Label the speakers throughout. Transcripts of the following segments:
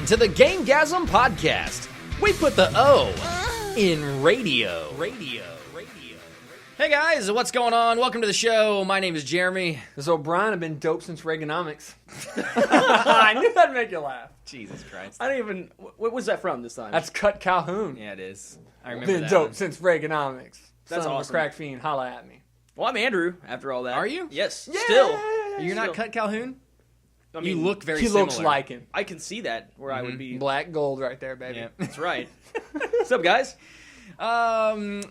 Speaker 1: to the Gamegasm podcast. We put the O in radio. Hey guys, what's going on? Welcome to the show. My name is Jeremy.
Speaker 2: This O'Brien. I've been dope since Reaganomics. I knew that'd make you laugh.
Speaker 1: Jesus Christ.
Speaker 3: I don't even... What was that from this time?
Speaker 2: That's Cut Calhoun.
Speaker 1: Yeah, it is. I remember
Speaker 2: Been
Speaker 1: that
Speaker 2: dope
Speaker 1: one.
Speaker 2: since Reaganomics.
Speaker 3: That's
Speaker 2: Son of a
Speaker 3: awesome.
Speaker 2: crack fiend. Holla at me.
Speaker 3: Well, I'm Andrew, after all that.
Speaker 1: Are you?
Speaker 3: Yes.
Speaker 2: Yeah.
Speaker 3: Still.
Speaker 1: You're not Cut Calhoun?
Speaker 3: I
Speaker 1: You
Speaker 3: mean,
Speaker 1: look very
Speaker 2: He
Speaker 1: similar.
Speaker 2: looks like him.
Speaker 3: I can see that, where I would be...
Speaker 2: Black gold right there, baby.
Speaker 1: Yeah.
Speaker 3: That's right. What's up, guys?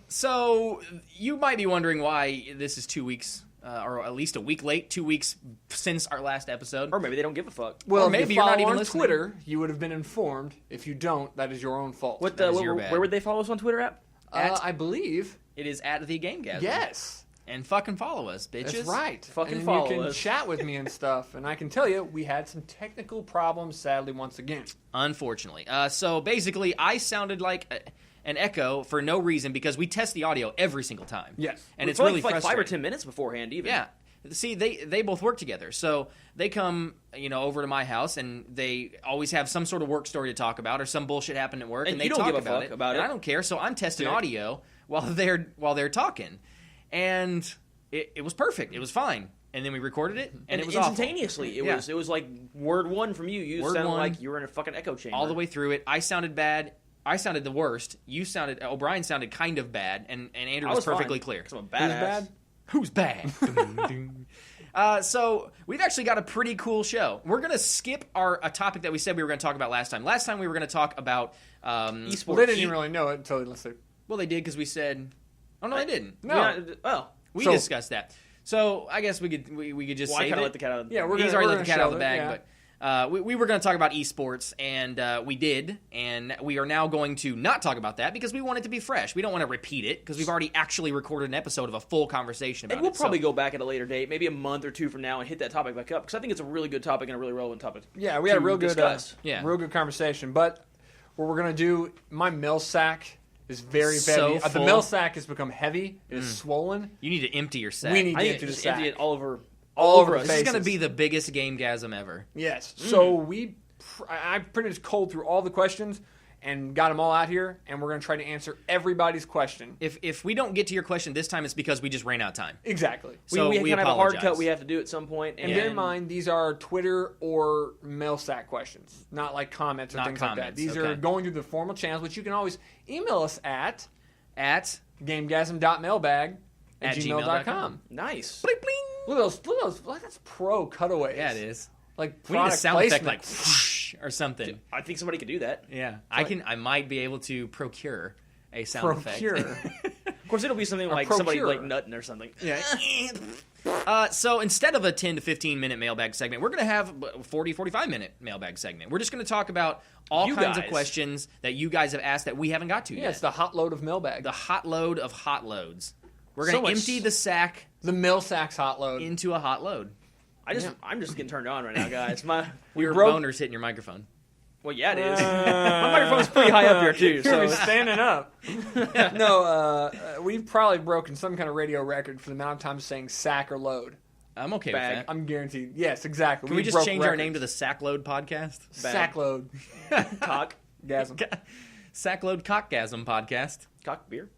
Speaker 1: So you might be wondering why this is 2 weeks, or at least a week late, 2 weeks since our last episode.
Speaker 3: Or maybe they don't give a fuck.
Speaker 2: Well,
Speaker 1: Or
Speaker 2: if
Speaker 1: maybe
Speaker 2: you
Speaker 1: you're not
Speaker 2: follow
Speaker 1: even
Speaker 2: on
Speaker 1: listening.
Speaker 2: Twitter, you would have been informed. If you don't, that is your own fault.
Speaker 3: What
Speaker 1: That
Speaker 3: the?
Speaker 1: is your bad.
Speaker 3: Where would they follow us on Twitter at?
Speaker 2: I believe.
Speaker 1: It is at the Gamegasm.
Speaker 2: Yes.
Speaker 1: And fucking follow us, bitches.
Speaker 2: That's right.
Speaker 3: Fucking
Speaker 2: and
Speaker 3: follow
Speaker 2: you can
Speaker 3: us.
Speaker 2: chat with me and stuff. And I can tell you, we had some technical problems, sadly, once again.
Speaker 1: Unfortunately. So basically, I sounded like an echo for no reason because we test the audio every single time.
Speaker 2: Yes.
Speaker 1: And it's
Speaker 3: For
Speaker 1: really
Speaker 3: like
Speaker 1: frustrating.
Speaker 3: 5 or 10 minutes beforehand, even.
Speaker 1: Yeah. See, they both work together. So they come, over to my house, and they always have some sort of work story to talk about, or some bullshit happened at work,
Speaker 3: And
Speaker 1: and they
Speaker 3: you don't
Speaker 1: talk
Speaker 3: give a
Speaker 1: about
Speaker 3: fuck
Speaker 1: it.
Speaker 3: about
Speaker 1: and
Speaker 3: it.
Speaker 1: I don't care. So I'm testing
Speaker 2: Yeah.
Speaker 1: audio while they're talking, and it was perfect. It was fine. And then we recorded it, and it was awful.
Speaker 3: instantaneously. It
Speaker 1: Yeah.
Speaker 3: was like word one from you. You
Speaker 1: Word
Speaker 3: sounded
Speaker 1: one.
Speaker 3: like you were in a fucking echo chamber.
Speaker 1: all the way through it. I sounded bad. I sounded the worst. O'Brien sounded kind of bad, and Andrew
Speaker 3: I
Speaker 1: was
Speaker 3: was
Speaker 1: perfectly
Speaker 3: fine,
Speaker 1: clear.
Speaker 3: 'cause I'm a
Speaker 2: Who's
Speaker 3: badass.
Speaker 2: bad?
Speaker 1: Who's bad? Dun, dun. So we've actually got a pretty cool show. We're going to skip a topic that we said we were going to talk about last time. Last time we were going to talk about
Speaker 3: Esports.
Speaker 2: Well, they didn't even really know it until they listened.
Speaker 1: Well, they did because we said. Oh no, they didn't.
Speaker 2: No.
Speaker 1: We
Speaker 2: So-
Speaker 1: discussed that. So I guess we could just
Speaker 3: Well, I
Speaker 1: save
Speaker 3: kind
Speaker 1: it.
Speaker 3: of let the cat out of the
Speaker 2: Yeah, we're
Speaker 1: He's
Speaker 2: gonna-
Speaker 1: already
Speaker 2: we're
Speaker 1: let the
Speaker 2: gonna
Speaker 1: cat out of
Speaker 2: show
Speaker 1: the
Speaker 2: it,
Speaker 1: bag,
Speaker 2: yeah.
Speaker 1: but we were going to talk about esports, and we did, and we are now going to not talk about that because we want it to be fresh. We don't want to repeat it because we've already actually recorded an episode of a full conversation about
Speaker 3: And we'll
Speaker 1: it.
Speaker 3: probably
Speaker 1: So-
Speaker 3: go back at a later date, maybe a month or two from now, and hit that topic back up, because I think it's a really good topic and a really relevant topic.
Speaker 2: Yeah, we had a
Speaker 3: to
Speaker 2: real good,
Speaker 3: discuss.
Speaker 1: Yeah.
Speaker 2: conversation. But what we're gonna do, my mail sack is very
Speaker 1: So
Speaker 2: heavy. The
Speaker 1: full.
Speaker 2: mail sack has become heavy. It is swollen.
Speaker 1: You need to empty your sack.
Speaker 2: We need
Speaker 3: I
Speaker 2: to
Speaker 3: think
Speaker 2: empty the
Speaker 3: just empty
Speaker 2: sack.
Speaker 3: it all over
Speaker 2: over
Speaker 3: us.
Speaker 2: the
Speaker 1: This is going to
Speaker 2: faces.
Speaker 1: be the biggest Gamegasm ever.
Speaker 2: Yes. So I pretty much cold through all the questions and got them all out here, and we're gonna try to answer everybody's question.
Speaker 1: If we don't get to your question this time, it's because we just ran out of time.
Speaker 2: Exactly.
Speaker 1: So
Speaker 3: we
Speaker 1: we
Speaker 3: kind of have a hard
Speaker 1: apologize.
Speaker 3: cut we have to do at some point.
Speaker 2: And bear in mind, these are Twitter or mail sack questions, not like comments or
Speaker 1: Not
Speaker 2: things like that.
Speaker 1: comments,
Speaker 2: These
Speaker 1: okay.
Speaker 2: are going through the formal channels, which you can always email us at
Speaker 1: At
Speaker 2: gamegasm.mailbag@gmail.com.
Speaker 3: Nice.
Speaker 1: bling bling.
Speaker 2: Look at those. Like, that's pro cutaways.
Speaker 1: Yeah, it is.
Speaker 2: Like
Speaker 1: We need a
Speaker 2: product
Speaker 1: sound effect
Speaker 2: placement.
Speaker 1: like whoosh or something.
Speaker 3: I think somebody could do that.
Speaker 1: Yeah, I might be able to procure a sound
Speaker 2: Procure.
Speaker 1: effect.
Speaker 3: Of course, it'll be something like somebody like nutting or something.
Speaker 1: Yeah. So instead of a 10 to 15 minute mailbag segment, we're going to have a 45 minute mailbag segment. We're just going to talk about all
Speaker 3: You
Speaker 1: kinds of
Speaker 3: guys.
Speaker 1: questions that you guys have asked that we haven't got to
Speaker 2: Yeah,
Speaker 1: yet.
Speaker 2: it's the hot load of mailbag.
Speaker 1: The hot load of hot loads. We're
Speaker 3: So
Speaker 1: going to
Speaker 3: much-
Speaker 1: empty the sack
Speaker 2: The mail sack's hot load.
Speaker 1: into a hot load.
Speaker 3: I'm just getting turned on right now, guys.
Speaker 1: Your
Speaker 2: broke-
Speaker 1: boner's hitting your microphone.
Speaker 3: Well, yeah, it is. My microphone's pretty high up here too.
Speaker 2: You're
Speaker 3: So
Speaker 2: standing up. No, we've probably broken some kind of radio record for the amount of times saying sack or load.
Speaker 1: I'm okay
Speaker 3: Bag.
Speaker 1: with that.
Speaker 2: I'm guaranteed. Yes, exactly.
Speaker 1: Can we just change our name to the Sack Load Podcast?
Speaker 2: sack load?
Speaker 3: cock
Speaker 2: Gasm.
Speaker 1: Sack Load Cockgasm Podcast.
Speaker 3: cock beer.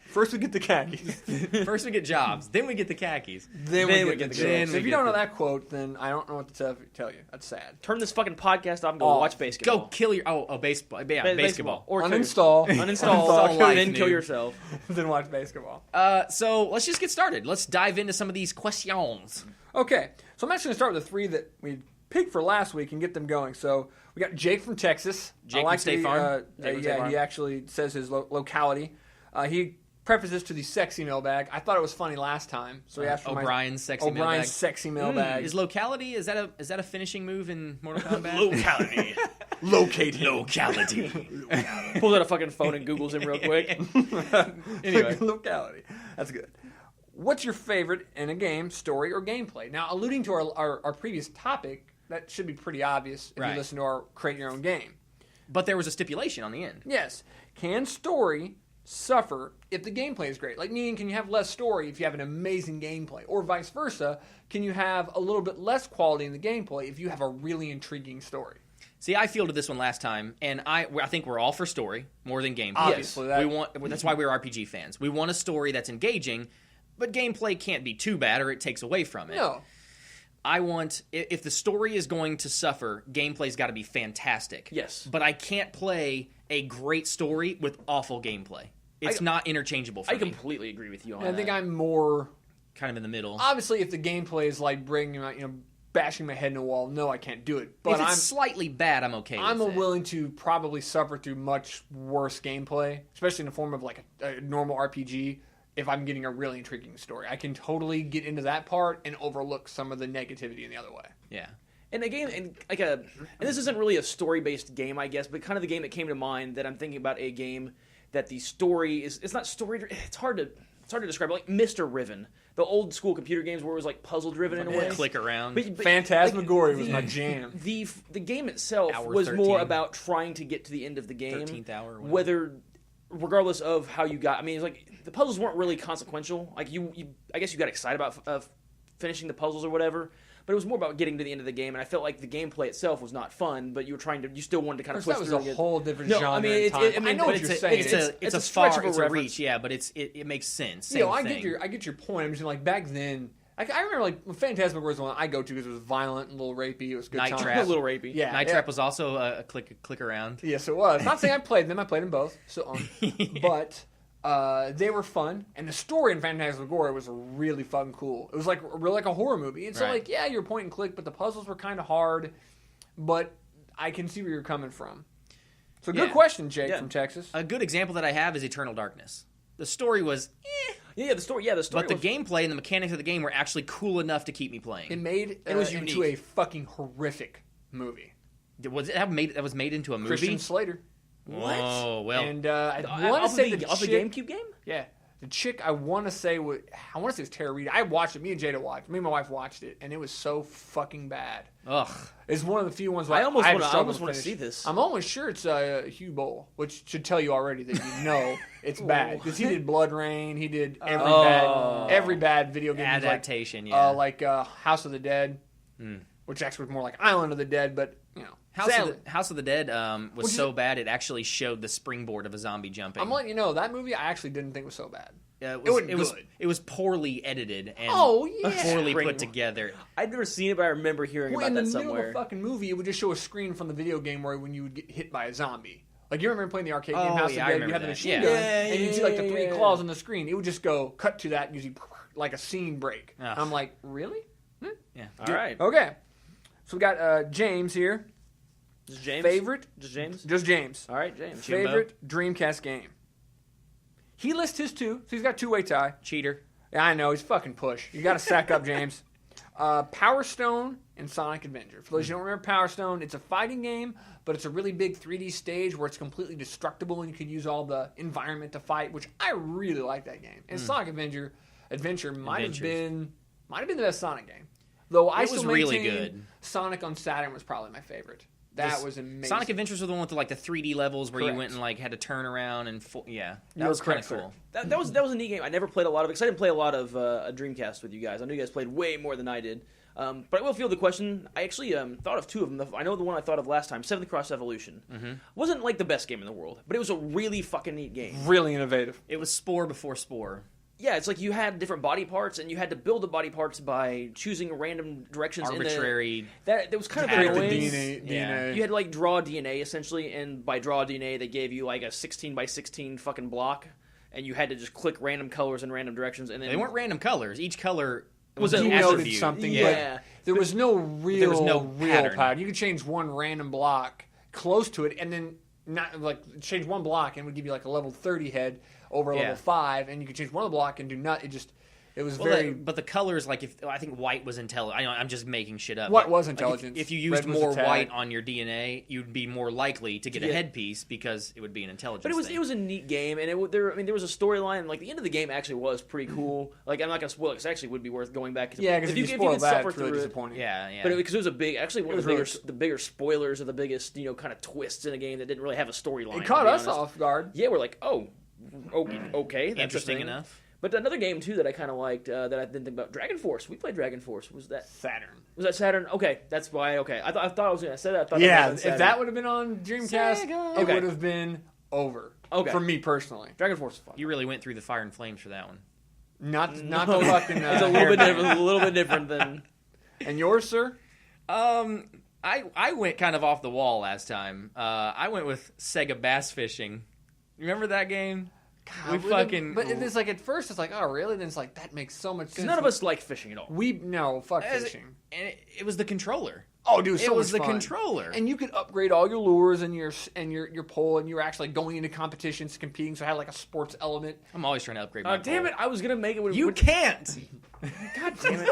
Speaker 2: First we get the khakis.
Speaker 1: First we get jobs, then we get the khakis.
Speaker 2: Then
Speaker 3: we
Speaker 2: we
Speaker 3: get
Speaker 2: get
Speaker 3: the
Speaker 2: the
Speaker 1: girls.
Speaker 2: girls.
Speaker 1: Then
Speaker 2: If
Speaker 1: we
Speaker 2: you don't
Speaker 1: get
Speaker 2: know that quote, then I don't know what to tell you. That's sad.
Speaker 3: Turn this fucking podcast off and go
Speaker 2: Oh,
Speaker 3: watch basketball.
Speaker 1: Go kill your baseball. Yeah, basketball.
Speaker 3: Or
Speaker 2: Uninstall.
Speaker 3: uninstall,
Speaker 1: life,
Speaker 3: then kill
Speaker 1: dude.
Speaker 3: yourself.
Speaker 2: Then watch basketball.
Speaker 1: So let's just get started. Let's dive into some of these questions.
Speaker 2: Okay, so I'm actually going to start with the three that we picked for last week and get them going. So we got Jake from Texas.
Speaker 1: Jake
Speaker 2: I like
Speaker 1: from State
Speaker 2: that
Speaker 1: Farm?
Speaker 3: Jake from State Farm.
Speaker 2: he actually says his locality. He prefaces to the sexy mailbag. I thought it was funny last time, so he asked for
Speaker 1: O'Brien's sexy
Speaker 2: O'Brien's
Speaker 1: mailbag.
Speaker 2: sexy mailbag.
Speaker 1: Is locality is that a finishing move in Mortal Kombat?
Speaker 3: Locality.
Speaker 2: Locate him.
Speaker 1: Locality.
Speaker 3: Pulls out a fucking phone and Googles him real quick.
Speaker 1: Anyway.
Speaker 2: Locality. That's good. What's your favorite in a game, story, or gameplay? Now, alluding to our previous topic, that should be pretty obvious if
Speaker 1: Right.
Speaker 2: you listen to our Create Your Own Game.
Speaker 1: But there was a stipulation on the end.
Speaker 2: Yes. Can story suffer if the gameplay is great? Like, meaning, can you have less story if you have an amazing gameplay? Or vice versa, can you have a little bit less quality in the gameplay if you have a really intriguing story?
Speaker 1: See, I fielded this one last time, and I think we're all for story more than gameplay.
Speaker 2: Obviously,
Speaker 1: That's why we're RPG fans. We want a story that's engaging, but gameplay can't be too bad, or it takes away from it.
Speaker 2: No.
Speaker 1: I want, if the story is going to suffer, gameplay's got to be fantastic.
Speaker 3: Yes.
Speaker 1: But I can't play a great story with awful gameplay. It's not interchangeable for me.
Speaker 3: I completely agree with you on that.
Speaker 2: I think I'm more
Speaker 1: kind of in the middle.
Speaker 2: obviously if the gameplay is like bringing bashing my head in a wall, no, I can't do it. But
Speaker 1: if it's slightly bad, I'm okay with it.
Speaker 2: I'm willing to probably suffer through much worse gameplay, especially in the form of like a normal RPG. If I'm getting a really intriguing story, I can totally get into that part and overlook some of the negativity in the other way.
Speaker 1: Yeah.
Speaker 3: And a game, and this isn't really a story-based game, I guess, but kind of the game that came to mind that I'm thinking about a game that the story is, it's not story, it's hard to describe, like Mr. Riven, the old school computer games where it was like puzzle-driven in a way.
Speaker 1: Click around.
Speaker 3: But
Speaker 2: Phantasmagoria was my jam.
Speaker 3: The game itself
Speaker 1: Hour
Speaker 3: was
Speaker 1: 13.
Speaker 3: more about trying to get to the end of the game.
Speaker 1: 13th hour or whatever.
Speaker 3: Regardless of how you got, I mean, it's like the puzzles weren't really consequential. Like I guess you got excited about finishing the puzzles or whatever, but it was more about getting to the end of the game. And I felt like the gameplay itself was not fun, but you still wanted to kind of twist
Speaker 2: that
Speaker 3: through.
Speaker 2: was a whole different
Speaker 3: No,
Speaker 2: genre.
Speaker 3: I mean,
Speaker 2: I know what you're saying.
Speaker 1: It's a
Speaker 3: stretch
Speaker 1: far,
Speaker 3: of a
Speaker 1: it's a
Speaker 3: reference.
Speaker 1: reach, yeah, but it makes sense.
Speaker 2: You know,
Speaker 1: Same
Speaker 2: I
Speaker 1: thing.
Speaker 2: get your point. I'm just like back then. I remember like Phantasmagoria was the one I go to because it was violent and a little rapey. It was good
Speaker 1: Night
Speaker 2: time.
Speaker 1: Trap.
Speaker 3: A little rapey.
Speaker 2: Yeah,
Speaker 1: Night Trap was also a click around.
Speaker 2: Yes, it was. Not saying I played them. I played them both. So, but they were fun, and the story in Phantasmagoria was really fucking cool. It was like really like a horror movie. And so,
Speaker 1: Right.
Speaker 2: like, yeah, you're point and click, but the puzzles were kind of hard. But I can see where you're coming from. So, good
Speaker 1: Yeah.
Speaker 2: question, Jake
Speaker 3: Yeah.
Speaker 2: from Texas.
Speaker 1: A good example that I have is Eternal Darkness. The story was,
Speaker 3: Yeah, the story.
Speaker 1: but the gameplay and the mechanics of the game were actually cool enough to keep me playing.
Speaker 2: It made
Speaker 3: It was
Speaker 2: into
Speaker 3: unique.
Speaker 2: a fucking horrific movie.
Speaker 1: Was it that was made into a movie?
Speaker 2: Christian Slater.
Speaker 3: What?
Speaker 1: Oh well.
Speaker 2: And I want to
Speaker 3: off
Speaker 2: say
Speaker 3: the GameCube game.
Speaker 2: Yeah, the chick I want to say was Tara Reid. I watched it. Me and Jada watched. Me and my wife watched it, and it was so fucking bad.
Speaker 1: Ugh.
Speaker 2: It's one of the few ones where
Speaker 3: I almost
Speaker 2: had
Speaker 3: wanna- I
Speaker 2: struggled
Speaker 3: almost wanna
Speaker 2: finish.
Speaker 3: see this.
Speaker 2: I'm almost sure it's Hugh Bowl, which should tell you already that you know it's bad because he did Blood Rain. He did every bad video game
Speaker 1: Adaptation,
Speaker 2: like House of the Dead, which actually was more like Island of the Dead, but you know.
Speaker 1: House of the Dead was so bad it actually showed the springboard of a zombie jumping.
Speaker 2: I'm letting you know that movie I actually didn't think was so bad.
Speaker 1: It was poorly edited and poorly
Speaker 2: Springboard.
Speaker 1: put together.
Speaker 3: I'd never seen it, but I remember hearing
Speaker 2: Well,
Speaker 3: about
Speaker 2: in the
Speaker 3: that
Speaker 2: middle of
Speaker 3: somewhere.
Speaker 2: the fucking movie, it would just show a screen from the video game where when you would get hit by a zombie. Like, you remember playing the arcade game
Speaker 1: Oh,
Speaker 2: House
Speaker 1: yeah,
Speaker 2: of
Speaker 1: I
Speaker 2: Dead, you
Speaker 1: remember
Speaker 2: had the
Speaker 1: that.
Speaker 2: machine
Speaker 1: Yeah.
Speaker 2: gun,
Speaker 3: Yeah,
Speaker 2: and you'd see like the
Speaker 3: yeah,
Speaker 2: three
Speaker 3: yeah.
Speaker 2: claws on the screen. It would just go, cut to that, and you'd see like a scene break.
Speaker 1: Ugh.
Speaker 2: And I'm like, really?
Speaker 1: Yeah.
Speaker 3: All right.
Speaker 2: Okay. So we got James here.
Speaker 3: Just James.
Speaker 2: Favorite?
Speaker 3: Just James.
Speaker 2: Just James.
Speaker 3: All right, James.
Speaker 2: Favorite Dreamcast game? He lists his two, so he's got two-way tie.
Speaker 1: Cheater.
Speaker 2: Yeah, I know, he's fucking push. You got to sack up, James. Power Stone and Sonic Adventure. For those who don't remember Power Stone, it's a fighting game, but it's a really big 3D stage where it's completely destructible and you can use all the environment to fight, which I really like that game. And Sonic Adventure might have been the best Sonic game. Though I
Speaker 1: It was
Speaker 2: still
Speaker 1: really
Speaker 2: maintain
Speaker 1: good.
Speaker 2: Sonic on Saturn was probably my favorite. That was amazing.
Speaker 1: Sonic Adventures was the one with like the 3D levels where
Speaker 2: Correct.
Speaker 1: you went and like had to turn around and that
Speaker 2: You're
Speaker 1: was kind of
Speaker 2: correct, sir.
Speaker 1: cool.
Speaker 3: That was a neat game. I never played a lot of it because I didn't play a lot of a Dreamcast with you guys. I know you guys played way more than I did. But I will field the question. I actually thought of two of them. I know the one I thought of last time, Seventh Cross Evolution. Wasn't like the best game in the world, but it was a really fucking neat game.
Speaker 2: Really innovative.
Speaker 1: It was Spore before Spore.
Speaker 3: Yeah, it's like you had different body parts, and you had to build the body parts by choosing random directions.
Speaker 1: Arbitrary.
Speaker 3: That was kind of
Speaker 1: Create the
Speaker 3: annoying.
Speaker 1: Yeah.
Speaker 3: You had to like draw DNA essentially, and by draw DNA, they gave you like a 16 by 16 fucking block, and you had to just click random colors in random directions. And then
Speaker 1: They weren't random colors. Each color
Speaker 3: Was
Speaker 1: an
Speaker 3: it
Speaker 2: denoted
Speaker 1: attribute.
Speaker 2: something,
Speaker 3: Yeah.
Speaker 2: but there was no real
Speaker 1: pattern.
Speaker 2: pattern. You could change one random block close to it, and then not like change one block, and it would give you like a level 30 head over a
Speaker 1: Yeah.
Speaker 2: level 5, and you could change one block and do not. It was
Speaker 1: Well,
Speaker 2: very.
Speaker 1: but the colors, like I think white was intelligent. I'm just making shit up.
Speaker 2: White
Speaker 1: but,
Speaker 2: was
Speaker 1: like,
Speaker 2: intelligence.
Speaker 1: if you used
Speaker 2: Red was
Speaker 1: more
Speaker 2: attack.
Speaker 1: white on your DNA, you'd be more likely to get a
Speaker 3: Yeah.
Speaker 1: headpiece because it would be an intelligence.
Speaker 3: But
Speaker 1: thing.
Speaker 3: it was a neat game, and there was a storyline. Like the end of the game actually was pretty cool. Like I'm not gonna spoil it because it actually would be worth going back.
Speaker 2: Yeah, because if you spoil
Speaker 3: could
Speaker 2: that,
Speaker 3: suffer
Speaker 2: it's really
Speaker 3: through it.
Speaker 2: disappointing.
Speaker 1: yeah.
Speaker 3: But because it was a big, actually one
Speaker 2: It
Speaker 3: of the
Speaker 2: was
Speaker 3: bigger spoilers or the biggest kind of twists in a game that didn't really have a storyline.
Speaker 2: It caught
Speaker 3: to be
Speaker 2: us
Speaker 3: honest.
Speaker 2: off guard.
Speaker 3: Yeah, we're like, oh, okay, that's a
Speaker 1: interesting
Speaker 3: thing.
Speaker 1: enough.
Speaker 3: But another game too that I kind of liked that I didn't think about, Dragon Force. We played Dragon Force. Was that
Speaker 2: Saturn.
Speaker 3: Was that Saturn? Okay, that's why. Okay, I thought I was gonna say that. I thought
Speaker 2: Yeah,
Speaker 3: that was
Speaker 2: if that would have been on Dreamcast,
Speaker 1: Sega.
Speaker 2: it
Speaker 3: Okay.
Speaker 2: would have been over.
Speaker 3: Okay.
Speaker 2: For me personally.
Speaker 3: Dragon Force is fun.
Speaker 1: You really went through the fire and flames for that one.
Speaker 2: Not the
Speaker 3: No.
Speaker 2: fucking.
Speaker 3: It's a little bit different. A little bit different than.
Speaker 2: And yours, sir?
Speaker 1: I went kind of off the wall last time. I went with Sega Bass Fishing. Remember that game? We fucking.
Speaker 2: But it's like at first it's like, oh really? Then it's like that makes so much sense.
Speaker 3: None of us like fishing at all.
Speaker 2: Fuck
Speaker 1: As-
Speaker 2: fishing.
Speaker 1: And it was the controller.
Speaker 2: Oh, dude,
Speaker 1: It was the controller.
Speaker 2: and you could upgrade all your lures and your pole, and you were actually going into competitions, competing. So it had like a sports element.
Speaker 1: I'm always trying to upgrade my
Speaker 3: Damn
Speaker 1: pole.
Speaker 3: it! I was gonna make it. With,
Speaker 1: You can't.
Speaker 3: God damn it!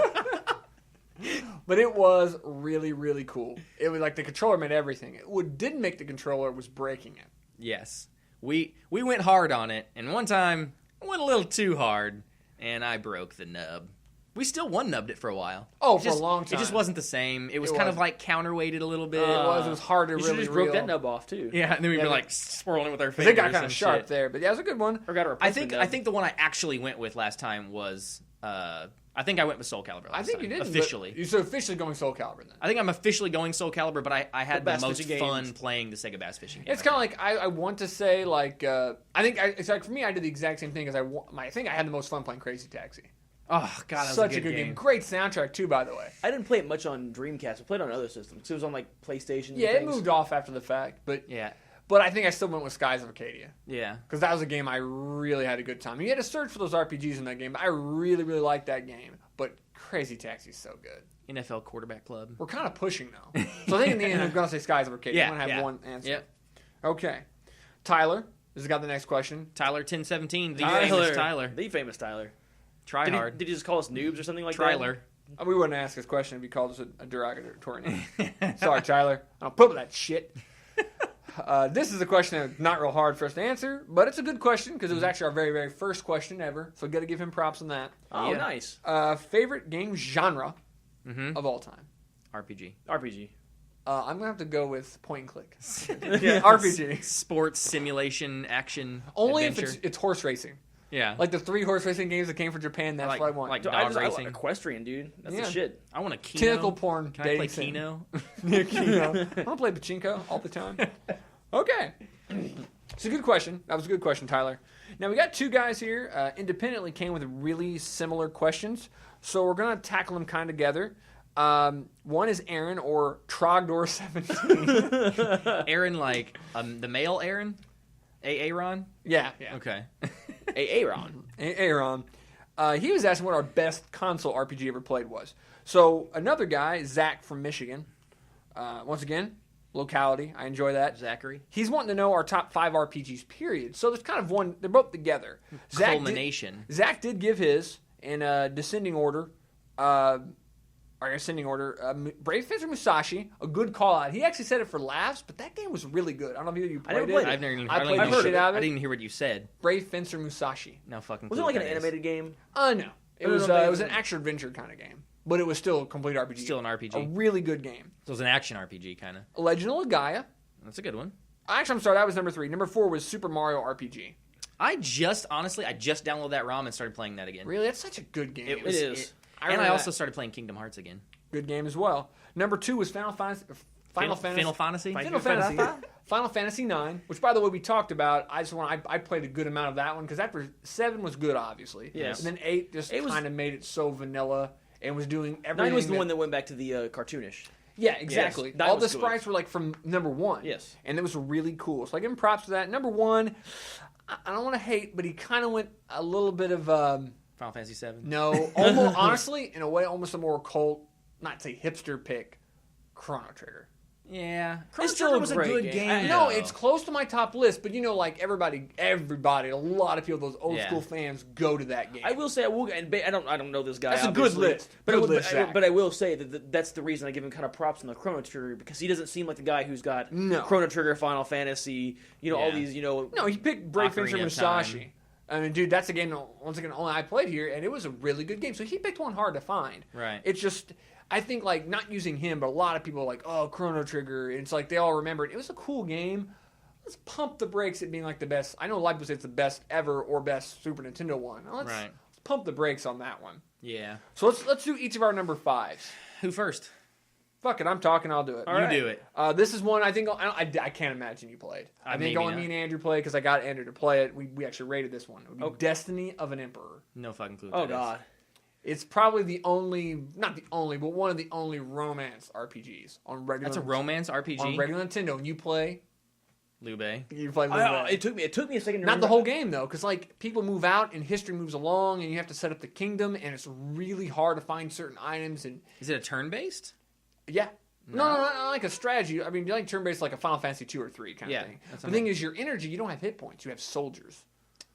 Speaker 2: But it was really, really cool. It was like the controller made everything. What didn't make the controller was breaking it.
Speaker 1: Yes. We went hard on it, and one time I went a little too hard, and I broke the nub. We still one-nubbed it for a while.
Speaker 2: Oh,
Speaker 1: It
Speaker 2: for a
Speaker 1: just-
Speaker 2: long time.
Speaker 1: It just wasn't the same. It was
Speaker 2: It
Speaker 1: kind of
Speaker 2: wasn't.
Speaker 1: like counterweighted a little bit.
Speaker 2: It was hard to
Speaker 3: You should
Speaker 2: really
Speaker 3: just broke
Speaker 2: reel.
Speaker 3: that nub off too.
Speaker 1: Yeah, and then we
Speaker 2: Yeah,
Speaker 1: were
Speaker 2: but-
Speaker 1: like swirling it with our
Speaker 2: 'Cause
Speaker 1: fingers.
Speaker 2: it got kind
Speaker 1: and
Speaker 2: of sharp
Speaker 1: shit.
Speaker 2: there, but yeah, it was a good one.
Speaker 3: Or got a
Speaker 1: I
Speaker 3: replacement
Speaker 1: think the one I actually went with last time was I think I went with Soul Calibur last
Speaker 2: I think
Speaker 1: time,
Speaker 2: you did
Speaker 1: officially.
Speaker 2: So officially going Soul Calibur then.
Speaker 1: I think I'm officially going Soul Calibur, but I had
Speaker 3: The
Speaker 1: the
Speaker 3: Bass
Speaker 1: most
Speaker 3: Fishing
Speaker 1: fun
Speaker 3: games.
Speaker 1: playing the Sega Bass Fishing game.
Speaker 2: It's kind of like I want to say like I think it's like for me I did the exact same thing as I think I had the most fun playing Crazy Taxi.
Speaker 1: Oh god, that was
Speaker 2: Such
Speaker 1: a good game.
Speaker 2: Great soundtrack too, by the way.
Speaker 3: I didn't play it much on Dreamcast. I played it on other systems. 'Cause it was on like PlayStation.
Speaker 2: Yeah,
Speaker 3: and
Speaker 2: it
Speaker 3: things.
Speaker 2: moved off after the fact, but
Speaker 1: Yeah,
Speaker 2: I think I still went with Skies of Arcadia
Speaker 1: yeah.
Speaker 2: because that was a game I really had a good time. You had to search for those RPGs in that game, but I really really liked that game. But Crazy Taxi is so good.
Speaker 1: NFL Quarterback Club.
Speaker 2: We're kind of pushing though, so I think in the end I'm gonna say Skies of Arcadia.
Speaker 1: Yeah,
Speaker 2: I'm gonna have
Speaker 1: yeah.
Speaker 2: one answer.
Speaker 1: Yep.
Speaker 2: Okay, Tyler. This has got the next question.
Speaker 1: Tyler 1017, the famous Tyler.
Speaker 3: The famous Tyler.
Speaker 1: Try
Speaker 3: Did he,
Speaker 1: hard.
Speaker 3: did he just call us noobs or something like
Speaker 1: Tyler.
Speaker 2: We wouldn't ask this question if he called us a derogatory name. Sorry, Tyler. I don't put up with that shit. This is a question that's not real hard for us to answer, but it's a good question because it was actually our very, very first question ever. So got to give him props on that.
Speaker 3: that? Oh,
Speaker 1: Yeah.
Speaker 3: nice.
Speaker 2: Favorite game genre of all time?
Speaker 1: RPG.
Speaker 3: RPG.
Speaker 2: I'm gonna have to go with point and click.
Speaker 1: Yeah.
Speaker 2: RPG.
Speaker 1: Sports, simulation, action,
Speaker 2: Only
Speaker 1: adventure.
Speaker 2: if it's horse racing.
Speaker 1: Yeah.
Speaker 2: Like the 3 horse racing games that came from Japan. That's
Speaker 1: Like-
Speaker 2: what I want.
Speaker 1: like
Speaker 3: Dude,
Speaker 1: Dog
Speaker 3: I
Speaker 1: racing.
Speaker 3: want equestrian, dude. That's
Speaker 2: Yeah.
Speaker 3: the shit.
Speaker 1: I want a Keno.
Speaker 2: Tentacle porn.
Speaker 1: Can I play
Speaker 2: dating sim.
Speaker 1: Keno?
Speaker 2: Yeah, Keno. I want to play pachinko all the time. Okay. It's a good question. That was a good question, Tyler. Now, we got two guys here independently came with really similar questions, so we're going to tackle them kind of together. One is Aaron, or Trogdor17.
Speaker 1: Aaron, like the male Aaron? Aaron?
Speaker 2: Yeah.
Speaker 1: Okay.
Speaker 3: Aaron.
Speaker 2: Aaron. He was asking what our best console RPG ever played was. So, another guy, Zach from Michigan. Once again, locality. I enjoy that.
Speaker 1: Zachary.
Speaker 2: He's wanting to know our top 5 RPGs, period. So there's kind of one, they're both together.
Speaker 1: Culmination.
Speaker 2: Zach did give his in descending order. Brave Fencer Musashi, a good call out. He actually said it for laughs, but that game was really good. I don't know if you played
Speaker 3: never
Speaker 2: it.
Speaker 3: played it.
Speaker 1: I've never even
Speaker 2: I
Speaker 1: don't
Speaker 2: played
Speaker 1: even
Speaker 2: the
Speaker 1: know
Speaker 2: shit
Speaker 1: what-
Speaker 2: out of
Speaker 1: I
Speaker 2: it.
Speaker 1: didn't even hear what you said.
Speaker 2: Brave Fencer Musashi.
Speaker 1: No fucking
Speaker 3: Was it
Speaker 1: clue
Speaker 3: like
Speaker 1: what
Speaker 3: an
Speaker 1: that is.
Speaker 3: animated game?
Speaker 2: No. It
Speaker 3: No,
Speaker 2: was
Speaker 3: no,
Speaker 2: it was an action adventure kind of game, but it was still a complete RPG.
Speaker 1: Still an RPG.
Speaker 2: A really good game.
Speaker 1: So it was an action RPG, kind of.
Speaker 2: Legend of Legaia.
Speaker 1: That's a good one.
Speaker 2: Actually, I'm sorry, that was number 3. Number 4 was Super Mario RPG.
Speaker 1: I just downloaded that ROM and started playing that again.
Speaker 2: Really, that's such a good game.
Speaker 1: It was,
Speaker 3: It is.
Speaker 2: I
Speaker 1: and I
Speaker 2: remember
Speaker 1: also
Speaker 2: that.
Speaker 1: started playing Kingdom Hearts again.
Speaker 2: Good game as well. Number 2 was Final Fantasy.
Speaker 1: Final Fantasy?
Speaker 2: Final Fantasy 9, which by the way we talked about. I played a good amount of that one because after 7 was good, obviously.
Speaker 3: Yes.
Speaker 2: And then 8 just
Speaker 3: It was-
Speaker 2: kind of made it so vanilla and was doing everything.
Speaker 3: 9 was the one that went back to the cartoonish.
Speaker 2: Yeah, exactly.
Speaker 3: Yes, that
Speaker 2: all the
Speaker 3: was good.
Speaker 2: sprites were like from number 1.
Speaker 3: Yes.
Speaker 2: And it was really cool. So I give him props for that. Number 1, I don't want to hate, but he kind of went a little bit of
Speaker 1: Final Fantasy 7.
Speaker 2: no, almost honestly, in a way, almost a more cult, not say hipster pick, Chrono Trigger.
Speaker 1: Yeah.
Speaker 3: It's still a
Speaker 1: was a
Speaker 3: great
Speaker 1: good
Speaker 3: game.
Speaker 1: game.
Speaker 2: No,
Speaker 1: though.
Speaker 2: it's close to my top list, but you know, like everybody, a lot of people, those old
Speaker 1: Yeah.
Speaker 2: school fans, go to that game.
Speaker 3: I will say I don't know this guy.
Speaker 2: That's a good
Speaker 3: obviously,
Speaker 2: list.
Speaker 3: But,
Speaker 2: Good
Speaker 3: I,
Speaker 2: list,
Speaker 3: but, I,
Speaker 2: Zach.
Speaker 3: but I will say that that's the reason I give him kind of props on the Chrono Trigger because he doesn't seem like the guy who's got
Speaker 2: No.
Speaker 3: Chrono Trigger, Final Fantasy, all
Speaker 1: Yeah.
Speaker 3: these,
Speaker 2: No, he picked Brave Fencer
Speaker 1: Ocarina of
Speaker 2: Musashi.
Speaker 1: Time.
Speaker 2: I mean, dude, that's a game once again only I played here, and it was a really good game. So he picked one hard to find.
Speaker 1: Right.
Speaker 2: It's just, I think like not using him, but a lot of people are like, oh, Chrono Trigger. And it's like they all remember it. It was a cool game. let's pump the brakes at being like the best. I know a lot of people say it's the best ever or best Super Nintendo one. Let's pump the brakes on that one.
Speaker 1: Yeah.
Speaker 2: So let's do each of our number 5s.
Speaker 1: Who first?
Speaker 2: Fuck it, I'm talking. I'll do it.
Speaker 1: You do it.
Speaker 2: This is one I think I can't imagine you played. I think only me and Andrew played because I got Andrew to play it. We actually rated this one. It would be Destiny of an Emperor.
Speaker 1: No fucking clue.
Speaker 3: Oh God.
Speaker 2: It's probably not the only, but one of the only romance RPGs on regular.
Speaker 1: That's a romance RPG
Speaker 2: on regular Nintendo, and you play
Speaker 1: Lube.
Speaker 2: You play Lube.
Speaker 3: It took me a second to remember.
Speaker 2: Not the whole game though, because like people move out and history moves along, and you have to set up the kingdom, and it's really hard to find certain items. And
Speaker 1: is it a turn-based?
Speaker 2: Yeah. No, not like a strategy. I mean, like turn-based, like a Final Fantasy 2 or 3 kind of thing. The thing is, your energy, you don't have hit points. You have soldiers.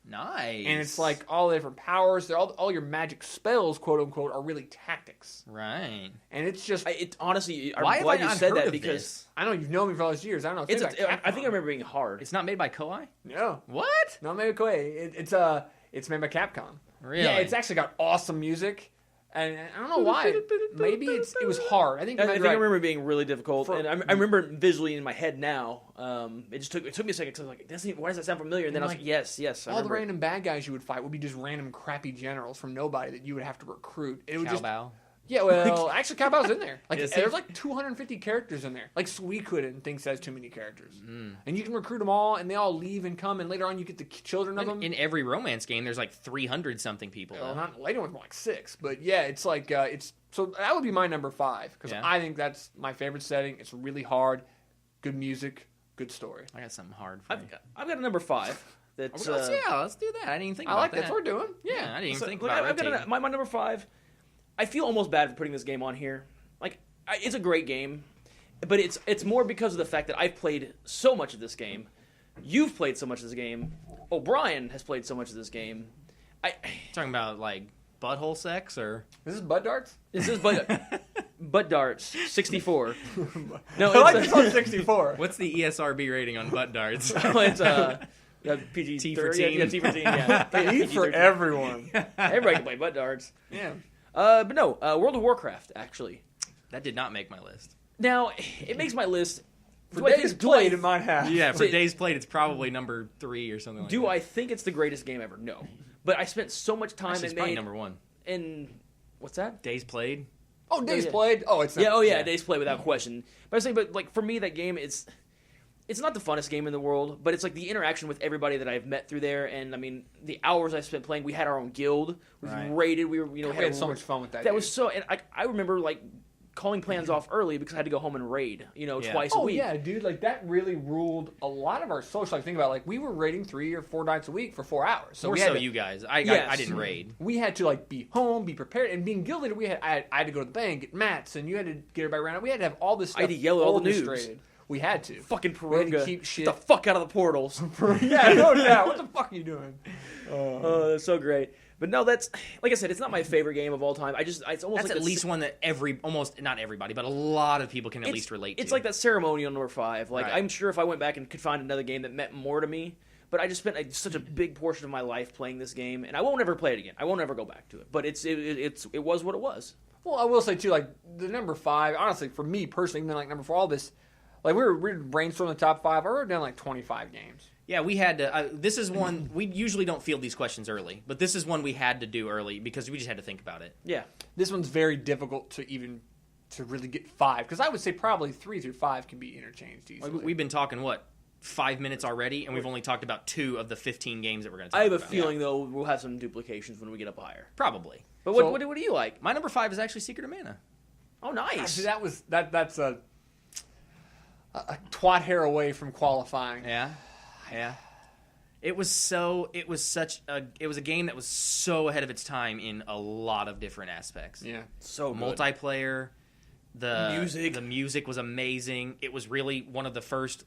Speaker 1: Nice.
Speaker 2: And it's like all the different powers. All your magic spells, quote unquote, are really tactics.
Speaker 1: Right.
Speaker 2: And it's just.
Speaker 3: Honestly,
Speaker 1: why
Speaker 3: I'm glad
Speaker 1: have I
Speaker 3: you said that
Speaker 1: because
Speaker 3: this?
Speaker 2: I know you've known me for all these years. I don't know.
Speaker 3: I think I remember being hard.
Speaker 1: It's not made by Koei?
Speaker 2: No.
Speaker 1: What?
Speaker 2: Not made by Koei. It's made by Capcom.
Speaker 1: Really?
Speaker 2: Yeah, it's actually got awesome music. And I don't know why. Maybe it was hard. I think
Speaker 3: I remember it being really difficult, and I remember it visually in my head now. It took me a second because I was like, why does that sound familiar? And then I was like, yes.
Speaker 2: All the random bad guys you would fight would be just random crappy generals from nobody that you would have to recruit. It would
Speaker 1: Cowbow.
Speaker 2: Yeah, well, actually, Cowbow's in there. Like, there's like 250 characters in there. Like, Suikoden thinks has too many characters. And you can recruit them all, and they all leave and come, and later on you get the children of them.
Speaker 1: In every romance game, there's like 300-something people.
Speaker 2: Well, not later one's more like 6. But yeah, it's like, so that would be my number 5, because I think that's my favorite setting. It's really hard, good music, good story.
Speaker 1: I got something hard for you.
Speaker 3: I've got a number 5. That's,
Speaker 1: let's do that. I didn't even think about that.
Speaker 2: I like that's what we're doing.
Speaker 1: Yeah, I didn't even think about it.
Speaker 3: My number 5... I feel almost bad for putting this game on here. Like, it's a great game, but it's more because of the fact that I've played so much of this game. You've played so much of this game. O'Brien has played so much of this game.
Speaker 1: Talking about like butthole sex or
Speaker 2: this is Butt Darts.
Speaker 3: This is Butt Darts 64.
Speaker 2: No, I like this on 64.
Speaker 1: What's the ESRB rating on Butt Darts?
Speaker 3: It's PG
Speaker 1: T for teen.
Speaker 3: Yeah, T for teen. Yeah,
Speaker 2: E for everyone.
Speaker 3: Everybody can play Butt Darts.
Speaker 2: Yeah.
Speaker 3: But no, World of Warcraft, actually.
Speaker 1: That did not make my list.
Speaker 3: Now, it makes my list.
Speaker 2: For days played, it might have.
Speaker 1: Yeah, for days played, it's probably number 3 or something like that.
Speaker 3: Do I think it's the greatest game ever? No. But I spent so much time
Speaker 1: Actually, it's probably number 1.
Speaker 3: And what's that?
Speaker 1: Days played?
Speaker 2: Oh, days played? Oh, it's not.
Speaker 3: Yeah, days played without question. But I was saying, like, for me, that game is... It's not the funnest game in the world, but it's like the interaction with everybody that I've met through there, and I mean the hours I spent playing. We had our own guild, we raided. We were, we
Speaker 2: had so much fun with that.
Speaker 3: That was so, and I remember like calling plans off early because I had to go home and raid, twice a week.
Speaker 2: Oh yeah, dude, like that really ruled a lot of our social. Like think about it, like we were raiding 3 or 4 nights a week for 4 hours.
Speaker 1: So you guys, I didn't raid.
Speaker 2: We had to like be home, be prepared, and being guild leader. I had to go to the bank, get mats, and you had to get everybody around. We had to have all this stuff.
Speaker 3: I had to yell at all the noobs.
Speaker 2: Orchestrated. We had to.
Speaker 3: Fucking
Speaker 2: We had to
Speaker 3: Peruga.
Speaker 2: keep shit.
Speaker 3: Get the fuck out of the portals.
Speaker 2: Yeah, no doubt. What the fuck are you doing?
Speaker 3: That's so great. But no, that's like I said, it's not my favorite game of all time. It's almost
Speaker 1: that's
Speaker 3: like
Speaker 1: at least one that not everybody, but a lot of people can at least relate to.
Speaker 3: It's like that ceremonial number 5. Like
Speaker 1: Right.
Speaker 3: I'm sure if I went back and could find another game that meant more to me, but I just spent such a big portion of my life playing this game, and I won't ever play it again. I won't ever go back to it. But it was what it was.
Speaker 2: Well, I will say too, like the number 5. Honestly, for me personally, even like number 4, all this. Like, we were brainstorming the top 5. I wrote down, like, 25 games.
Speaker 1: Yeah, we had to... this is one... We usually don't field these questions early, but this is one we had to do early because we just had to think about it.
Speaker 3: Yeah.
Speaker 2: This one's very difficult to really get 5, because I would say probably 3 through 5 can be interchanged easily.
Speaker 1: We've been talking, 5 minutes already, and we've only talked about 2 of the 15 games that we're going to talk about.
Speaker 3: I have a feeling, though, we'll have some duplications when we get up higher.
Speaker 1: Probably.
Speaker 3: But what do you like?
Speaker 1: My number 5 is actually Secret of Mana.
Speaker 3: Oh, nice.
Speaker 2: See, that's a twat hair away from qualifying.
Speaker 1: Yeah. It was a game that was so ahead of its time in a lot of different aspects.
Speaker 2: Yeah.
Speaker 3: So good.
Speaker 1: Multiplayer, the music was amazing. It was really one of the first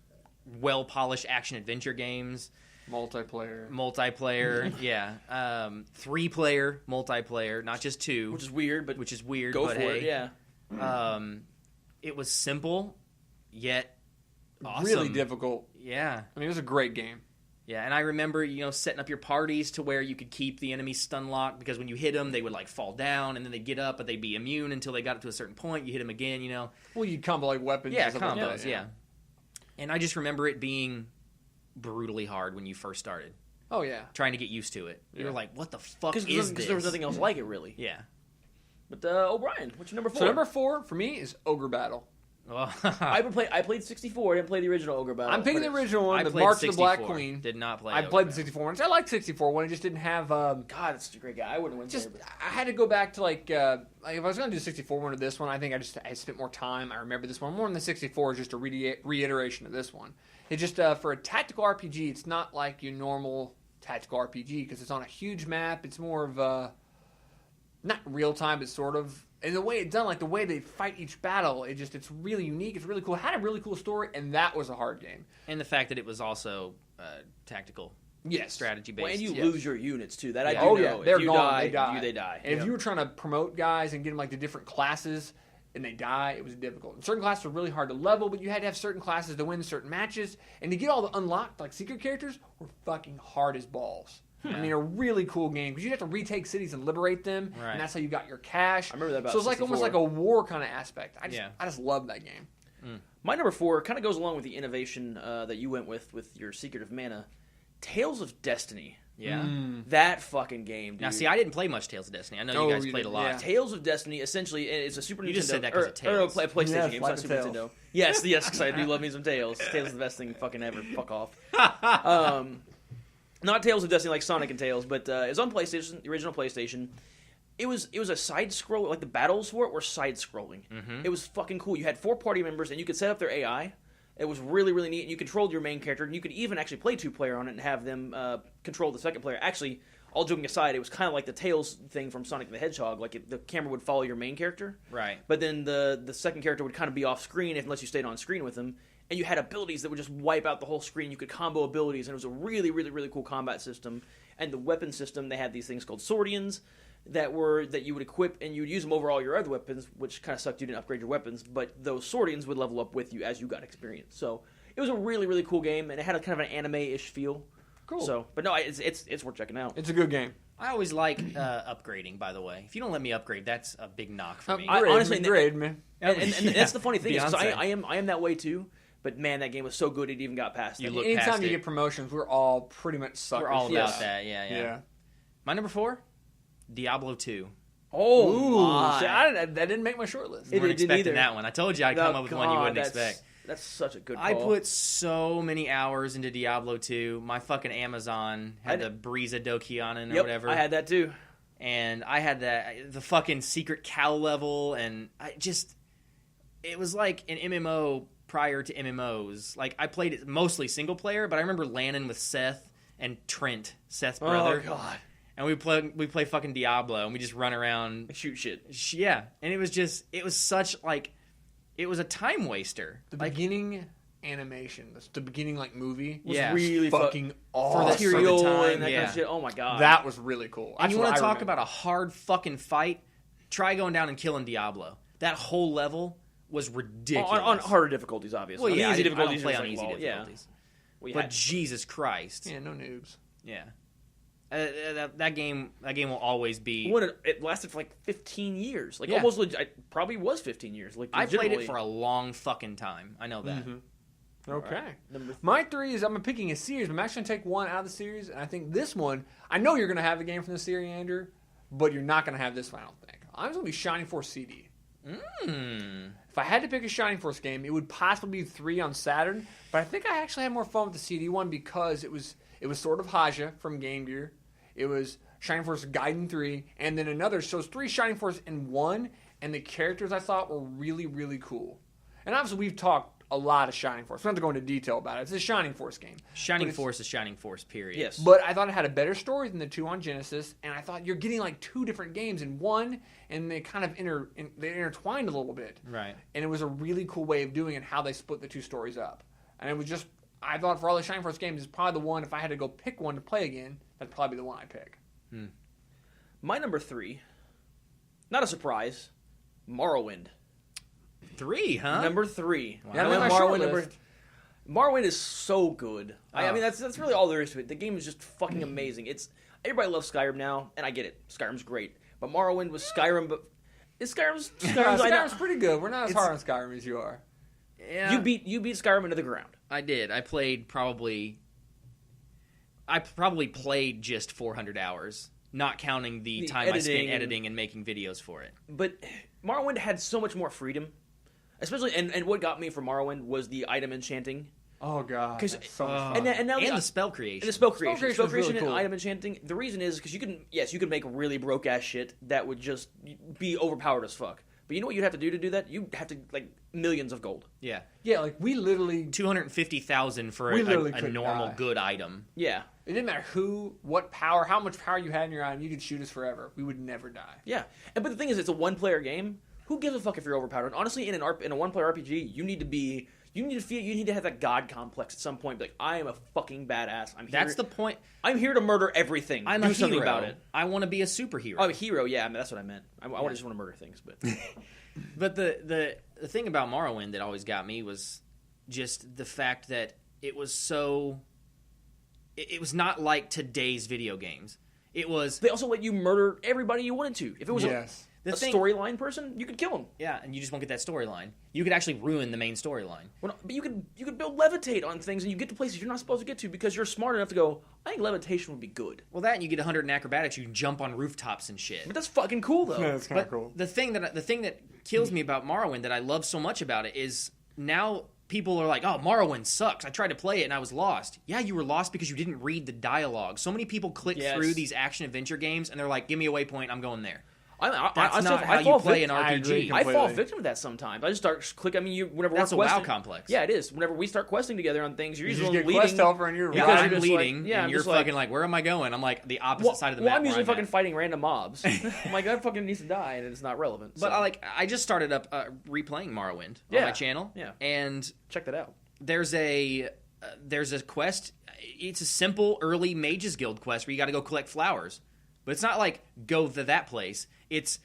Speaker 1: well-polished action-adventure games.
Speaker 2: Multiplayer,
Speaker 1: yeah. 3-player multiplayer, not just 2.
Speaker 3: Which is weird, but go for it, yeah.
Speaker 1: It was simple, yet awesome.
Speaker 2: Really difficult.
Speaker 1: Yeah.
Speaker 2: I mean, it was a great game.
Speaker 1: Yeah, and I remember, setting up your parties to where you could keep the enemies stun locked, because when you hit them, they would, fall down, and then they'd get up, but they'd be immune until they got up to a certain point. You hit them again,
Speaker 2: Well, you'd combo, weapons.
Speaker 1: Yeah,
Speaker 2: and stuff
Speaker 1: combos,
Speaker 2: like that,
Speaker 1: yeah. And I just remember it being brutally hard when you first started.
Speaker 2: Oh, yeah.
Speaker 1: Trying to get used to it. You were like, what the fuck is
Speaker 3: Because
Speaker 1: this?
Speaker 3: there was nothing else like it, really.
Speaker 1: Yeah.
Speaker 3: But, O'Brien, what's your number 4?
Speaker 2: So number 4 for me is Ogre Battle.
Speaker 1: Well,
Speaker 3: I played 64. I didn't play the original Ogre Battle.
Speaker 2: I'm picking the original one,
Speaker 1: I
Speaker 2: the
Speaker 1: played
Speaker 2: March of the
Speaker 1: 64.
Speaker 2: Black Queen.
Speaker 1: Did not play
Speaker 2: I
Speaker 1: Ogre
Speaker 2: played the
Speaker 1: Battle.
Speaker 2: 64 one. I like 64 one. It just didn't have...
Speaker 3: God, that's a great guy. I wouldn't win
Speaker 2: Just,
Speaker 3: there.
Speaker 2: I had to go back to like if I was going to do 64 one or this one, I think I spent more time. I remember this one more than the 64 is just a reiteration of this one. It's just for a tactical RPG, it's not like your normal tactical RPG because it's on a huge map. It's more of not real time, but sort of. And the way it's done, like the way they fight each battle, it's really unique. It's really cool. It had a really cool story, and that was a hard game.
Speaker 1: And the fact that it was also tactical.
Speaker 2: Yes.
Speaker 1: Strategy based.
Speaker 3: Well, and you
Speaker 2: Yes.
Speaker 3: lose your units, too. That I do
Speaker 2: Oh,
Speaker 3: know.
Speaker 2: yeah.
Speaker 3: If
Speaker 2: They're
Speaker 3: you
Speaker 2: gone.
Speaker 3: die,
Speaker 2: They die.
Speaker 3: They die.
Speaker 2: And if you were trying to promote guys and get them like to different classes and they die, it was difficult. And certain classes were really hard to level, but you had to have certain classes to win certain matches. And to get all the unlocked, like secret characters, were fucking hard as balls. I mean, a really cool game because you have to retake cities and liberate them,
Speaker 1: Right.
Speaker 2: and that's how you got your cash.
Speaker 3: I remember that about
Speaker 2: So it's like almost
Speaker 3: 64.
Speaker 2: like a war kind of aspect. I just love that game.
Speaker 3: My number 4 kind of goes along with the innovation that you went with your Secret of Mana. Tales of Destiny.
Speaker 1: Yeah.
Speaker 3: That fucking game, dude.
Speaker 1: Now, see, I didn't play much Tales of Destiny. I know
Speaker 2: Oh,
Speaker 1: you guys
Speaker 2: you
Speaker 1: played a
Speaker 2: didn't,
Speaker 1: lot.
Speaker 2: yeah.
Speaker 3: Tales of Destiny, essentially, it's a Super Nintendo.
Speaker 1: You just said that 'cause of Tales.
Speaker 3: PlayStation
Speaker 2: Yes,
Speaker 3: game,
Speaker 2: like
Speaker 3: it's
Speaker 2: the
Speaker 3: not Super
Speaker 2: Tales.
Speaker 3: Nintendo. Yes, because I do love me some Tales. Tales is the best thing fucking ever. Fuck off. Not Tales of Destiny like Sonic and Tales, but it's on PlayStation, the original PlayStation. It was a side scroll, like the battles for it were side scrolling. It was fucking cool. You had 4 party members, and you could set up their AI. It was really, really neat. And you controlled your main character, and you could even actually play 2-player on it and have them control the second player. Actually, all joking aside, it was kind of like the Tails thing from Sonic the Hedgehog. Like the camera would follow your main character,
Speaker 1: Right.
Speaker 3: but then the second character would kind of be off screen unless you stayed on screen with them. And you had abilities that would just wipe out the whole screen. You could combo abilities, and it was a really, really, really cool combat system. And the weapon system, they had these things called Swordians that you would equip, and you would use them over all your other weapons, which kind of sucked. You didn't upgrade your weapons, but those Swordians would level up with you as you got experience. So it was a really, really cool game, and it had a kind of an anime-ish feel.
Speaker 2: Cool.
Speaker 3: So, but no, it's worth checking out.
Speaker 2: It's a good game.
Speaker 1: I always like upgrading, by the way. If you don't let me upgrade, that's a big knock for me.
Speaker 3: honestly,
Speaker 2: grade, man.
Speaker 3: And
Speaker 1: Yeah.
Speaker 3: that's the funny thing is, 'cause
Speaker 1: Beyonce.
Speaker 3: I am that way too. But man, that game was so good it even got past
Speaker 1: You
Speaker 3: that.
Speaker 1: look
Speaker 2: Anytime
Speaker 1: past
Speaker 2: you
Speaker 1: it.
Speaker 2: get promotions, we're all pretty much suckers.
Speaker 1: We're all
Speaker 2: for
Speaker 1: about
Speaker 2: that.
Speaker 1: that. Yeah. My number 4, Diablo 2.
Speaker 3: Oh
Speaker 2: Ooh,
Speaker 3: my!
Speaker 2: see, that didn't make my short list.
Speaker 1: You weren't
Speaker 3: didn't
Speaker 1: expecting
Speaker 3: either.
Speaker 1: that one. I told you I'd come up with one you wouldn't expect.
Speaker 3: That's such a good call.
Speaker 1: I put so many hours into Diablo 2. My fucking Amazon had the Breeza Dokyanen or
Speaker 3: Yep,
Speaker 1: whatever.
Speaker 3: I had that too.
Speaker 1: And I had the fucking secret cow level, and it was like an MMO prior to MMOs. Like, I played it mostly single player, but I remember landing with Seth and Trent, Seth's brother.
Speaker 3: Oh god!
Speaker 1: And we play fucking Diablo, and we just run around.
Speaker 3: Shoot shit.
Speaker 1: Yeah, and it was such, like, it was a time waster.
Speaker 2: The
Speaker 1: Like,
Speaker 2: beginning animation, the beginning like movie, was
Speaker 1: Yeah.
Speaker 2: really fucking awesome.
Speaker 3: Material
Speaker 1: time,
Speaker 3: and that kind
Speaker 1: yeah.
Speaker 3: of shit. Oh my god!
Speaker 2: That was really cool.
Speaker 1: and you
Speaker 2: want to
Speaker 1: talk about a hard fucking fight? Try going down and killing Diablo. That whole level was ridiculous.
Speaker 3: on harder difficulties, obviously.
Speaker 1: Well, yeah,
Speaker 3: on easy
Speaker 1: I don't
Speaker 3: difficulties.
Speaker 1: play
Speaker 3: it's
Speaker 1: on
Speaker 3: like,
Speaker 1: easy
Speaker 3: well,
Speaker 1: difficulties.
Speaker 3: Yeah. We
Speaker 1: But
Speaker 3: had-
Speaker 1: Jesus Christ,
Speaker 2: Yeah, no noobs.
Speaker 1: yeah. That game will always be.
Speaker 3: When it lasted for like 15 years, like
Speaker 1: Yeah.
Speaker 3: almost. It probably was 15 years. Like
Speaker 1: I played it
Speaker 3: legitimately.
Speaker 1: for a long fucking time. I know that.
Speaker 2: Okay.
Speaker 3: Number
Speaker 2: My 3 is I'm picking a series, but I'm actually going to take one out of the series, and I think this one, I know you're going to have a game from the series, Andrew, but you're not going to have this one, I don't think. I'm going to be Shining Force CD. If I had to pick a Shining Force game, it would possibly be 3 on Saturn, but I think I actually had more fun with the CD one because it was sort of Haja from Game Gear. It was Shining Force Gaiden 3, and then another. So it's 3 Shining Force in one, and the characters I thought were really, really cool. And obviously we've talked a lot of Shining Force. We don't have to go into detail about it. It's a Shining Force game.
Speaker 1: Shining
Speaker 2: But it's-
Speaker 1: Force is Shining Force, period.
Speaker 3: Yes.
Speaker 2: But I thought it had a better story than the 2 on Genesis, and I thought you're getting like 2 different games in one, and they kind of they intertwined a little bit.
Speaker 1: Right.
Speaker 2: And it was a really cool way of doing it, how they split the 2 stories up. And it was just, I thought for all the Shining Force games, it's probably the one, if I had to go pick one to play again, that'd probably be the one I'd pick.
Speaker 3: My number 3, not a surprise, Morrowind.
Speaker 1: 3, huh?
Speaker 3: Number 3.
Speaker 1: Wow.
Speaker 2: Yeah, I made my short
Speaker 3: Morrowind,
Speaker 2: list.
Speaker 3: Morrowind is so good. I
Speaker 1: Oh.
Speaker 3: mean, that's really all there is to it. The game is just fucking amazing. Everybody loves Skyrim now, and I get it. Skyrim's great, but Morrowind was Skyrim. But Skyrim's
Speaker 2: Skyrim's pretty good. We're not as
Speaker 3: It's-
Speaker 2: hard on Skyrim as you are.
Speaker 1: Yeah.
Speaker 3: You beat Skyrim into the ground.
Speaker 1: I did. I played probably I probably played just 400 hours, not counting the time I spent editing and making videos for it.
Speaker 3: But Morrowind had so much more freedom, especially and what got me from Morrowind was the item enchanting.
Speaker 2: Oh god, that's so much fun.
Speaker 3: And now
Speaker 1: the spell creation.
Speaker 3: And the spell creation. Spell
Speaker 2: really
Speaker 3: creation and
Speaker 2: cool.
Speaker 3: item enchanting. The reason is because you could make really broke ass shit that would just be overpowered as fuck. But you know what you'd have to do that? You'd have to millions of gold.
Speaker 1: Yeah.
Speaker 2: Yeah, like we literally
Speaker 1: 250,000 for
Speaker 2: We
Speaker 1: a
Speaker 2: literally
Speaker 1: normal
Speaker 2: die.
Speaker 1: good item.
Speaker 3: Yeah.
Speaker 2: it didn't matter what power, how much power you had in your item, you could shoot us forever. We would never die.
Speaker 3: Yeah. But the thing is, it's a one-player game. Who gives a fuck if you're overpowered? And honestly, in a one-player RPG, you need to have that god complex at some point. Be like, I am a fucking badass.
Speaker 1: That's the point.
Speaker 3: I'm here to murder everything.
Speaker 1: I'm
Speaker 3: Do
Speaker 1: a
Speaker 3: something
Speaker 1: hero.
Speaker 3: about it.
Speaker 1: I want to be a superhero.
Speaker 3: Oh, a hero. Yeah, I mean, that's what I meant. I just want to murder things, but.
Speaker 1: But the thing about Morrowind that always got me was just the fact that it was so. It was not like today's video games. It was.
Speaker 3: They also let you murder everybody you wanted to. If it was a storyline person, you could kill him.
Speaker 1: Yeah, and you just won't get that storyline. You could actually ruin the main storyline.
Speaker 3: Well, but you could build levitate on things, and you get to places you're not supposed to get to because you're smart enough to go. I think levitation would be good.
Speaker 1: Well, that and you get 100 in acrobatics. You can jump on rooftops and shit.
Speaker 3: But that's fucking cool, though.
Speaker 2: Yeah, that's kind of cool.
Speaker 1: The thing that kills me about Morrowind that I love so much about it is now people are like, "Oh, Morrowind sucks. I tried to play it and I was lost." Yeah, you were lost because you didn't read the dialogue. So many people click through these action adventure games and they're like, "Give me a waypoint. I'm going there." That's not how you play an RPG.
Speaker 3: I fall victim to that sometimes. I just start clicking. I mean, whenever
Speaker 1: that's
Speaker 3: we're
Speaker 1: a
Speaker 3: questing,
Speaker 1: WoW complex.
Speaker 3: Yeah, it is. Whenever we start questing together on things, you're usually
Speaker 2: just get
Speaker 3: leading.
Speaker 2: quest helper and you're
Speaker 1: Because
Speaker 2: right.
Speaker 1: I'm
Speaker 3: just
Speaker 1: leading,
Speaker 3: and
Speaker 1: you're fucking like, "Where am I going?" I'm like the opposite side of the map.
Speaker 3: Well, I'm usually
Speaker 1: where I'm
Speaker 3: fucking
Speaker 1: at.
Speaker 3: fighting random mobs. I'm like, that fucking needs to die, and it's not relevant.
Speaker 1: But
Speaker 3: so.
Speaker 1: I just started up replaying Morrowind on my channel.
Speaker 3: Yeah.
Speaker 1: And
Speaker 3: Check that out.
Speaker 1: there's a quest. It's a simple early Mages Guild quest where you got to go collect flowers, but it's not like go to that place. It's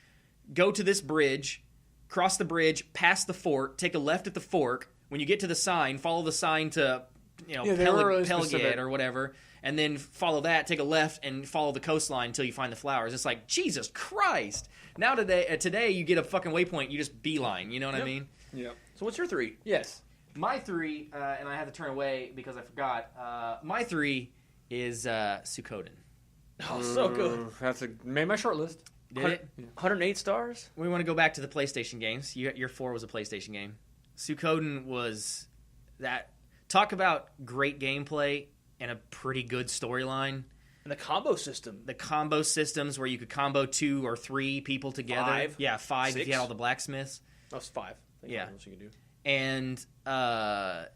Speaker 1: go to this bridge, cross the bridge, past the fork, take a left at the fork. When you get to the sign, follow the sign to Pelagate or whatever, and then follow that, take a left, and follow the coastline until you find the flowers. It's like, Jesus Christ! Now today you get a fucking waypoint, you just beeline. You know what I mean?
Speaker 2: Yep.
Speaker 3: So what's your 3?
Speaker 2: Yes.
Speaker 1: My 3, and I had to turn away because I forgot. My 3 is Suikoden.
Speaker 3: Oh, so good.
Speaker 2: That's made my short list.
Speaker 1: Did it?
Speaker 3: 108 stars.
Speaker 1: We want to go back to the PlayStation games. Your 4 was a PlayStation game. Suikoden was that. Talk about great gameplay and a pretty good storyline.
Speaker 3: And the combo system.
Speaker 1: The combo systems where you could combo 2 or 3 people together.
Speaker 3: 5.
Speaker 1: Yeah, 5 if
Speaker 3: 6.
Speaker 1: you had all the blacksmiths.
Speaker 3: That was 5.
Speaker 1: Yeah.
Speaker 3: What you can do.
Speaker 1: And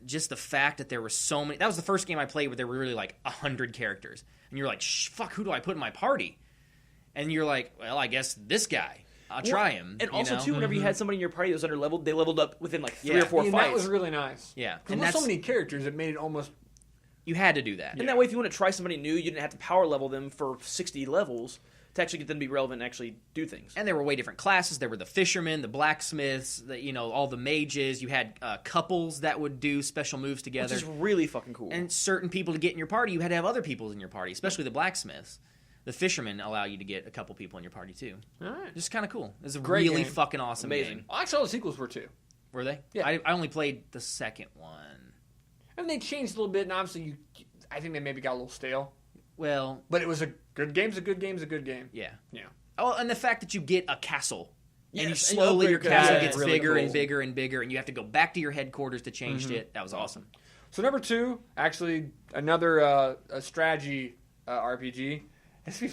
Speaker 1: just the fact that there were so many. That was the first game I played where there were really like 100 characters. And you're like, fuck, who do I put in my party? And you're like, well, I guess this guy. I'll try him.
Speaker 3: And also,
Speaker 1: know?
Speaker 3: too, whenever you had somebody in your party that was under leveled, they leveled up within like 3
Speaker 1: Yeah.
Speaker 3: or 4
Speaker 2: And
Speaker 3: fights.
Speaker 2: that was really nice.
Speaker 1: Yeah.
Speaker 2: And there's so many characters, it made it almost...
Speaker 1: You had to do that.
Speaker 3: And that way, if you want to try somebody new, you didn't have to power level them for 60 levels to actually get them to be relevant and actually do things.
Speaker 1: And there were way different classes. There were the fishermen, the blacksmiths, all the mages. You had couples that would do special moves together.
Speaker 3: Which is really fucking cool.
Speaker 1: And certain people to get in your party, you had to have other people in your party, especially the blacksmiths. The fishermen allow you to get a couple people in your party, too.
Speaker 2: All right.
Speaker 1: Just kind of cool. It was a
Speaker 2: Great
Speaker 1: really
Speaker 2: game.
Speaker 1: fucking awesome
Speaker 3: Amazing.
Speaker 1: game.
Speaker 2: Well, actually, all the sequels were too.
Speaker 1: Were they?
Speaker 2: Yeah.
Speaker 1: I only played the second one.
Speaker 2: I mean, they changed a little bit, and obviously, I think they maybe got a little stale.
Speaker 1: Well,
Speaker 2: But it was a good game's a good game's a good game.
Speaker 1: yeah.
Speaker 2: Yeah.
Speaker 1: Oh, and the fact that you get a castle. And you
Speaker 3: Yes, and you
Speaker 1: slowly, your
Speaker 3: upgrade
Speaker 1: castle
Speaker 2: that.
Speaker 1: gets
Speaker 2: Really
Speaker 1: bigger
Speaker 2: cool.
Speaker 1: and bigger and bigger, and you have to go back to your headquarters to change
Speaker 2: Mm-hmm.
Speaker 1: it. That was awesome.
Speaker 2: So number 2, actually, another a strategy RPG.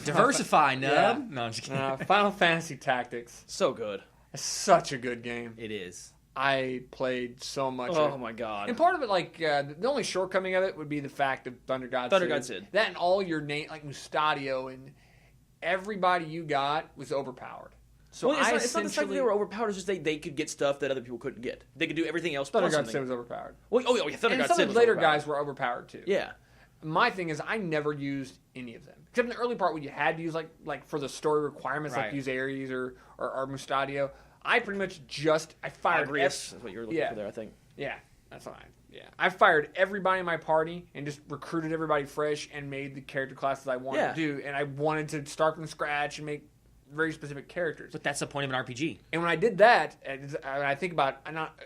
Speaker 1: Diversify, nub.
Speaker 2: Yeah.
Speaker 1: No, I'm just kidding.
Speaker 2: Final Fantasy Tactics.
Speaker 3: so good.
Speaker 2: It's such a good game.
Speaker 1: It is.
Speaker 2: I played so much.
Speaker 3: Oh my god.
Speaker 2: And part of it, like, the only shortcoming of it would be the fact of Thunder God
Speaker 3: Sid.
Speaker 2: That and all your name, like Mustadio, and everybody you got was overpowered. So
Speaker 3: Well, it's
Speaker 2: I
Speaker 3: not the fact that
Speaker 2: essentially...
Speaker 3: they were overpowered. It's just they could get stuff that other people couldn't get. They could do everything else.
Speaker 2: Thunder
Speaker 3: plus
Speaker 2: God
Speaker 3: something.
Speaker 2: Sid was overpowered.
Speaker 3: Well, oh yeah, Thunder
Speaker 2: And
Speaker 3: God
Speaker 2: some
Speaker 3: Sid
Speaker 2: of
Speaker 3: was
Speaker 2: the later
Speaker 3: overpowered.
Speaker 2: guys were overpowered, too.
Speaker 3: Yeah.
Speaker 2: My thing is, I never used any of them. Except in the early part when you had to use, like for the story requirements,
Speaker 1: Right.
Speaker 2: like use Ares or Mustadio. I pretty much I fired...
Speaker 3: Agrius is what you were looking for there, I think.
Speaker 2: Yeah, that's fine. Yeah, I fired everybody in my party and just recruited everybody fresh and made the character classes I wanted to do. And I wanted to start from scratch and make very specific characters.
Speaker 1: But that's the point of an RPG.
Speaker 2: And when I did that, and I think about I'm not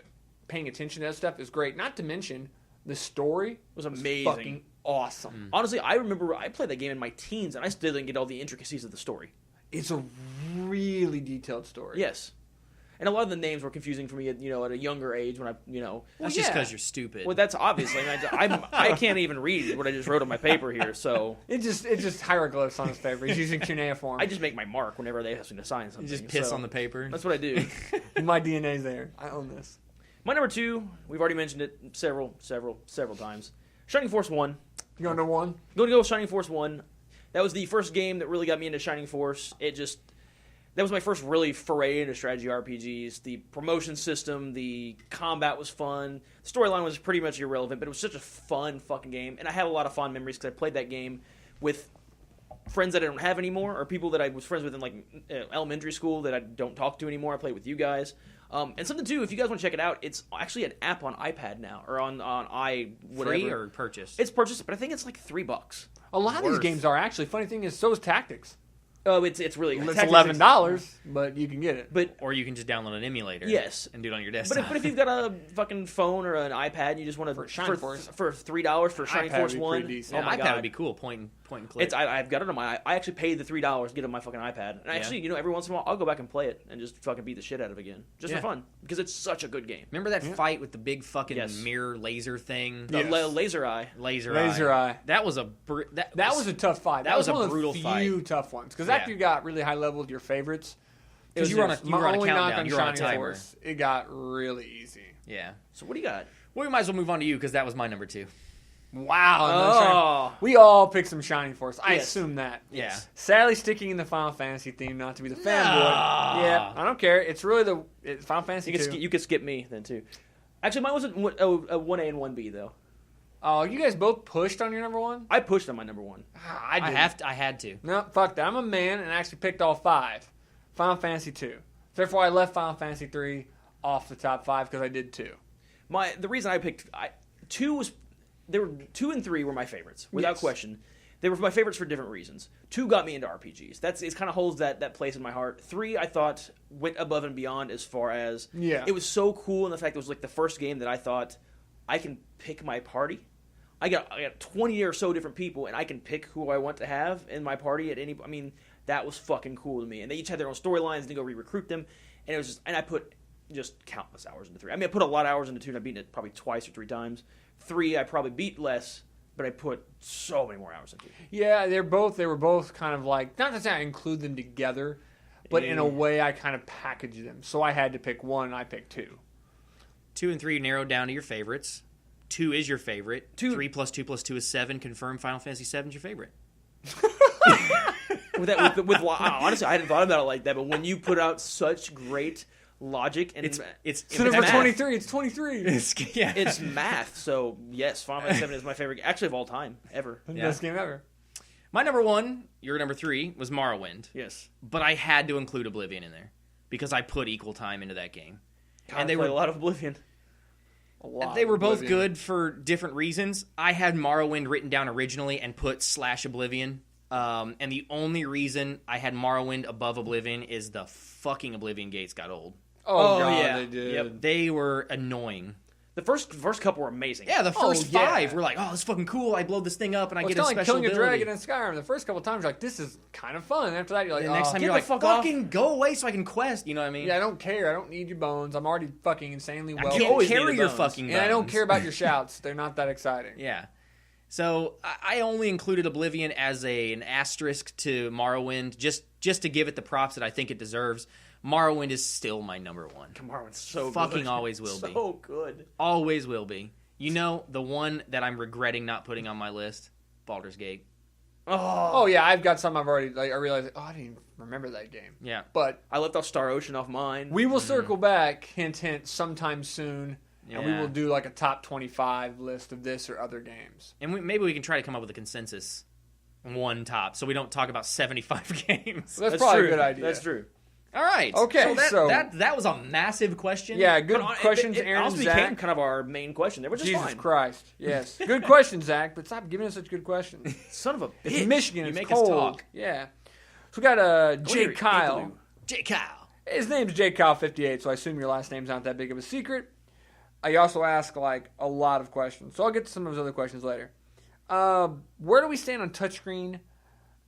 Speaker 2: paying attention to that stuff is great. Not to mention, The story
Speaker 3: was amazing.
Speaker 2: Fucking awesome.
Speaker 3: Honestly, I remember I played that game in my teens, and I still didn't get all the intricacies of the story.
Speaker 2: It's a really detailed story.
Speaker 3: Yes. And a lot of the names were confusing for me at a younger age when
Speaker 1: That's just because you're stupid.
Speaker 3: Well, that's obviously. I can't even read what I just wrote on my paper here, so
Speaker 2: It's just hieroglyphs on his paper. He's using cuneiform.
Speaker 3: I just make my mark whenever they ask me to sign something.
Speaker 1: You just piss
Speaker 3: so
Speaker 1: on the paper.
Speaker 3: That's what I do.
Speaker 2: My DNA's there. I own this.
Speaker 3: My number 2, we've already mentioned it several times. Shining Force 1.
Speaker 2: You going to one?
Speaker 3: Going to go with Shining Force 1. That was the first game that really got me into Shining Force. That was my first really foray into strategy RPGs. The promotion system, the combat was fun. The storyline was pretty much irrelevant, but it was such a fun fucking game. And I have a lot of fond memories because I played that game with friends that I don't have anymore, or people that I was friends with in elementary school that I don't talk to anymore. I played with you guys. And something too, if you guys want to check it out, it's actually an app on iPad now, or on whatever.
Speaker 1: Free or purchased?
Speaker 3: It's purchased, but I think it's like $3.
Speaker 2: A lot of these games are actually. Funny thing is, so is Tactics.
Speaker 3: Oh, it's really
Speaker 2: It's $11, but you can get it.
Speaker 1: Or you can just download an emulator.
Speaker 3: Yes.
Speaker 1: And do it on your desktop.
Speaker 3: But if you've got a fucking phone or an iPad, and you just want to
Speaker 2: For Shining Force.
Speaker 3: for $3 for Shining
Speaker 2: iPad
Speaker 3: Force
Speaker 2: would be
Speaker 3: 1.
Speaker 2: pretty decent.
Speaker 3: Oh my
Speaker 1: iPad
Speaker 3: god,
Speaker 1: would be cool. Point and click.
Speaker 3: I've got it on my. I actually paid the $3 to get on my fucking iPad, and actually, every once in a while, I'll go back and play it and just fucking beat the shit out of it again, just for fun, because it's such a good game.
Speaker 1: Remember that fight with the big fucking
Speaker 3: Yes.
Speaker 1: mirror laser thing?
Speaker 3: The Laser Eye.
Speaker 1: Laser
Speaker 2: Eye.
Speaker 1: That was a
Speaker 2: That was a tough fight.
Speaker 1: That was a
Speaker 2: one of
Speaker 1: brutal
Speaker 2: the
Speaker 1: fight.
Speaker 2: few tough ones. Because after you got really high level with your favorites,
Speaker 1: because you were on a
Speaker 2: only knock
Speaker 1: countdown.
Speaker 2: on
Speaker 1: You were on a
Speaker 2: Shining
Speaker 1: timer.
Speaker 2: Force, it got really easy.
Speaker 1: Yeah.
Speaker 3: So what do you got?
Speaker 1: Well, we might as well move on to you because that was my number 2.
Speaker 2: Wow. We all picked some Shining Force. I
Speaker 3: Yes.
Speaker 2: assume that.
Speaker 1: Yeah.
Speaker 2: Sadly, sticking in the Final Fantasy theme, not to be the fanboy.
Speaker 1: Nah.
Speaker 2: Yeah, I don't care. It's really it's Final Fantasy
Speaker 3: You
Speaker 2: 2.
Speaker 3: could skip me then too. Actually, mine wasn't a 1A and 1B though.
Speaker 2: Oh, you guys both pushed on your number 1?
Speaker 3: I pushed on my number 1.
Speaker 2: I didn't.
Speaker 1: I had to.
Speaker 2: No, fuck that. I'm a man and actually picked all 5. Final Fantasy 2. Therefore, I left Final Fantasy 3 off the top 5 because I did 2.
Speaker 3: The reason I picked 2 was 2 and 3 were my favorites without question. They were my favorites for different reasons. 2 got me into RPGs. It kind of holds that place in my heart. 3 I thought went above and beyond as far as it was so cool in the fact that it was like the first game that I thought I can pick my party. I got 20 or so different people, and I can pick who I want to have in my party at any. I mean, that was fucking cool to me. And they each had their own storylines, and you go re-recruit them. And it was just, and I put just countless hours into 3. I mean, I put a lot of hours into 2, and I've beaten it probably twice or 3 times. 3, I probably beat less, but I put so many more hours into it.
Speaker 2: Yeah, they were both kind of like, not to say I include them together, but in a way I kind of package them. So I had to pick 1, and I picked 2.
Speaker 1: 2 and 3 narrowed down to your favorites. 2 is your favorite.
Speaker 3: 2
Speaker 1: 3 plus 2 plus 2 is 7. Confirmed Final Fantasy 7 is your favorite.
Speaker 3: Honestly, I hadn't thought about it like that, but when you put out such great logic and
Speaker 1: it's
Speaker 2: So number
Speaker 3: math.
Speaker 2: 23, it's 23.
Speaker 3: It's math. So yes, Final Fantasy 7 is my favorite, actually of all time ever.
Speaker 2: Best game ever.
Speaker 1: My number 1, your number 3, was Morrowind.
Speaker 3: Yes,
Speaker 1: But I had to include Oblivion in there because I put equal time into that game.
Speaker 3: God,
Speaker 1: And they
Speaker 3: played
Speaker 1: were
Speaker 3: a lot of Oblivion.
Speaker 1: They were both good for different reasons. I had Morrowind written down originally and put /Oblivion. And the only reason I had Morrowind above Oblivion is the fucking Oblivion gates got old.
Speaker 2: Oh God,
Speaker 3: yeah.
Speaker 2: they did.
Speaker 3: Yep.
Speaker 1: They were annoying.
Speaker 3: The first couple were amazing.
Speaker 1: Yeah, the first
Speaker 2: yeah.
Speaker 1: 5 were like, oh, it's fucking cool. I blow this thing up and I
Speaker 2: Well,
Speaker 1: get
Speaker 2: it's
Speaker 1: a
Speaker 2: kind of like
Speaker 1: special
Speaker 2: killing a
Speaker 1: ability.
Speaker 2: dragon in Skyrim. The first couple times, you're like, this is kind of fun. And after that, you're like,
Speaker 1: And next time
Speaker 3: get
Speaker 1: you're
Speaker 3: the
Speaker 1: like,
Speaker 3: fuck off.
Speaker 1: fucking go away so I can quest. You know what I mean?
Speaker 2: yeah, I don't care. I don't need your bones. I'm already fucking insanely
Speaker 1: I
Speaker 2: well.
Speaker 1: can't
Speaker 3: always
Speaker 1: carry
Speaker 3: needed
Speaker 1: your
Speaker 3: bones.
Speaker 1: fucking bones.
Speaker 2: And I don't care about your shouts. They're not that exciting.
Speaker 1: Yeah. So I only included Oblivion as an asterisk to Morrowind, just to give it the props that I think it deserves. Morrowind is still my number 1.
Speaker 3: Morrowind's so
Speaker 1: Fucking
Speaker 3: good.
Speaker 1: always will be.
Speaker 3: So good.
Speaker 1: Always will be. You know, the one that I'm regretting not putting on my list, Baldur's Gate.
Speaker 2: Oh yeah, I've got some I've already. Like, I realized. Oh, I didn't even remember that game.
Speaker 1: Yeah.
Speaker 2: But
Speaker 3: I left off Star Ocean off mine.
Speaker 2: we will circle back. Hint, hint. Sometime soon. And we
Speaker 1: Yeah.
Speaker 2: will do like a top 25 list of this or other games.
Speaker 1: And maybe we can try to come up with a consensus. One top, so we don't talk about 75 games.
Speaker 2: That's probably
Speaker 3: true.
Speaker 2: a good idea.
Speaker 3: That's true.
Speaker 1: All right.
Speaker 2: Okay, so-
Speaker 1: that was a massive question.
Speaker 2: Yeah, good
Speaker 3: But
Speaker 2: questions,
Speaker 3: it
Speaker 2: Aaron and
Speaker 3: also became
Speaker 2: Zach.
Speaker 3: kind of our main question. They were just
Speaker 2: Jesus
Speaker 3: fine.
Speaker 2: Christ. Yes. Good questions, Zach, but stop giving us such good questions.
Speaker 3: Son of a bitch.
Speaker 2: It's Michigan.
Speaker 1: You
Speaker 2: It's
Speaker 1: make us
Speaker 2: cold.
Speaker 1: talk.
Speaker 2: Yeah. So we got
Speaker 3: here,
Speaker 2: Jake Kyle.
Speaker 3: igloo.
Speaker 1: J. Kyle.
Speaker 2: His name's Jake Kyle 58, so I assume your last name's not that big of a secret. I also ask like a lot of questions. So I'll get to some of those other questions later. Where do we stand on touchscreen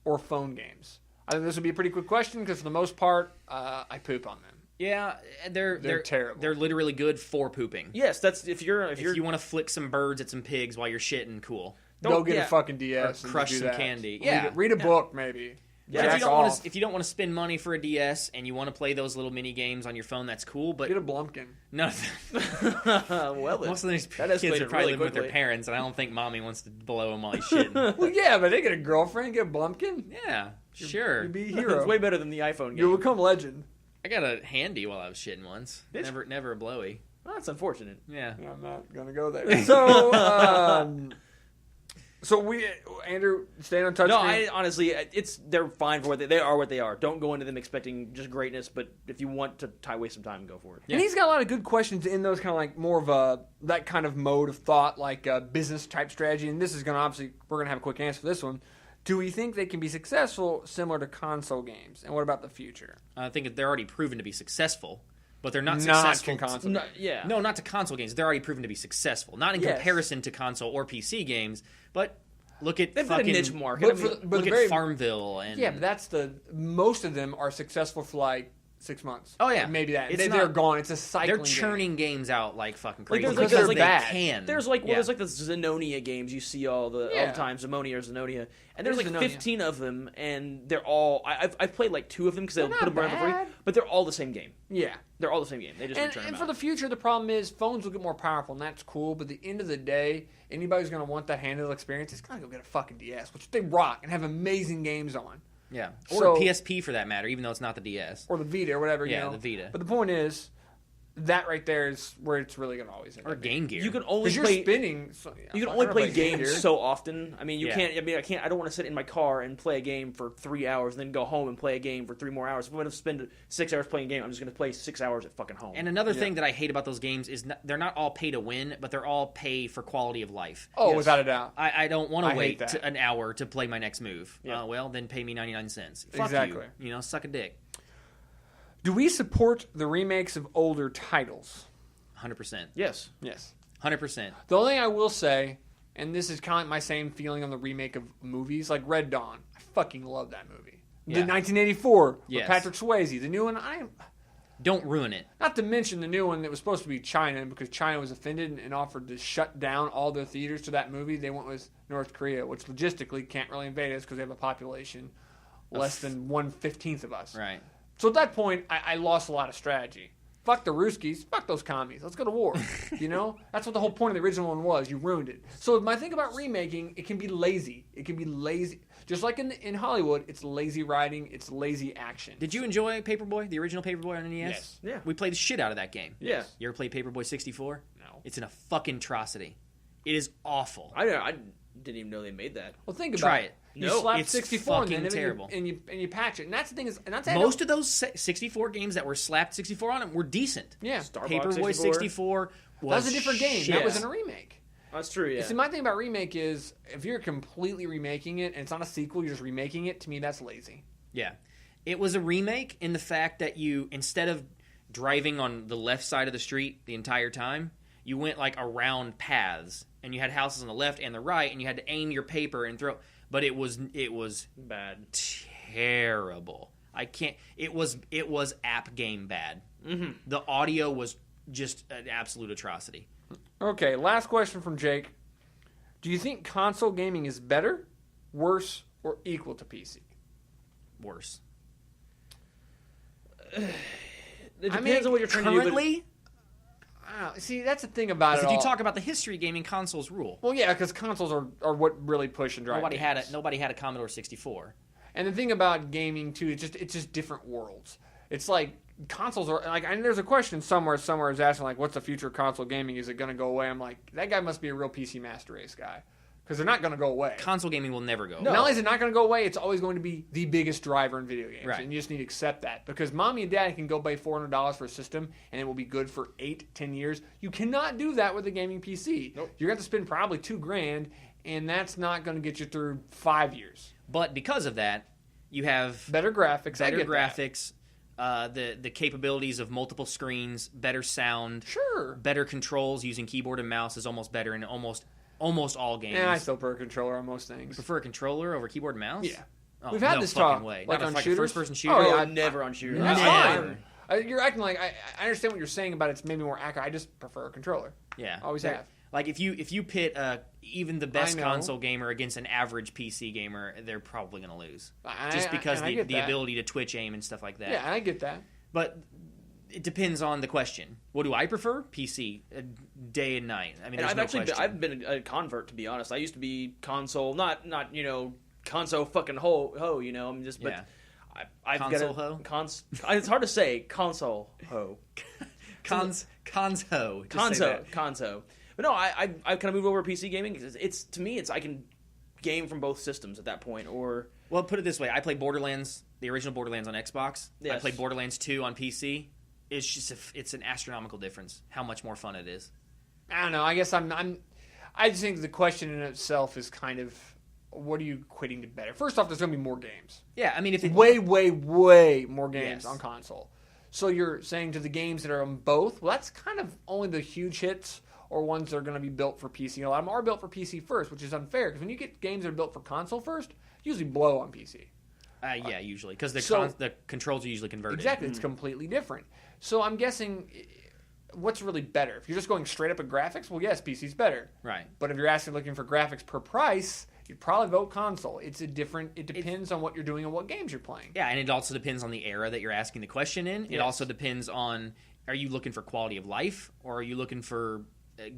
Speaker 2: or phone games? I think this would be a pretty quick question because for the most part, I poop on them.
Speaker 1: Yeah, they're
Speaker 2: terrible.
Speaker 1: They're literally good for pooping.
Speaker 3: Yes, that's if you
Speaker 1: want to flick some birds at some pigs while you're shitting, cool.
Speaker 2: Go get a fucking DS
Speaker 1: or
Speaker 2: and
Speaker 1: crush
Speaker 2: do
Speaker 1: some
Speaker 2: that.
Speaker 1: candy.
Speaker 2: Read a book maybe.
Speaker 1: Yeah, if you don't want to spend money for a DS and you want to play those little mini games on your phone, that's cool. But
Speaker 2: get a Blumpkin.
Speaker 1: No, most of these kids are probably living with their parents, and I don't think mommy wants to blow them while he's shitting.
Speaker 2: Well, yeah, but they get a girlfriend, get a Blumpkin.
Speaker 1: Yeah, sure.
Speaker 2: You'd be a hero.
Speaker 3: It's way better than the iPhone game.
Speaker 2: You'll become legend.
Speaker 1: I got a handy while I was shitting once. Never a blowy.
Speaker 3: Well, that's unfortunate.
Speaker 1: Yeah.
Speaker 2: I'm not gonna go there. So, Andrew, staying on touchscreen.
Speaker 3: No, I honestly, they're fine for they are what they are. Don't go into them expecting just greatness, but if you want to waste some time, go for it.
Speaker 2: Yeah. And he's got a lot of good questions in those kind of like more of that kind of mode of thought, like business type strategy. And this is gonna we're gonna have a quick answer for this one. Do we think they can be successful similar to console games? And what about the future?
Speaker 1: I think they're already proven to be successful, but they're not successful.
Speaker 2: To console
Speaker 3: games.
Speaker 1: No, not to console games. They're already proven to be successful. Not in comparison to console or PC games, but look at
Speaker 3: they've got a niche market.
Speaker 1: Look at Farmville and
Speaker 2: but that's most of them are successful for like 6 months.
Speaker 1: Oh yeah,
Speaker 2: maybe that they're gone. It's a cycling.
Speaker 1: They're churning games out like fucking crazy.
Speaker 3: Like
Speaker 1: there's
Speaker 3: they
Speaker 1: can.
Speaker 3: There's like there's like the Zenonia games you see all the time, Zemonia or Zenonia, and there's like 15 of them, and they're all I've played like 2 of them because they'll put them around for free, but they're all the same game.
Speaker 2: Yeah,
Speaker 3: they're all the same game. They just return them
Speaker 2: and for
Speaker 3: out.
Speaker 2: the future, the problem is phones will get more powerful, and that's cool. But at the end of the day, anybody who's going to want that handheld experience is going to go get a fucking DS, which they rock and have amazing games on.
Speaker 1: Yeah, or a PSP for that matter, even though it's not the DS.
Speaker 2: Or the Vita or whatever,
Speaker 1: the Vita.
Speaker 2: But the point is, that right there is where it's really going to always end.
Speaker 1: Or Game Gear.
Speaker 3: You can only
Speaker 2: play... You're spinning...
Speaker 3: So, you can only play games so often. I mean, you can't... I don't want to sit in my car and play a game for 3 hours and then go home and play a game for 3 more hours. If I'm going to spend 6 hours playing a game, I'm just going to play 6 hours at fucking home.
Speaker 1: And another thing that I hate about those games is they're not all pay to win, but they're all pay for quality of life.
Speaker 2: Oh, without a doubt.
Speaker 1: I don't want to wait an hour to play my next move. Yeah. Well, then pay me 99 cents. Fuck you. You know, suck a dick.
Speaker 2: Do we support the remakes of older titles?
Speaker 1: 100%.
Speaker 3: Yes.
Speaker 1: 100%.
Speaker 2: The only thing I will say, and this is kind of like my same feeling on the remake of movies, like Red Dawn. I fucking love that movie. The 1984 with Patrick Swayze. The new one,
Speaker 1: don't ruin it.
Speaker 2: Not to mention the new one that was supposed to be China, because China was offended and offered to shut down all their theaters to that movie. They went with North Korea, which logistically can't really invade us because they have a population less than 1/15 of us.
Speaker 1: Right.
Speaker 2: So at that point, I lost a lot of strategy. Fuck the Ruskies. Fuck those commies. Let's go to war. You know? That's what the whole point of the original one was. You ruined it. So my thing about remaking, it can be lazy. It can be lazy. Just like in Hollywood, it's lazy writing. It's lazy action.
Speaker 1: Did you enjoy Paperboy, the original Paperboy on NES?
Speaker 2: Yes.
Speaker 3: Yeah.
Speaker 1: We played the shit out of that game.
Speaker 3: Yeah.
Speaker 1: You ever played Paperboy 64?
Speaker 2: No.
Speaker 1: It's a fucking atrocity. It is awful.
Speaker 3: I didn't even know they made that.
Speaker 2: Well, think about
Speaker 1: Try
Speaker 2: it.
Speaker 1: it.
Speaker 2: You slap
Speaker 1: it's
Speaker 2: 64
Speaker 1: fucking
Speaker 2: and
Speaker 1: terrible.
Speaker 2: And you patch it. And that's the thing is, and that's
Speaker 1: most of those 64 games that were slapped 64 on them were decent.
Speaker 2: Yeah.
Speaker 1: Paperboy 64 was
Speaker 2: that was a different game.
Speaker 1: Shit.
Speaker 2: That wasn't a remake.
Speaker 3: That's true, yeah.
Speaker 2: See, my thing about remake is if you're completely remaking it and it's not a sequel, you're just remaking it, to me, that's lazy.
Speaker 1: Yeah. It was a remake in the fact that you, instead of driving on the left side of the street the entire time, you went like around paths and you had houses on the left and the right and you had to aim your paper and throw. But it was
Speaker 3: bad.
Speaker 1: Terrible. It was app game bad.
Speaker 3: Mm-hmm.
Speaker 1: The audio was just an absolute atrocity.
Speaker 2: Okay, last question from Jake. Do you think console gaming is better, worse, or equal to PC?
Speaker 1: Worse.
Speaker 3: It depends on what you're trying to do.
Speaker 1: Currently,
Speaker 2: see, that's the thing about it.
Speaker 1: If you talk about the history of gaming, consoles rule.
Speaker 2: Well, yeah, because consoles are what really push and drive.
Speaker 1: Nobody had a Commodore 64.
Speaker 2: And the thing about gaming too, it's just different worlds. It's like consoles are like, and there's a question somewhere is asking like, what's the future of console gaming? Is it going to go away? I'm like, that guy must be a real PC Master Race guy, because they're not going to go away.
Speaker 1: Console gaming will never go.
Speaker 2: Not only is it not going to go away, it's always going to be the biggest driver in video games,
Speaker 1: right.
Speaker 2: And you just need to accept that, because mommy and daddy can go pay $400 for a system and it will be good for 8-10 years. You cannot do that with a gaming PC.
Speaker 3: Nope.
Speaker 2: You're going to have to spend probably $2,000, and that's not going to get you through 5 years.
Speaker 1: But because of that, you have
Speaker 2: better graphics.
Speaker 1: Better graphics. The capabilities of multiple screens, better sound,
Speaker 2: Sure.
Speaker 1: better controls using keyboard and mouse is almost better in almost all games.
Speaker 2: Yeah, I still prefer a controller on most things.
Speaker 1: Prefer a controller over keyboard and mouse?
Speaker 2: Yeah.
Speaker 1: Oh,
Speaker 2: We've had
Speaker 1: no
Speaker 2: this
Speaker 1: fucking
Speaker 2: talk,
Speaker 1: way.
Speaker 2: like
Speaker 1: Not
Speaker 2: on
Speaker 1: like a
Speaker 2: shooters?
Speaker 1: first-person shooter.
Speaker 2: Oh, yeah,
Speaker 3: never on shooters.
Speaker 2: That's
Speaker 1: Never.
Speaker 2: fine. You're acting like I understand what you're saying about it's maybe more accurate. I just prefer a controller.
Speaker 1: Yeah,
Speaker 2: Always have.
Speaker 1: Like if you pit even the best
Speaker 2: I know.
Speaker 1: console gamer against an average PC gamer, they're probably going to lose just
Speaker 2: I
Speaker 1: because
Speaker 2: get
Speaker 1: the
Speaker 2: that.
Speaker 1: ability to twitch aim and stuff like that.
Speaker 2: Yeah, I get that.
Speaker 1: But it depends on the question. What do I prefer? PC, day and night. I mean,
Speaker 3: And
Speaker 1: there's
Speaker 3: I've been a convert, to be honest. I used to be console, not console fucking ho. I'm just but
Speaker 1: Yeah.
Speaker 3: I've
Speaker 1: Console
Speaker 3: got
Speaker 1: ho?
Speaker 3: It's hard to say console ho.
Speaker 1: Conso.
Speaker 3: Conso. But no, I kind of moved over to PC gaming because it's to me I can game from both systems at that point. Or
Speaker 1: Well, put it this way: I played Borderlands, the original Borderlands on Xbox. I
Speaker 3: Yes.
Speaker 1: played Borderlands 2 on PC. It's just it's an astronomical difference how much more fun it is.
Speaker 2: I don't know. I guess I just think the question in itself is kind of, what are you equating to better? First off, there's going to be more games.
Speaker 1: Yeah, I mean, if it
Speaker 2: Way more games
Speaker 1: Yes.
Speaker 2: on console. So you're saying to the games that are on both, well, that's kind of only the huge hits or ones that are going to be built for PC. A lot of them are built for PC first, which is unfair because when you get games that are built for console first, usually blow on PC.
Speaker 1: yeah, usually because
Speaker 2: So-
Speaker 1: the controls are usually converted.
Speaker 2: Exactly, it's completely different. So I'm guessing, what's really better? If you're just going straight up at graphics, well, yes, PC's better.
Speaker 1: Right.
Speaker 2: But if you're asking looking for graphics per price, you'd probably vote console. It depends on what you're doing and what games you're playing.
Speaker 1: Yeah, and it also depends on the era that you're asking the question in. It
Speaker 2: Yes.
Speaker 1: also depends on, are you looking for quality of life or are you looking for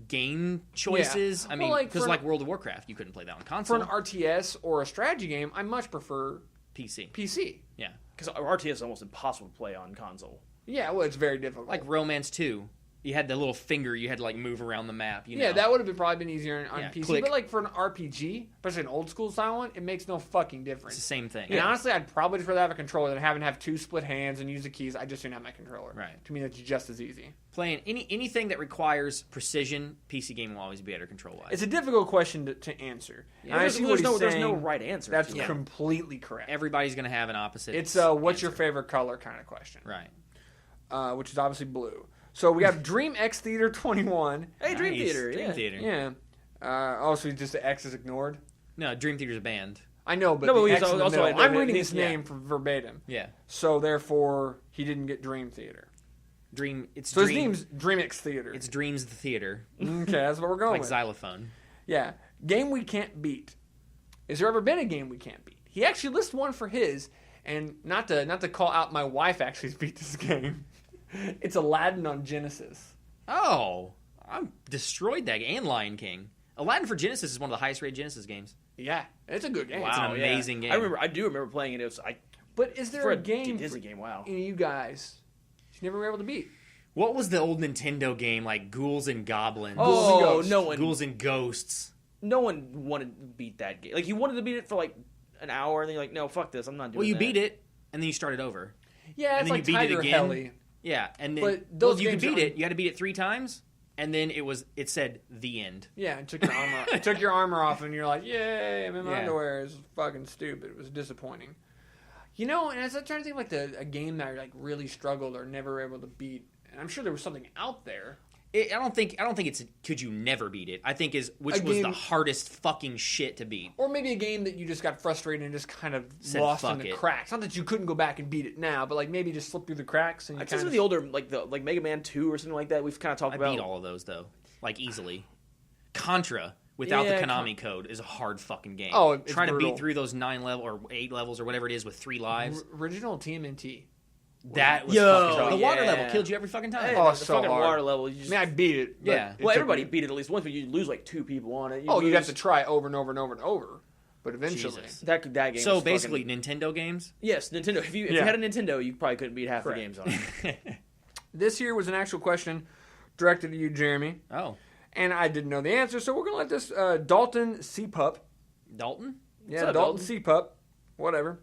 Speaker 1: game choices?
Speaker 2: Yeah.
Speaker 1: I
Speaker 2: Well,
Speaker 1: mean,
Speaker 2: like,
Speaker 1: because
Speaker 2: for
Speaker 1: like World of Warcraft, you couldn't play that on
Speaker 2: For
Speaker 1: console.
Speaker 2: an RTS or a strategy game, I much prefer
Speaker 1: PC.
Speaker 2: PC.
Speaker 1: Yeah.
Speaker 3: because RTS is almost impossible to play on console.
Speaker 2: Yeah, well, it's very difficult.
Speaker 1: Like Romance 2. You had the little finger you had to like move around the map. You know?
Speaker 2: Yeah, that would have probably been easier on
Speaker 1: Yeah,
Speaker 2: PC.
Speaker 1: click.
Speaker 2: But like for an RPG, especially an old school style one, it makes no fucking
Speaker 1: It's
Speaker 2: difference.
Speaker 1: the same thing.
Speaker 2: And honestly, I'd probably just rather have a controller than having to have two split hands and use the keys. I just didn't have my controller.
Speaker 1: Right.
Speaker 2: To me, that's just as easy.
Speaker 1: Playing anything that requires precision, PC game will always be better control wise.
Speaker 2: It's a difficult question to answer.
Speaker 1: Yeah,
Speaker 2: And I see what he's
Speaker 3: there's no
Speaker 2: saying.
Speaker 3: right answer.
Speaker 2: That's
Speaker 3: to it.
Speaker 2: completely correct.
Speaker 1: Everybody's going to have an opposite.
Speaker 2: It's what's your favorite color kind of question.
Speaker 1: Right.
Speaker 2: Which is obviously blue. So we have Dream X Theater 21.
Speaker 3: Hey, Dream
Speaker 1: Nice.
Speaker 3: Theater.
Speaker 1: Dream
Speaker 3: yeah.
Speaker 1: Theater.
Speaker 2: Yeah. So just the X is ignored.
Speaker 1: No, Dream Theater's a band.
Speaker 2: I know, but
Speaker 3: No, but
Speaker 2: the
Speaker 3: he's
Speaker 2: X in the
Speaker 3: also-
Speaker 2: middle. I'm reading
Speaker 3: he's-
Speaker 2: his name for verbatim.
Speaker 1: Yeah.
Speaker 2: So therefore, he didn't get Dream Theater.
Speaker 1: It's
Speaker 2: So
Speaker 1: Dream.
Speaker 2: his name's Dream X Theater.
Speaker 1: It's Dreams the Theater.
Speaker 2: Okay, that's what we're going
Speaker 1: Like
Speaker 2: with.
Speaker 1: xylophone.
Speaker 2: Yeah. Game we can't beat. Has there ever been a game we can't beat? He actually lists one for his, and not to call out my wife actually beat this game. It's Aladdin on Genesis.
Speaker 1: Oh, I destroyed that and Lion King. Aladdin for Genesis is one of the highest rated Genesis games.
Speaker 2: Yeah, it's a good game.
Speaker 1: Wow. It's an
Speaker 3: yeah.
Speaker 1: amazing game.
Speaker 3: I do remember playing it. It was
Speaker 2: But is there
Speaker 3: for
Speaker 2: a game
Speaker 3: Disney
Speaker 2: for
Speaker 3: game. Wow.
Speaker 2: any of you guys you never were able to beat?
Speaker 1: What was the old Nintendo game like Ghouls and Goblins?
Speaker 2: Ghouls and
Speaker 3: Oh,
Speaker 2: Ghosts.
Speaker 1: Ghouls and Ghosts.
Speaker 3: no one wanted to beat that game. Like you wanted to beat it for like an hour, and then you're like, no, fuck this, I'm not doing.
Speaker 1: Well, you
Speaker 3: that.
Speaker 1: beat it, and then you started over.
Speaker 2: Yeah,
Speaker 1: And
Speaker 2: it's
Speaker 1: then
Speaker 2: like
Speaker 1: you beat it
Speaker 2: Tiger
Speaker 1: again.
Speaker 2: Heli.
Speaker 1: Yeah, and then
Speaker 2: But those
Speaker 1: you could
Speaker 2: games
Speaker 1: beat
Speaker 2: are-
Speaker 1: it. You had to beat it 3 times, and then it said the end.
Speaker 2: Yeah, it took your armor. It took your armor off, and you're like, "Yay! I'm in my
Speaker 1: Yeah.
Speaker 2: underwear." It's fucking stupid. It was disappointing. You know, and as I'm trying to think like a game that I like really struggled or never were able to beat, and I'm sure there was something out there.
Speaker 1: I don't think it's could you never beat it. I think is which
Speaker 2: A
Speaker 1: was the
Speaker 2: game-
Speaker 1: hardest fucking shit to beat.
Speaker 2: Or maybe a game that you just got frustrated and just kind of
Speaker 1: Said,
Speaker 2: lost in
Speaker 1: "Fuck
Speaker 2: the
Speaker 1: it."
Speaker 2: cracks. Not that you couldn't go back and beat it now, but like maybe just slip through the cracks and you
Speaker 3: I'd say
Speaker 2: kind
Speaker 3: some
Speaker 2: of
Speaker 3: of the older like Mega Man 2 or something like that. We've kind of talked
Speaker 1: I
Speaker 3: about.
Speaker 1: beat all of those though, like easily. Contra without
Speaker 3: Yeah,
Speaker 1: the Konami code is a hard fucking game.
Speaker 2: Oh, it's
Speaker 1: trying to
Speaker 2: brutal.
Speaker 1: beat through those 9 level or 8 levels or whatever it is with 3 lives.
Speaker 2: original TMNT.
Speaker 1: That was
Speaker 3: Yo,
Speaker 1: fucking hard. The water
Speaker 3: yeah.
Speaker 1: level killed you every fucking time.
Speaker 3: Hey,
Speaker 2: Oh,
Speaker 3: the
Speaker 2: so
Speaker 3: fucking
Speaker 2: hard.
Speaker 3: water level. You
Speaker 2: I
Speaker 3: just,
Speaker 2: mean, I beat it. but
Speaker 1: Yeah.
Speaker 2: it
Speaker 3: well,
Speaker 2: took
Speaker 3: everybody
Speaker 2: me-
Speaker 3: beat it at least once, but you lose like 2 people on it.
Speaker 2: You'd have
Speaker 3: lose-
Speaker 2: to try over and over and over and over. But eventually,
Speaker 1: Jesus.
Speaker 3: That game.
Speaker 1: So
Speaker 3: was
Speaker 1: basically,
Speaker 3: fucking,
Speaker 1: Nintendo games.
Speaker 3: yes, Nintendo. If you
Speaker 2: Yeah.
Speaker 3: had a Nintendo, you probably couldn't beat half
Speaker 2: Correct.
Speaker 3: the games on it.
Speaker 2: this here was an actual question directed to you, Jeremy.
Speaker 1: Oh,
Speaker 2: And I didn't know the answer, so we're going to let this Dalton C-Pup.
Speaker 1: Dalton.
Speaker 2: Yeah,
Speaker 3: up,
Speaker 2: Dalton
Speaker 3: Dalton?
Speaker 2: C-Pup. Whatever.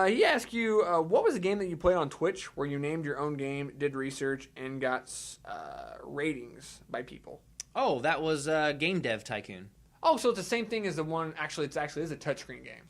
Speaker 2: He asked you, what was the game that you played on Twitch where you named your own game, did research, and got ratings by people?
Speaker 1: Oh, that was Game Dev Tycoon.
Speaker 2: Oh, so it's the same thing as the one, actually, it is a touchscreen game.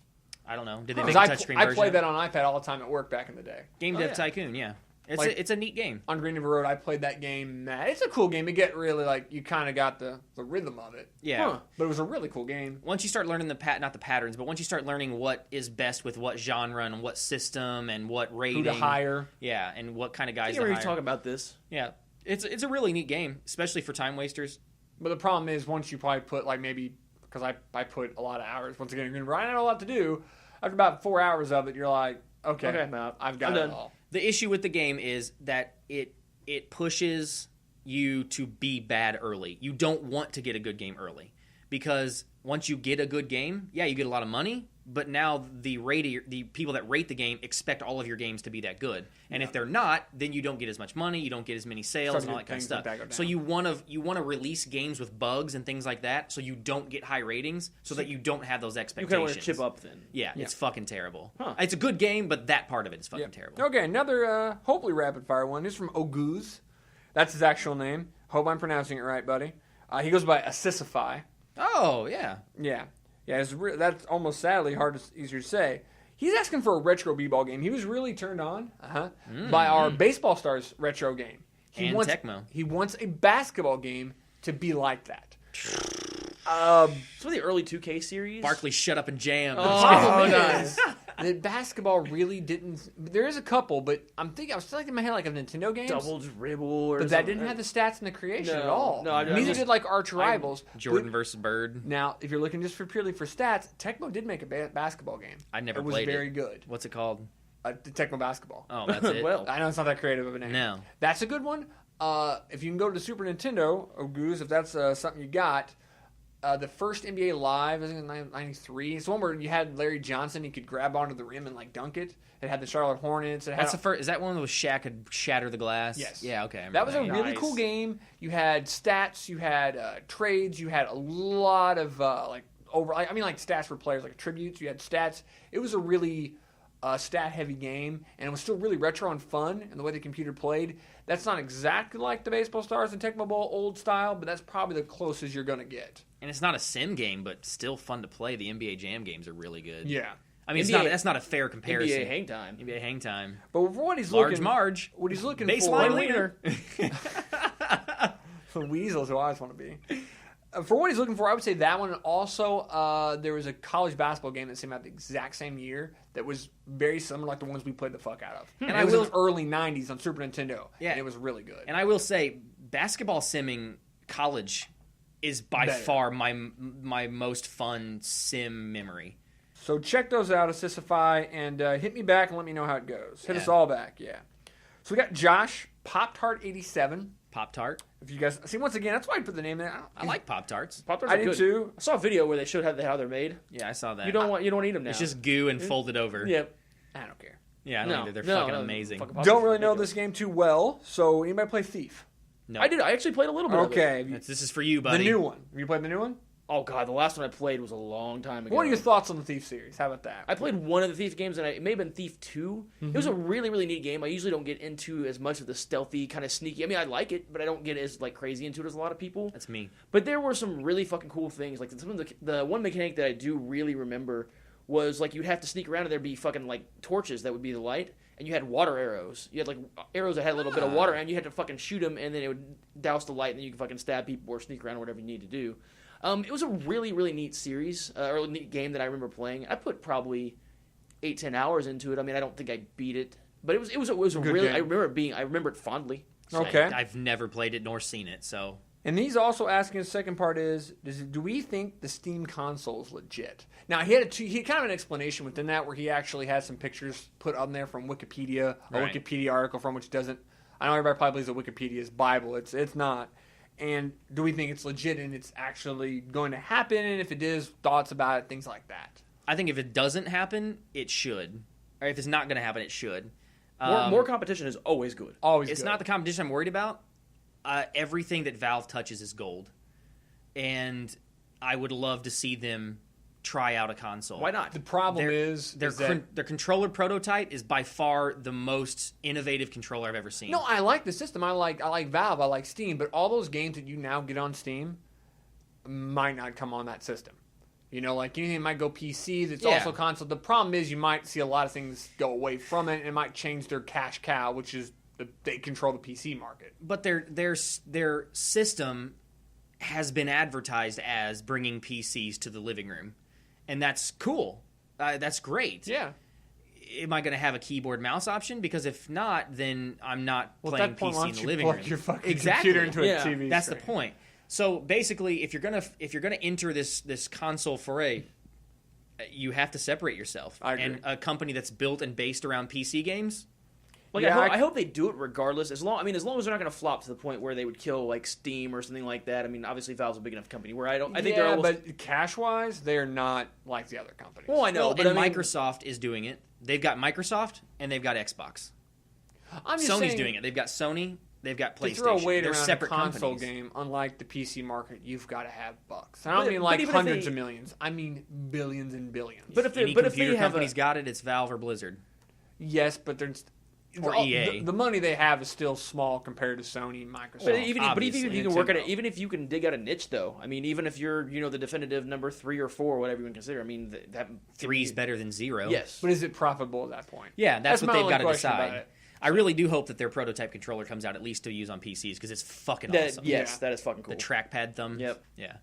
Speaker 1: I don't know. Did they make
Speaker 2: Because
Speaker 1: a touchscreen
Speaker 2: I
Speaker 1: version?
Speaker 2: played that on iPad all the time at work back in the day.
Speaker 1: Game
Speaker 3: Oh,
Speaker 1: Dev
Speaker 3: yeah.
Speaker 1: Tycoon, yeah. It's a neat game.
Speaker 2: On Green River Road, I played that game. It's a cool game. You get really, like, you kind of got the rhythm of it.
Speaker 1: Yeah.
Speaker 3: Huh.
Speaker 2: But it was a really cool game.
Speaker 1: Once you start learning not the patterns, but once you start learning what is best with what genre and what system and what rating.
Speaker 2: Who to hire.
Speaker 1: Yeah, and what kind of
Speaker 3: I
Speaker 1: guys
Speaker 3: think
Speaker 1: to
Speaker 3: we're
Speaker 1: hire.
Speaker 3: talking about this.
Speaker 1: Yeah. It's a really neat game, especially for time wasters.
Speaker 2: But the problem is, once you probably put, like, maybe, because I put a lot of hours, once again, I had a lot to do. After about 4 hours of it, you're like, okay,
Speaker 3: I'm out.
Speaker 2: I've got
Speaker 3: I'm
Speaker 2: it
Speaker 3: done.
Speaker 2: all.
Speaker 1: The issue with the game is that it pushes you to be bad early. You don't want to get a good game early because once you get a good game, yeah, you get a lot of money, but now the people that rate the game expect all of your games to be that good. And if they're not, then you don't get as much money, you don't get as many sales and all that kind of
Speaker 2: Things like
Speaker 1: stuff.
Speaker 2: that go down.
Speaker 1: So you want to release games with bugs and things like that so you don't get high ratings so that you don't have those
Speaker 3: You
Speaker 1: expectations.
Speaker 3: kind of want to chip up then.
Speaker 1: Yeah, it's fucking terrible.
Speaker 3: Huh.
Speaker 1: It's a good game, but that part of it is fucking terrible.
Speaker 2: Okay, another hopefully rapid fire one. This is from Oguz. That's his actual name. Hope I'm pronouncing it right, buddy. He goes by Assisify.
Speaker 1: Oh, yeah.
Speaker 2: Yeah. That's almost sadly easier to say. He's asking for a retro b-ball game. He was really turned on by our Baseball Stars retro game.
Speaker 1: And Tecmo.
Speaker 2: He wants a basketball game to be like that.
Speaker 3: Some of the early 2K series.
Speaker 1: Barkley, shut up and jam.
Speaker 2: Oh, nice. The basketball really didn't. There is a couple, but I was thinking in my head like of Nintendo games.
Speaker 3: Double dribble, or
Speaker 2: But that
Speaker 3: something.
Speaker 2: didn't have the stats in the creation
Speaker 3: No,
Speaker 2: at all.
Speaker 3: no,
Speaker 2: Neither did like Arch Rivals.
Speaker 1: Jordan versus Bird.
Speaker 2: Now, if you're looking just purely for stats, Tecmo did make a basketball game.
Speaker 1: I never
Speaker 2: It was
Speaker 1: played
Speaker 2: very
Speaker 1: it.
Speaker 2: good.
Speaker 1: What's it called?
Speaker 2: The Tecmo Basketball.
Speaker 1: Oh, that's it.
Speaker 3: Well,
Speaker 2: I know it's not that creative of a name.
Speaker 1: No.
Speaker 2: That's a good one. If you can go to the Super Nintendo, or Goose, if that's something you got, the first NBA Live, I think in 93. It's the one where you had Larry Johnson. He could grab onto the rim and like dunk it. It had the Charlotte Hornets. It had
Speaker 1: That's the first. Is that one where Shaq could shatter the glass?
Speaker 2: Yes.
Speaker 1: Yeah. Okay. I
Speaker 2: That was a
Speaker 1: remember
Speaker 2: really
Speaker 3: Nice.
Speaker 2: cool game. You had stats, you had trades, you had a lot of like stats for players, like tributes. You had stats. It was a really stat-heavy game, and it was still really retro and fun. And the way the computer played, that's not exactly like the Baseball Stars and Tecmo Bowl old style, but that's probably the closest you're gonna get.
Speaker 1: And it's not a sim game, but still fun to play. The NBA Jam games are really good.
Speaker 2: Yeah,
Speaker 1: I mean,
Speaker 3: NBA
Speaker 1: that's not a fair comparison.
Speaker 3: NBA hang time.
Speaker 1: NBA hang time.
Speaker 2: but for what he's
Speaker 1: Large
Speaker 2: looking,
Speaker 1: Marge.
Speaker 2: what he's looking
Speaker 1: Baseline
Speaker 2: for,
Speaker 1: wiener.
Speaker 2: The weasels who I always want to be. For what he's looking for, I would say that one. Also, there was a college basketball game that came out the exact same year that was very similar, like the ones we played the fuck out of. And
Speaker 1: I
Speaker 2: it was
Speaker 1: will-
Speaker 2: in the early '90s on Super Nintendo.
Speaker 1: Yeah.
Speaker 2: and it was really good.
Speaker 1: And I will say, basketball simming college is by
Speaker 2: Better.
Speaker 1: far my most fun sim memory.
Speaker 2: So check those out, Assistify, and hit me back and let me know how it goes. Hit
Speaker 1: Yeah.
Speaker 2: us all back, yeah. So we got Josh, Pop-Tart87.
Speaker 1: Pop Tart.
Speaker 2: If you guys see, once again, that's why I put the name there.
Speaker 1: I like Pop Tarts.
Speaker 3: Pop-Tarts
Speaker 2: I
Speaker 3: are
Speaker 2: did
Speaker 3: good.
Speaker 2: too.
Speaker 3: I saw a video where they showed how they're made.
Speaker 1: Yeah, I saw that.
Speaker 3: You don't want to eat them now.
Speaker 1: It's just goo and folded over.
Speaker 3: Yep.
Speaker 2: I don't care.
Speaker 1: Yeah, I don't either. They're
Speaker 3: No,
Speaker 1: fucking
Speaker 3: no,
Speaker 1: amazing.
Speaker 3: fucking Pop-Tarts
Speaker 2: Don't
Speaker 3: are
Speaker 2: really know
Speaker 3: ridiculous.
Speaker 2: this game too well, so anybody play Thief?
Speaker 1: No.
Speaker 3: I did. I actually played a little bit. Of it.
Speaker 2: Okay.
Speaker 1: This is for you,
Speaker 2: The
Speaker 1: buddy.
Speaker 2: new one. Have you played the new one?
Speaker 3: Oh god, the last one I played was a long time ago.
Speaker 2: What are your thoughts on the Thief series? How about that?
Speaker 3: I played one of the Thief games, and it may have been Thief 2. It was a really, really neat game. I usually don't get into as much of the stealthy, kind of sneaky. I mean, I like it, but I don't get as like crazy into it as a lot of people.
Speaker 1: That's me.
Speaker 3: But there were some really fucking cool things. Like some of the one mechanic that I do really remember was like you'd have to sneak around and there'd be fucking like torches that would be the light, and you had water arrows. You had like arrows that had a little bit of water, and you had to fucking shoot them, and then it would douse the light, and then you could fucking stab people or sneak around or whatever you need to do. It was a really, really neat series, or a neat game that I remember playing. I put probably 8-10 hours into it. I mean, I don't think I beat it, but it was a
Speaker 2: Good
Speaker 3: really.
Speaker 2: game.
Speaker 3: I remember it fondly.
Speaker 2: Okay.
Speaker 1: I've never played it nor seen it, so
Speaker 2: And he's also asking, the second part is, do we think the Steam console is legit? Now, he had kind of an explanation within that where he actually has some pictures put on there from Wikipedia, a
Speaker 1: Right.
Speaker 2: Wikipedia article from which doesn't, I know everybody probably believes that Wikipedia is Bible. It's not. And do we think it's legit and it's actually going to happen? And if it is, thoughts about it, things like that.
Speaker 1: I think if it doesn't happen, it should. Or if it's not going to happen, it should.
Speaker 3: More competition is always good.
Speaker 2: Always
Speaker 1: It's
Speaker 2: good.
Speaker 1: not the competition I'm worried about. Everything that Valve touches is gold. And I would love to see them try out a console.
Speaker 3: Why not?
Speaker 2: The problem
Speaker 1: Their-
Speaker 2: is that...
Speaker 1: Their controller prototype is by far the most innovative controller I've ever seen.
Speaker 2: No, I like the system. I like Valve. I like Steam. But all those games that you now get on Steam might not come on that system. You know, like anything might go PC that's
Speaker 1: Yeah.
Speaker 2: also console. The problem is you might see a lot of things go away from it, and it might change their cash cow, which is they control the PC market.
Speaker 1: But their system has been advertised as bringing PCs to the living room, and that's cool. That's great.
Speaker 2: Yeah.
Speaker 1: Am I going to have a keyboard mouse option? Because if not, then I'm not
Speaker 2: Well,
Speaker 1: playing
Speaker 2: at that point,
Speaker 1: PC
Speaker 2: why
Speaker 1: in
Speaker 2: don't
Speaker 1: the
Speaker 2: you
Speaker 1: living
Speaker 2: plug
Speaker 1: room.
Speaker 2: your fucking
Speaker 1: Exactly.
Speaker 2: computer into
Speaker 3: Yeah.
Speaker 2: a TV
Speaker 1: That's the
Speaker 2: screen?
Speaker 1: point. So basically, if you're gonna enter this console foray, you have to separate yourself.
Speaker 2: I agree.
Speaker 1: And a company that's built and based around PC games.
Speaker 3: Like
Speaker 2: Yeah,
Speaker 3: I hope they do it regardless. As long as they're not going to flop to the point where they would kill like Steam or something like that. I mean, obviously Valve's a big enough company where I think they're almost.
Speaker 2: but cash-wise, they are not like the other companies.
Speaker 3: Well, I know,
Speaker 1: Well,
Speaker 3: but
Speaker 1: and
Speaker 3: I mean,
Speaker 1: Microsoft is doing it. They've got Microsoft and they've got Xbox.
Speaker 2: I'm just
Speaker 1: Sony's
Speaker 2: saying,
Speaker 1: doing it. They've got Sony. They've got
Speaker 2: to throw
Speaker 1: PlayStation.
Speaker 2: weight
Speaker 1: They're
Speaker 2: around
Speaker 1: separate
Speaker 2: a console
Speaker 1: companies.
Speaker 2: game, unlike the PC market, you've got to have bucks. I don't
Speaker 3: But-
Speaker 2: mean
Speaker 3: but
Speaker 2: like
Speaker 3: even if
Speaker 2: hundreds
Speaker 3: they-
Speaker 2: of millions. I mean billions and billions.
Speaker 3: But if
Speaker 1: Any
Speaker 3: they
Speaker 1: computer
Speaker 3: have
Speaker 1: company's got it, it's Valve or Blizzard.
Speaker 2: yes, but there's
Speaker 1: Or
Speaker 2: all-
Speaker 1: EA.
Speaker 2: The money they have is still small compared to Sony and Microsoft.
Speaker 3: But even if
Speaker 1: obviously,
Speaker 3: you can work at it,
Speaker 2: Nintendo.
Speaker 3: even if you can dig out a niche, though, I mean, even if you're the definitive number 3 or 4, whatever you can consider, I mean, that
Speaker 1: Three's better than 0.
Speaker 3: Yes,
Speaker 2: But is it profitable at that point?
Speaker 1: Yeah, that's what
Speaker 2: my
Speaker 1: they've
Speaker 2: only
Speaker 1: got to
Speaker 2: question about
Speaker 1: decide.
Speaker 2: it.
Speaker 1: I really do hope that their prototype controller comes out at least to use on PCs because it's fucking awesome.
Speaker 3: yes,
Speaker 2: Yeah.
Speaker 3: that is fucking cool.
Speaker 1: The trackpad thumb.
Speaker 3: Yep.
Speaker 1: Yeah.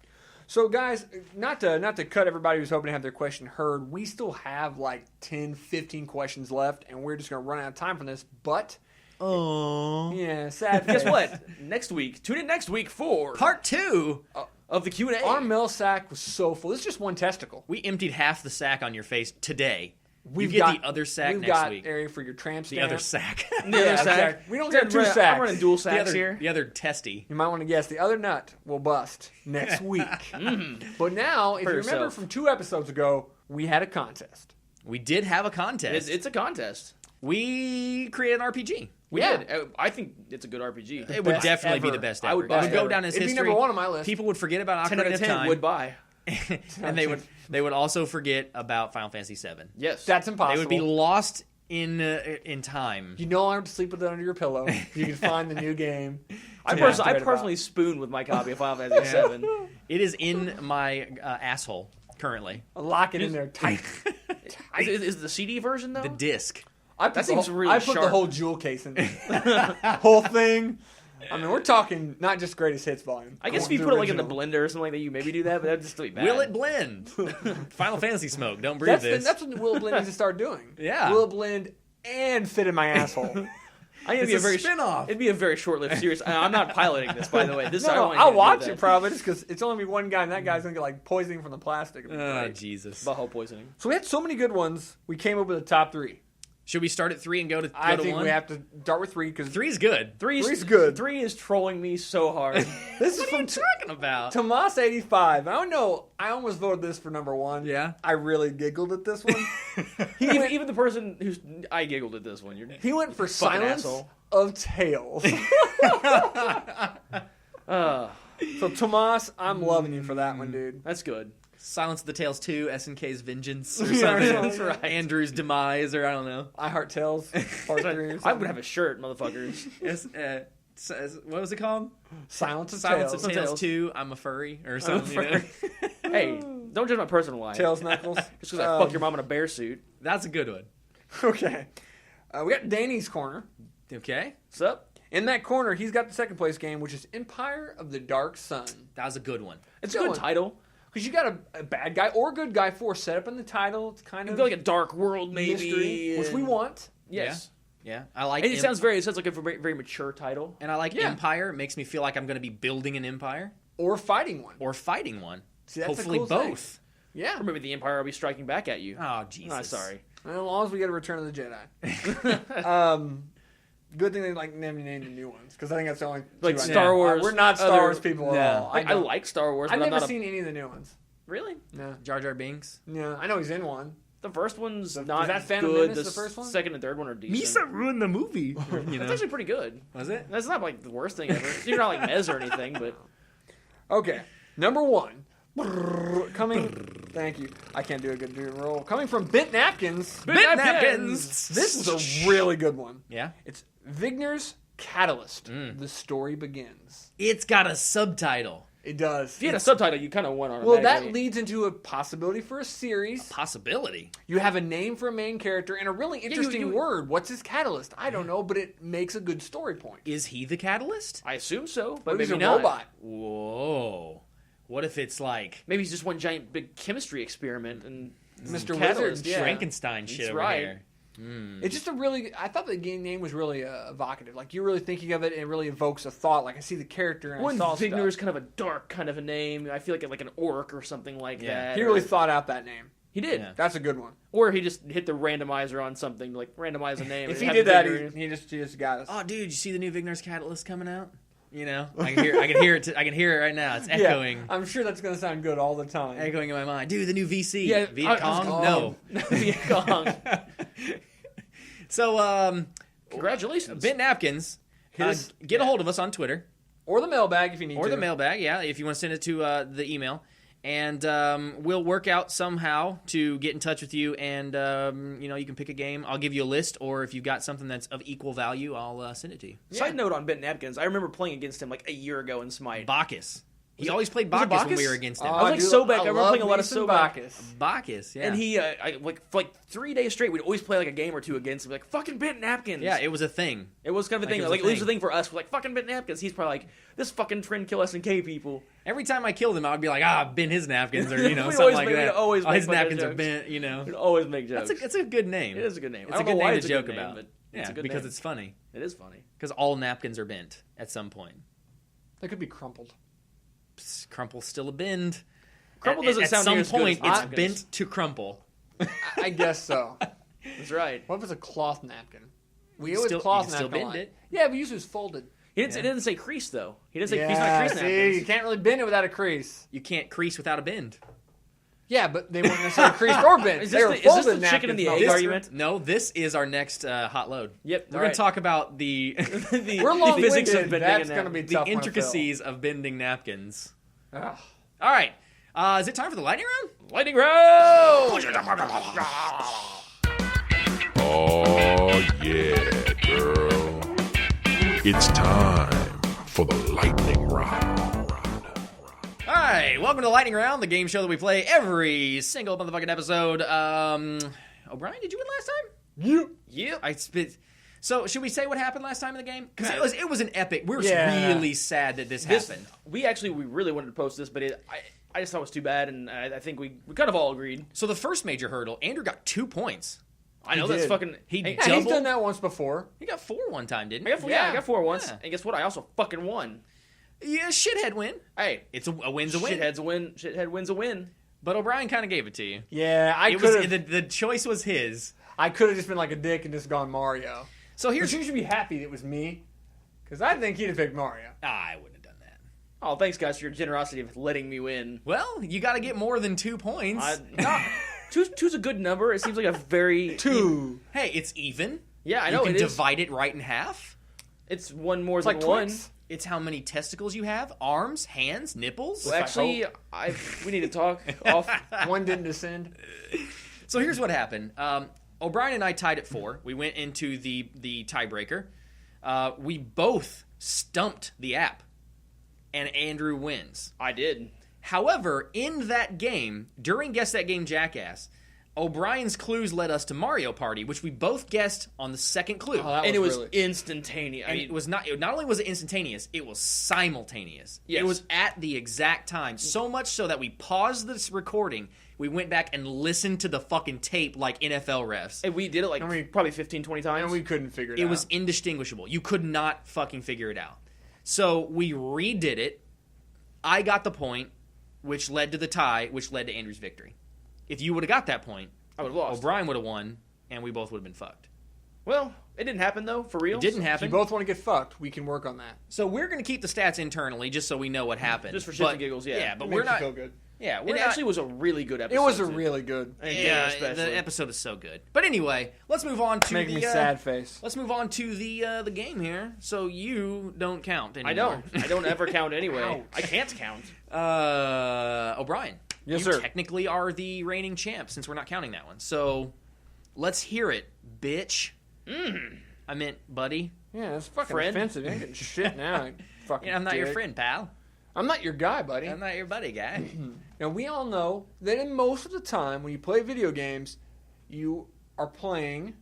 Speaker 2: So, guys, not to cut everybody who's hoping to have their question heard, we still have like 10, 15 questions left, and we're just going to run out of time from this. But,
Speaker 1: Oh.
Speaker 2: yeah, sad.
Speaker 3: Guess
Speaker 2: face.
Speaker 3: what? Next week, tune in next week for
Speaker 1: Part 2.
Speaker 3: of the Q&A.
Speaker 2: Our mail sack was so full. This is just one testicle.
Speaker 1: We emptied half the sack on your face today.
Speaker 2: We've
Speaker 1: you get
Speaker 2: got
Speaker 1: the other sack
Speaker 2: we've
Speaker 1: next
Speaker 2: got
Speaker 1: week.
Speaker 2: area for your tramp
Speaker 1: The
Speaker 2: stamp.
Speaker 1: other sack.
Speaker 3: The other
Speaker 2: Yeah,
Speaker 3: sack.
Speaker 2: exactly. We don't get two
Speaker 3: I'm
Speaker 2: sacks.
Speaker 3: running dual
Speaker 1: the
Speaker 3: sacks
Speaker 1: other,
Speaker 3: here.
Speaker 1: the other testy.
Speaker 2: You might want to guess the other nut will bust next week. But now, if
Speaker 3: For
Speaker 2: you remember
Speaker 3: yourself.
Speaker 2: from 2 episodes ago, we had a contest.
Speaker 1: We did have a contest.
Speaker 3: It's a contest.
Speaker 1: We created an RPG.
Speaker 3: We
Speaker 2: Yeah.
Speaker 3: did. I think it's a good RPG.
Speaker 1: It would
Speaker 2: best
Speaker 1: definitely be
Speaker 2: ever.
Speaker 1: the best
Speaker 3: I
Speaker 1: ever.
Speaker 3: would
Speaker 1: It
Speaker 3: buy
Speaker 1: would
Speaker 3: it
Speaker 1: go
Speaker 3: ever.
Speaker 1: down as
Speaker 2: It'd be
Speaker 1: history.
Speaker 2: number 1 on my list.
Speaker 1: People would forget about
Speaker 3: 10 out
Speaker 1: Ocarina
Speaker 3: of
Speaker 1: of
Speaker 3: 10
Speaker 1: Time.
Speaker 3: would buy.
Speaker 1: And they would also forget about Final Fantasy VII.
Speaker 3: Yes.
Speaker 2: That's
Speaker 1: They
Speaker 2: impossible.
Speaker 1: would be lost in time.
Speaker 2: You no longer have to sleep with it under your pillow. You can find the new game.
Speaker 3: I
Speaker 2: Yeah.
Speaker 3: personally spoon with my copy of Final Fantasy 7.
Speaker 1: It is in my asshole currently.
Speaker 2: Lock it in there tight.
Speaker 3: Is the CD version, though?
Speaker 1: The disc.
Speaker 2: I put
Speaker 3: That
Speaker 2: the
Speaker 3: seems
Speaker 2: whole,
Speaker 3: really
Speaker 2: I put the
Speaker 3: sharp.
Speaker 2: whole jewel case in there. Whole thing. I mean, we're talking not just greatest hits volume.
Speaker 3: I guess if
Speaker 2: Going
Speaker 3: you
Speaker 2: to
Speaker 3: put it like in the
Speaker 2: original.
Speaker 3: blender or something like that, you maybe do that, but that'd just be bad.
Speaker 1: Will it blend? Final Fantasy smoke. Don't breathe this.
Speaker 2: That's what Will Blend needs to start doing.
Speaker 1: Yeah.
Speaker 2: Will Blend and fit in my asshole.
Speaker 3: I think it'd be
Speaker 1: It's
Speaker 3: a
Speaker 1: a
Speaker 3: very
Speaker 1: spin-off.
Speaker 3: It'd be a very short-lived series. I'm not piloting this, by the way. This I
Speaker 2: No,
Speaker 3: don't want
Speaker 2: I'll
Speaker 3: you to do
Speaker 2: watch
Speaker 3: that.
Speaker 2: it probably just because it's only be one guy, and that guy's gonna get like poisoning from the plastic. It'd be
Speaker 1: Oh,
Speaker 2: great.
Speaker 1: Jesus.
Speaker 3: Butthole poisoning.
Speaker 2: So we had so many good ones. We came up with a top 3.
Speaker 1: Should we start at 3 and go to
Speaker 2: I
Speaker 1: 1?
Speaker 2: think we have to start with 3 because
Speaker 1: 3 is good.
Speaker 3: Three's
Speaker 2: good.
Speaker 3: 3 is trolling me so hard.
Speaker 2: this is
Speaker 1: What are
Speaker 2: from
Speaker 1: you talking about?
Speaker 2: Tomas 85. I don't know. I almost voted this for number 1.
Speaker 1: Yeah.
Speaker 2: I really giggled at this one.
Speaker 3: even the person who's I giggled at this one. You're
Speaker 2: He went for
Speaker 3: Fucking
Speaker 2: Silence
Speaker 3: asshole.
Speaker 2: of Tales. So Tomas, I'm loving you for that one, dude.
Speaker 3: that's good.
Speaker 1: Silence of the Tales 2, SNK's Vengeance, or
Speaker 2: Yeah,
Speaker 1: something.
Speaker 2: that's right.
Speaker 1: Andrew's Demise, or I don't know.
Speaker 2: I Heart Tales Part 3. or
Speaker 3: I
Speaker 2: something.
Speaker 3: would have a shirt, motherfuckers.
Speaker 1: Yes, what was it called?
Speaker 2: Silence of
Speaker 1: Silence
Speaker 2: Tales.
Speaker 1: of Tales
Speaker 3: Tales.
Speaker 1: 2, I'm a furry, or something. you know?
Speaker 3: Hey, don't judge my personal life.
Speaker 2: Tails Knuckles.
Speaker 3: Just because I fuck your mom in a bear suit.
Speaker 1: That's a good one.
Speaker 2: Okay. We got Danny's corner.
Speaker 1: Okay.
Speaker 3: What's up?
Speaker 2: In that corner, he's got the second place game, which is Empire of the Dark Sun.
Speaker 1: That was a good one.
Speaker 3: It's a
Speaker 2: Good
Speaker 3: good
Speaker 2: one.
Speaker 3: title.
Speaker 2: Because you got a bad guy or a good guy for set up in the title. It's kind
Speaker 3: It'd
Speaker 2: of
Speaker 3: be like a dark world, maybe.
Speaker 2: mystery, which we
Speaker 3: and-
Speaker 2: want.
Speaker 3: Yes.
Speaker 1: Yeah. I like
Speaker 3: And it sounds like a very, very mature title.
Speaker 1: And I like
Speaker 2: Yeah.
Speaker 1: Empire. It makes me feel like I'm going to be building an empire
Speaker 2: Or fighting one.
Speaker 1: or fighting one.
Speaker 2: See, that's a
Speaker 1: Hopefully
Speaker 2: cool thing.
Speaker 1: both.
Speaker 2: Yeah.
Speaker 3: Or maybe the Empire will be striking back at you.
Speaker 1: Oh, Jesus.
Speaker 3: Oh, sorry.
Speaker 2: As long as we get a Return of the Jedi. Good thing they never named the new ones because I think that's the only
Speaker 3: Like
Speaker 2: two I
Speaker 3: Star
Speaker 2: know.
Speaker 3: Wars,
Speaker 2: We're not Star
Speaker 3: other-
Speaker 2: Wars people
Speaker 1: Yeah.
Speaker 2: at all.
Speaker 3: I
Speaker 2: don't.
Speaker 3: like Star Wars,
Speaker 2: I've
Speaker 3: but I'm
Speaker 2: never
Speaker 3: not
Speaker 2: seen any of the new ones.
Speaker 3: Really?
Speaker 2: No.
Speaker 1: Jar Jar Binks.
Speaker 2: Yeah, I know he's in one.
Speaker 3: The first one's
Speaker 2: Was
Speaker 3: not
Speaker 2: that Phantom
Speaker 3: good.
Speaker 2: Menace, the first one?
Speaker 3: Second and third one are decent.
Speaker 1: ruined the movie. You
Speaker 3: That's
Speaker 1: know?
Speaker 3: actually pretty good.
Speaker 1: Was it?
Speaker 3: That's not like the worst thing ever. You're not like Mez or anything, but
Speaker 2: Okay, number 1. Coming. Thank you. I can't do a good roll. Coming from Bit Napkins.
Speaker 1: Bit Napkins.
Speaker 2: This is a really good one.
Speaker 1: Yeah.
Speaker 2: It's Vigner's Catalyst. The story begins.
Speaker 1: It's got a subtitle.
Speaker 2: It does.
Speaker 3: If you had a subtitle, you kind of went on.
Speaker 2: Well, that leads into a possibility for a series.
Speaker 1: Possibility.
Speaker 2: You have a name for a main character and a really interesting word. What's his catalyst? I don't know, but it makes a good story point.
Speaker 1: Is he the catalyst?
Speaker 3: I assume so, but
Speaker 2: Maybe
Speaker 3: maybe
Speaker 2: he's a
Speaker 3: not.
Speaker 2: robot.
Speaker 1: Whoa. What if it's like
Speaker 3: Maybe he's just one giant big chemistry experiment and
Speaker 2: Mr.
Speaker 3: catalyst,
Speaker 2: Wizard,
Speaker 3: yeah.
Speaker 1: Frankenstein shit
Speaker 3: That's
Speaker 1: over
Speaker 3: right.
Speaker 1: here?
Speaker 2: It's just I thought the game name was really evocative. Like, you're really thinking of it, and it really evokes a thought. Like, I see the character, and
Speaker 3: One
Speaker 2: I saw
Speaker 3: Vigner is
Speaker 2: stuff.
Speaker 3: kind of a dark kind of a name. I feel like an orc or something like
Speaker 1: Yeah.
Speaker 3: that.
Speaker 2: He
Speaker 3: or-
Speaker 2: really thought out that name.
Speaker 3: He did.
Speaker 1: Yeah.
Speaker 2: That's a good one.
Speaker 3: Or he just hit the randomizer on something, like randomize a name.
Speaker 2: If
Speaker 3: and
Speaker 2: he
Speaker 3: have
Speaker 2: did that,
Speaker 3: Vigner.
Speaker 2: he just got us.
Speaker 1: Oh, dude, you see the new Vigner's Catalyst coming out? You know, I can hear it right now. It's echoing,
Speaker 2: Yeah, I'm sure that's going to sound good all the time.
Speaker 1: echoing in my mind. Dude, the new VC,
Speaker 3: Yeah,
Speaker 1: Viet Cong.
Speaker 2: Oh.
Speaker 1: No.
Speaker 3: Viet Cong.
Speaker 1: So,
Speaker 3: Congratulations.
Speaker 1: Bent Napkins. Get a hold of us on Twitter
Speaker 2: Or the mailbag if you need to.
Speaker 1: or the mailbag. Yeah, if you want to send it to the email. And we'll work out somehow to get in touch with you, and you can pick a game. I'll give you a list, or if you've got something that's of equal value, I'll send it to you.
Speaker 3: Side note on Bent Napkins, I remember playing against him like a year ago in Smite.
Speaker 1: Bacchus. He always played
Speaker 3: was it
Speaker 1: Bacchus when
Speaker 3: Bacchus?
Speaker 1: we were against him.
Speaker 3: I was like Sobek. I remember
Speaker 2: love
Speaker 3: playing a lot of
Speaker 2: me some
Speaker 3: Sobek.
Speaker 2: Bacchus.
Speaker 1: Bacchus, yeah.
Speaker 3: And he, for like 3 days straight, we'd always play like a game or two against him. Like, fucking Bent Napkins.
Speaker 1: Yeah, it was a thing.
Speaker 3: It was kind of a
Speaker 1: Like,
Speaker 3: thing.
Speaker 1: it was
Speaker 3: Like,
Speaker 1: a
Speaker 3: it was a
Speaker 1: thing.
Speaker 3: thing for us. We're like, fucking Bent Napkins. He's probably like, this fucking trend kill SNK people.
Speaker 1: Every time I killed him, I would be like, bend his napkins, or
Speaker 3: We'd
Speaker 1: something
Speaker 3: always
Speaker 1: like
Speaker 3: make-
Speaker 1: that.
Speaker 3: we'd always
Speaker 1: his
Speaker 3: make fun of
Speaker 1: napkins are
Speaker 3: jokes.
Speaker 1: bent,
Speaker 3: We'd always make jokes.
Speaker 1: That's a good name.
Speaker 3: It is a good name.
Speaker 1: It's
Speaker 3: I
Speaker 1: a
Speaker 3: don't
Speaker 1: good
Speaker 3: know why
Speaker 1: name
Speaker 3: it's
Speaker 1: to
Speaker 3: a
Speaker 1: joke
Speaker 3: good name,
Speaker 1: about.
Speaker 3: but
Speaker 1: Yeah,
Speaker 3: it's a good
Speaker 1: because
Speaker 3: name.
Speaker 1: it's funny.
Speaker 3: It is funny.
Speaker 1: Because all napkins are bent at some point.
Speaker 2: They could be crumpled.
Speaker 1: Psst, crumple's still a bend.
Speaker 3: Crumple
Speaker 1: At-
Speaker 3: doesn't
Speaker 1: at
Speaker 3: sound
Speaker 1: some
Speaker 3: near as good
Speaker 1: point,
Speaker 3: as
Speaker 1: it's
Speaker 3: napkins.
Speaker 1: bent to crumple.
Speaker 2: I guess so.
Speaker 3: That's right.
Speaker 2: What if it's a cloth napkin? We
Speaker 1: You
Speaker 2: always
Speaker 1: still-
Speaker 2: cloth
Speaker 1: you can still
Speaker 2: napkin.
Speaker 1: bend
Speaker 2: line.
Speaker 1: it.
Speaker 2: Yeah, but usually it's folded.
Speaker 3: It didn't say crease, though. He didn't say
Speaker 2: Yeah,
Speaker 3: crease, not crease
Speaker 2: see,
Speaker 3: napkins.
Speaker 2: you can't really bend it without a crease.
Speaker 1: You can't crease without a bend.
Speaker 2: Yeah, but they weren't necessarily creased or bent.
Speaker 3: Is
Speaker 2: They were
Speaker 3: this
Speaker 2: folded
Speaker 3: the chicken and the
Speaker 2: napkins,
Speaker 3: egg
Speaker 2: not-
Speaker 3: argument?
Speaker 1: No, this is our next hot load.
Speaker 3: Yep,
Speaker 1: We're
Speaker 3: right.
Speaker 1: going to talk about the
Speaker 3: the
Speaker 2: We're long-winded.
Speaker 3: physics of bending
Speaker 2: That's
Speaker 3: a
Speaker 2: going to be
Speaker 3: napkin.
Speaker 2: tough.
Speaker 1: the
Speaker 2: on a
Speaker 1: intricacies of bending napkins.
Speaker 2: film. Ugh.
Speaker 1: All right. Is it time for the lightning round?
Speaker 3: Lightning round!
Speaker 4: Oh, yeah, girl. It's time for the lightning round.
Speaker 1: All right, welcome to Lightning Round, the game show that we play every single motherfucking episode. O'Brien, did you win last time?
Speaker 3: Yep.
Speaker 1: I spit. So, should we say what happened last time in the game? Because it was an epic. We were
Speaker 2: Yeah.
Speaker 1: really sad that this happened.
Speaker 3: We really wanted to post this, but I just thought it was too bad, and I think we kind of all agreed.
Speaker 1: So the first major hurdle, Andrew got 2 points.
Speaker 3: I know
Speaker 2: He
Speaker 3: that's
Speaker 2: did.
Speaker 3: fucking.
Speaker 1: He
Speaker 3: Hey,
Speaker 1: did.
Speaker 2: Yeah, he's
Speaker 1: Double?
Speaker 2: done that once before.
Speaker 1: He got 4 one time, didn't
Speaker 3: I
Speaker 1: he?
Speaker 3: got 4, yeah, I got 4 once.
Speaker 1: Yeah.
Speaker 3: And guess what? I also fucking won.
Speaker 1: Yeah, shithead win.
Speaker 3: Hey,
Speaker 1: It's a win's a win.
Speaker 3: shithead's a win. Shithead wins a win.
Speaker 1: But O'Brien kind of gave it to you.
Speaker 2: Yeah, I
Speaker 1: It was
Speaker 2: could have.
Speaker 1: the choice was his.
Speaker 2: I could have just been like a dick and just gone Mario.
Speaker 1: So
Speaker 2: But
Speaker 1: here's
Speaker 2: you should be happy that it was me, because I think he'd have picked Mario.
Speaker 1: I wouldn't have done that.
Speaker 3: Oh, thanks, guys, for your generosity of letting me win.
Speaker 1: Well, you got to get more than 2 points.
Speaker 3: Two's a good number. It seems like a very
Speaker 2: 2.
Speaker 1: Hey, it's even.
Speaker 3: Yeah, I
Speaker 1: You
Speaker 3: know
Speaker 1: can
Speaker 3: it is.
Speaker 1: divide it right in half.
Speaker 3: It's one more
Speaker 2: It's
Speaker 3: than
Speaker 2: like
Speaker 3: one.
Speaker 2: Twix.
Speaker 1: It's how many testicles you have, arms, hands, nipples.
Speaker 3: Well, actually, we need to talk off.
Speaker 2: One didn't descend.
Speaker 1: So here's what happened. O'Brien and I tied at 4. We went into the tiebreaker. We both stumped the app, and Andrew wins.
Speaker 3: I did.
Speaker 1: However, in that game, during Guess That Game Jackass, O'Brien's clues led us to Mario Party, which we both guessed on the second clue.
Speaker 2: Oh, that
Speaker 3: And it was
Speaker 2: really-
Speaker 3: instantaneous.
Speaker 1: And it was not only was it instantaneous, it was simultaneous.
Speaker 3: Yes.
Speaker 1: It was at the exact time. So much so that we paused this recording, we went back and listened to the fucking tape like NFL refs.
Speaker 3: And we did it like
Speaker 2: And we-
Speaker 3: probably 15, 20 times.
Speaker 2: And we couldn't figure it
Speaker 1: It
Speaker 2: out.
Speaker 1: was indistinguishable. You could not fucking figure it out. So we redid it. I got the point, which led to the tie, which led to Andrew's victory. If you would have got that point,
Speaker 3: I would have lost.
Speaker 1: O'Brien would have won, and we both would have been fucked.
Speaker 3: Well, it didn't happen, though, for real.
Speaker 1: It didn't
Speaker 2: If you
Speaker 1: happen.
Speaker 2: both want to get fucked, we can work on that.
Speaker 1: So we're going to keep the stats internally just so we know what happened.
Speaker 3: Just for shits
Speaker 1: But-
Speaker 3: and giggles, yeah.
Speaker 1: Yeah, but
Speaker 2: It
Speaker 1: we're
Speaker 2: makes you
Speaker 1: not.
Speaker 2: feel good.
Speaker 1: Yeah, we're
Speaker 3: It
Speaker 1: not.
Speaker 3: actually was a really good episode.
Speaker 2: It was a
Speaker 3: too.
Speaker 2: really good.
Speaker 3: And
Speaker 1: Yeah,
Speaker 3: especially.
Speaker 1: the episode is so good. But anyway, let's move on to
Speaker 2: Making
Speaker 1: the
Speaker 2: me sad face.
Speaker 1: Let's move on to the game here. So you don't count anymore.
Speaker 3: I don't. I don't ever count anyway.
Speaker 2: Ouch.
Speaker 3: I can't count.
Speaker 1: O'Brien.
Speaker 2: Yes,
Speaker 1: you
Speaker 2: sir.
Speaker 1: technically are the reigning champ since we're not counting that one. So let's hear it, bitch. I meant, buddy.
Speaker 2: Yeah, that's fucking
Speaker 3: Friend?
Speaker 2: offensive. You ain't getting shit now. you fucking
Speaker 1: I'm not your
Speaker 2: dick.
Speaker 1: friend, pal.
Speaker 2: I'm not your guy, buddy.
Speaker 1: I'm not your buddy, guy.
Speaker 2: Now, we all know that in most of the time when you play video games, you are playing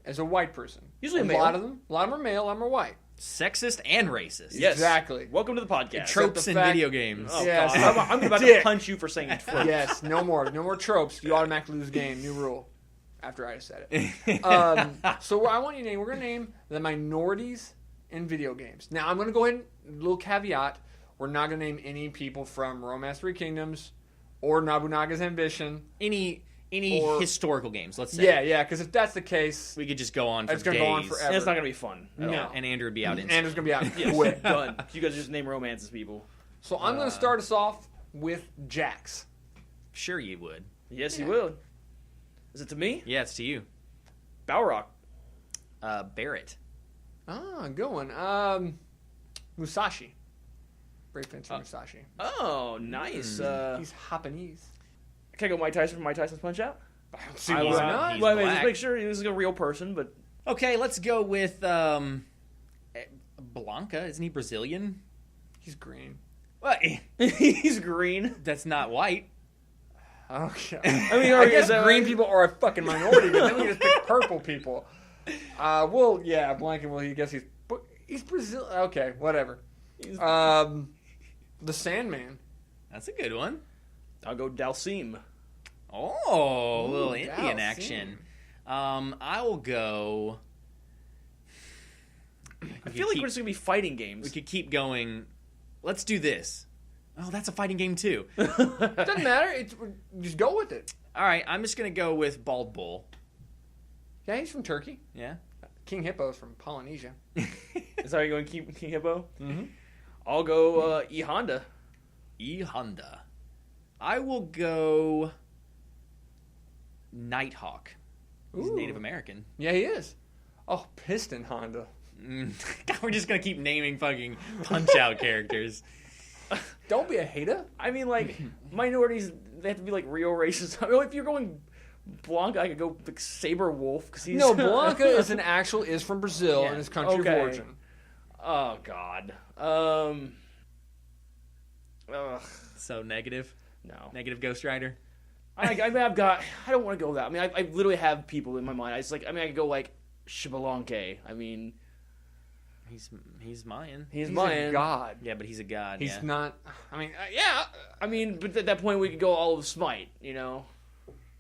Speaker 2: as a white person.
Speaker 3: Usually
Speaker 2: a
Speaker 3: male.
Speaker 2: lot of them are male, a lot of them are white.
Speaker 1: Sexist and racist.
Speaker 3: Yes.
Speaker 2: Exactly.
Speaker 3: Welcome to the podcast.
Speaker 1: Tropes
Speaker 2: the
Speaker 1: in
Speaker 2: fact-
Speaker 1: video games.
Speaker 3: Oh,
Speaker 2: Yes.
Speaker 3: God. I'm about to
Speaker 2: Dick.
Speaker 3: punch you for saying trope.
Speaker 2: Yes, no more tropes. You automatically lose game. New rule. After I said it. So I want you to name. We're gonna name the minorities in video games. Now I'm gonna go ahead and little caveat. We're not gonna name any people from Romance 3 Kingdoms or Nobunaga's Ambition.
Speaker 1: Any
Speaker 2: Or-
Speaker 1: historical games, let's say.
Speaker 2: Yeah. Because if that's the case,
Speaker 1: We could just go on for
Speaker 2: it's gonna
Speaker 1: days.
Speaker 2: go on forever.
Speaker 3: And it's not going to be fun. at
Speaker 2: No.
Speaker 3: all.
Speaker 1: And Andrew would be out instantly.
Speaker 2: and it's gonna be out
Speaker 3: Yes,
Speaker 2: quick.
Speaker 3: done. You guys just name romances, people.
Speaker 2: So I'm gonna start us off with Jax.
Speaker 1: Sure you would.
Speaker 3: Yes, you will. Is it to me?
Speaker 1: Yeah, it's to you.
Speaker 3: Balrog.
Speaker 1: Barrett.
Speaker 2: Ah, good one. Musashi. Brave Fencer Musashi.
Speaker 3: Oh, nice.
Speaker 2: He's Japanese.
Speaker 3: Can I go Mike Tyson for Mike Tyson's Punch Out?
Speaker 2: See,
Speaker 3: I
Speaker 2: why
Speaker 3: was-
Speaker 2: not?
Speaker 1: He's
Speaker 3: Well, I mean,
Speaker 1: black.
Speaker 3: just make sure he was a real person, but
Speaker 1: Okay, let's go with Blanca. Isn't he Brazilian?
Speaker 2: He's green.
Speaker 1: What?
Speaker 3: he's green.
Speaker 1: That's not white.
Speaker 2: Okay.
Speaker 3: I mean,
Speaker 2: I guess
Speaker 3: is that
Speaker 2: green
Speaker 3: right?
Speaker 2: people are a fucking minority, but then we just pick purple people. Well, yeah, Blanken. Well, he guess he's Brazil. Okay, whatever. The Sandman.
Speaker 1: That's a good one.
Speaker 3: I'll go Dalsim.
Speaker 1: Oh, a little
Speaker 2: Ooh,
Speaker 1: Indian
Speaker 2: Dalsim.
Speaker 1: action. I will go.
Speaker 3: I feel like we're just going to be fighting
Speaker 1: We
Speaker 3: games.
Speaker 1: could keep going. Let's do this. Oh, that's a fighting game too.
Speaker 2: Doesn't matter. Just go with it.
Speaker 1: All right, I'm just gonna go with Bald Bull.
Speaker 2: Yeah, he's from Turkey.
Speaker 1: Yeah.
Speaker 2: King Hippo's from Polynesia.
Speaker 3: Is that how you're going King Hippo?
Speaker 2: Mm-hmm.
Speaker 3: I'll go E Honda.
Speaker 1: E Honda. I will go Nighthawk. He's
Speaker 2: Ooh.
Speaker 1: Native American.
Speaker 2: Yeah, he is. Oh, Piston Honda.
Speaker 1: God, we're just gonna keep naming fucking Punch-Out characters.
Speaker 2: Don't be a hater.
Speaker 3: I mean, like, minorities, they have to be, like, real races. I mean, if you're going Blanca, I could go like, Saber Wolf. Cause he's...
Speaker 2: No, Blanca is from Brazil
Speaker 3: Yeah,
Speaker 2: and his country
Speaker 3: okay.
Speaker 2: of origin.
Speaker 3: Oh, God. Ugh,
Speaker 1: So negative.
Speaker 3: no.
Speaker 1: Negative Ghost Rider.
Speaker 3: I mean, I don't want to go that. I mean, I literally have people in my mind. It's like, I mean, I could go, like, Xbalanque. I mean,
Speaker 1: He's Mayan.
Speaker 3: he's
Speaker 2: He's
Speaker 3: Mayan.
Speaker 2: a god.
Speaker 1: Yeah, but he's a god.
Speaker 2: He's
Speaker 1: yeah.
Speaker 2: not. I mean, yeah.
Speaker 3: I mean, but at that point, we could go all of Smite, you know?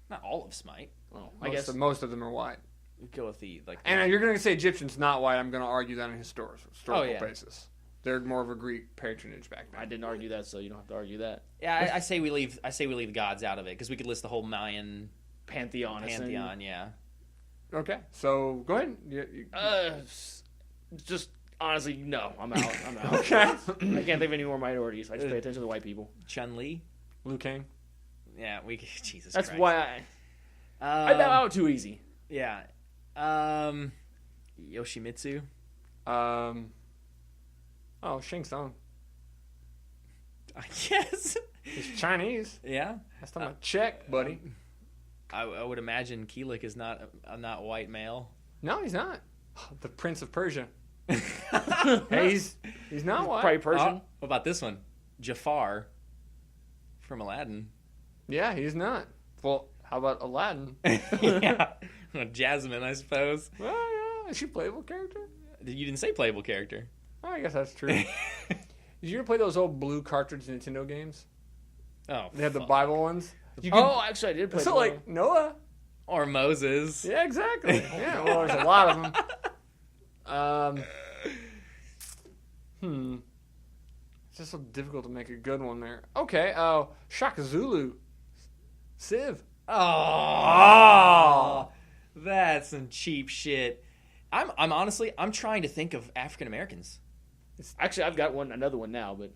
Speaker 1: Not all of Smite.
Speaker 3: Well, I guess.
Speaker 2: Most of them are white.
Speaker 1: We go with the like.
Speaker 2: And you're going to say Egyptian's not white. I'm going to argue that on a historical
Speaker 1: yeah.
Speaker 2: basis. They're more of a Greek patronage back then.
Speaker 3: I didn't argue that, so you don't have to argue that.
Speaker 1: Yeah, I say we leave. I say we leave gods out of it because we could list the whole Mayan
Speaker 3: Pantheon.
Speaker 1: pantheon. Yeah.
Speaker 2: Okay, so go ahead.
Speaker 3: Just honestly, no. I'm out. I'm out.
Speaker 2: Okay.
Speaker 3: I can't think of any more minorities. I just pay attention to the white people.
Speaker 1: Chun Li.
Speaker 2: Liu Kang.
Speaker 1: Yeah, we. Jesus.
Speaker 3: That's
Speaker 1: Christ.
Speaker 3: why I bow out too easy.
Speaker 1: Yeah. Yoshimitsu.
Speaker 2: Oh, Shang Tsung.
Speaker 1: I guess.
Speaker 2: He's Chinese.
Speaker 1: Yeah.
Speaker 2: That's not a check, buddy.
Speaker 1: I would imagine Keelik is not white male.
Speaker 2: No, he's not. The Prince of Persia. Hey, he's not white.
Speaker 3: Probably Persian.
Speaker 1: What about this one? Jafar from Aladdin.
Speaker 2: Yeah, he's not. Well, how about Aladdin?
Speaker 1: Yeah. Jasmine, I suppose.
Speaker 2: Well, yeah, is she a playable character?
Speaker 1: You didn't say playable character.
Speaker 2: Oh, I guess that's true. Did you ever play those old blue cartridge Nintendo games?
Speaker 1: Oh.
Speaker 2: They had the
Speaker 1: fuck.
Speaker 2: Bible ones. You could,
Speaker 3: Oh, actually, I did play.
Speaker 2: so
Speaker 3: Polo.
Speaker 2: like Noah.
Speaker 1: Or Moses.
Speaker 2: Yeah, exactly. Yeah, well, there's a lot of them. It's just so difficult to make a good one there. Okay, Shaka Zulu. Civ.
Speaker 1: Oh, that's some cheap shit. I'm honestly trying to think of African Americans.
Speaker 3: Actually, I've got another one now, but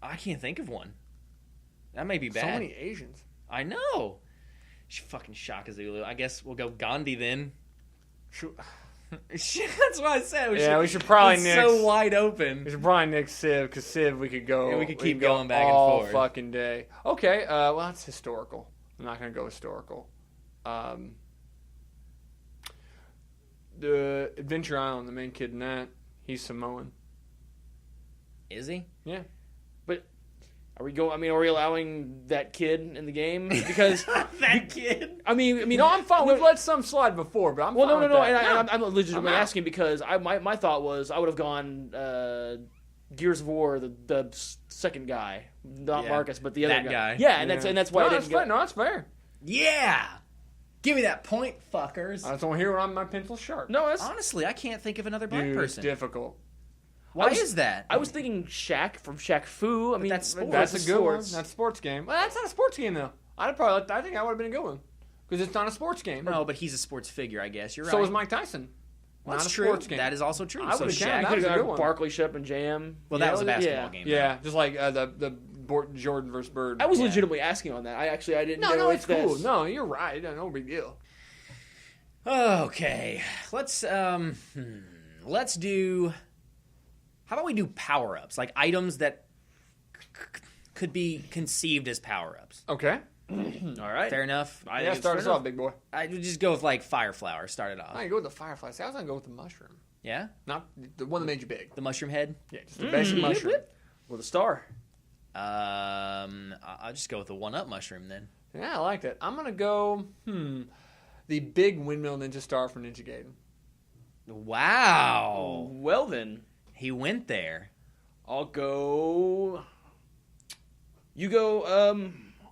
Speaker 1: I can't think of one. That may be bad.
Speaker 2: So many Asians.
Speaker 1: I know. Fucking Shaka Zulu. I guess we'll go Gandhi then. That's what I said.
Speaker 2: We should probably
Speaker 1: it's
Speaker 2: nix.
Speaker 1: so wide open.
Speaker 2: We should probably nix Civ, because Civ we could go.
Speaker 1: Yeah, we could keep
Speaker 2: go
Speaker 1: going back and
Speaker 2: all
Speaker 1: forth.
Speaker 2: fucking day. Okay, well that's historical. I'm not gonna go historical. The Adventure Island, the main kid in that, he's Samoan.
Speaker 1: Is he?
Speaker 2: Yeah.
Speaker 3: but Are we allowing that kid in the game? Because
Speaker 1: That kid.
Speaker 3: I mean,
Speaker 2: No, I'm fine. We've let some slide before, but I'm
Speaker 3: well,
Speaker 2: fine
Speaker 3: no,
Speaker 2: with that.
Speaker 3: and I'm legitimately
Speaker 2: I'm out.
Speaker 3: asking because my thought was I would have gone Gears of War, the second guy, not
Speaker 1: Yeah,
Speaker 3: Marcus, but the other
Speaker 1: that guy.
Speaker 3: Yeah, and that's why
Speaker 2: no,
Speaker 3: I
Speaker 2: that's
Speaker 3: didn't go.
Speaker 2: fair. No, that's fair.
Speaker 1: Yeah. Give me that point, fuckers.
Speaker 2: I just don't hear when my pencil's sharp.
Speaker 3: No, that's.
Speaker 1: Honestly, I can't think of another black
Speaker 2: Dude, it's
Speaker 1: person.
Speaker 2: difficult.
Speaker 1: Why
Speaker 3: was-
Speaker 1: is that?
Speaker 3: I was thinking Shaq from Shaq Fu. I mean,
Speaker 1: that's sports.
Speaker 2: That's a good one.
Speaker 3: sports.
Speaker 2: That's a sports game. Well, that's not a sports game though. I think that would have been a good one because it's not a sports game.
Speaker 1: No, but he's a sports figure, I guess. You're right.
Speaker 2: So was Mike Tyson.
Speaker 1: Well,
Speaker 2: Not
Speaker 1: that's
Speaker 2: a
Speaker 1: true.
Speaker 2: sports game.
Speaker 1: That is also true.
Speaker 2: I
Speaker 1: So
Speaker 2: would've
Speaker 1: Shaq.
Speaker 2: counted
Speaker 3: I could
Speaker 2: That was a
Speaker 3: have
Speaker 2: good
Speaker 3: gone
Speaker 2: one.
Speaker 3: Barkley, Shep, and Jam.
Speaker 1: Well, that was a basketball
Speaker 3: yeah.
Speaker 1: game.
Speaker 2: Yeah, just like the Jordan versus Bird.
Speaker 3: I was
Speaker 1: Yeah.
Speaker 3: legitimately asking on that. I didn't know.
Speaker 2: No,
Speaker 3: if
Speaker 2: it's cool.
Speaker 3: that's-
Speaker 2: No, you're right. No big deal.
Speaker 1: Okay, let's do. How about we do power ups, like items that could be conceived as power ups?
Speaker 2: Okay.
Speaker 3: All right.
Speaker 1: Fair enough.
Speaker 3: I
Speaker 2: Yeah,
Speaker 3: think
Speaker 2: start
Speaker 3: it's
Speaker 2: us
Speaker 3: fair
Speaker 2: off, big boy.
Speaker 1: I would just go with like fire flower. Start it off.
Speaker 2: I go with the firefly. See, I was gonna go with the mushroom,
Speaker 1: Yeah,
Speaker 2: not the one that made you big.
Speaker 1: the mushroom head.
Speaker 2: Yeah, just the basic mushroom.
Speaker 3: with a star.
Speaker 1: I'll just go with the one up mushroom then.
Speaker 2: Yeah, I like that. I'm gonna go. The big windmill ninja star from Ninja Gaiden.
Speaker 1: Wow,
Speaker 3: Well then,
Speaker 1: he went there.
Speaker 3: I'll go. You go.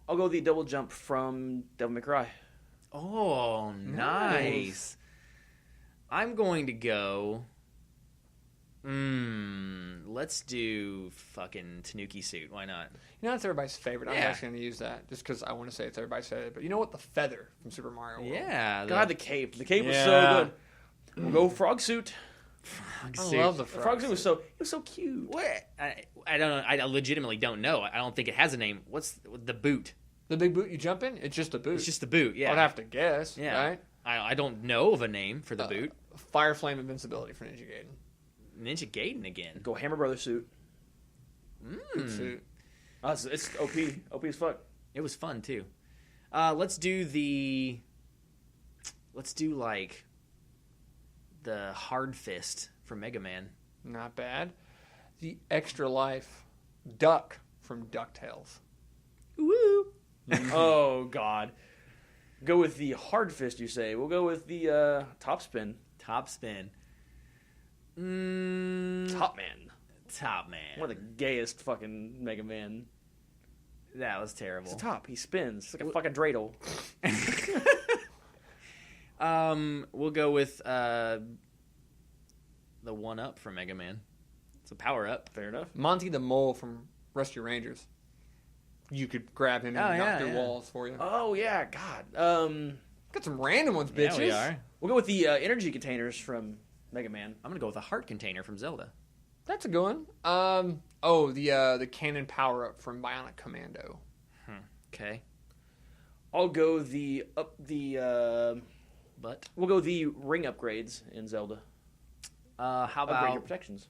Speaker 3: I'll go the double jump from Devil May Cry.
Speaker 1: Oh, nice. I'm going to go. Let's do fucking Tanuki suit. Why not?
Speaker 2: You know, that's everybody's favorite. I'm
Speaker 1: Yeah.
Speaker 2: actually going to use that just because I want to say it's everybody's favorite. But you know what? The feather from Super Mario World.
Speaker 1: Yeah.
Speaker 3: God, the cape. The cape was
Speaker 2: Yeah.
Speaker 3: so good. We'll go frog suit.
Speaker 2: I love the
Speaker 3: The frog suit was so cute.
Speaker 1: What? I don't know. I legitimately don't know. I don't think it has a name. What's the boot?
Speaker 2: The big boot you jump in? It's just a boot.
Speaker 1: It's just the boot. Yeah.
Speaker 2: I'd have to guess,
Speaker 1: Yeah.
Speaker 2: right?
Speaker 1: I don't know of a name for the boot.
Speaker 2: Fire Flame Invincibility for Ninja Gaiden.
Speaker 1: Ninja Gaiden again.
Speaker 3: Go Hammer Brothers suit.
Speaker 2: Good suit.
Speaker 3: Oh, it's OP. OP as fuck.
Speaker 1: It was fun too. Let's do like the hard fist from Mega Man.
Speaker 2: Not bad. The Extra Life Duck from DuckTales.
Speaker 1: Woo!
Speaker 3: Oh God. Go with the hard fist. You say? We'll go with the top spin.
Speaker 1: Top spin.
Speaker 3: Top man.
Speaker 1: Top man.
Speaker 3: One of the gayest fucking Mega Man.
Speaker 1: That was terrible.
Speaker 3: It's a top. He spins. It's like a fucking dreidel.
Speaker 1: We'll go with the one up from Mega Man. It's a power up.
Speaker 3: Fair enough.
Speaker 2: Monty the Mole from Rescue Rangers. You could grab him and
Speaker 1: Oh,
Speaker 2: knock
Speaker 1: yeah,
Speaker 2: through
Speaker 1: yeah.
Speaker 2: walls for you.
Speaker 3: Oh yeah, God.
Speaker 2: Got some random ones,
Speaker 1: Yeah,
Speaker 2: bitches.
Speaker 1: we are.
Speaker 3: We'll go with the energy containers from Mega Man.
Speaker 1: I'm gonna go with a heart container from Zelda.
Speaker 2: That's a good one. The cannon power up from Bionic Commando.
Speaker 1: Okay.
Speaker 3: I'll go
Speaker 1: But
Speaker 3: we'll go the ring upgrades in Zelda.
Speaker 1: how
Speaker 3: Upgrade your
Speaker 1: about
Speaker 3: protections.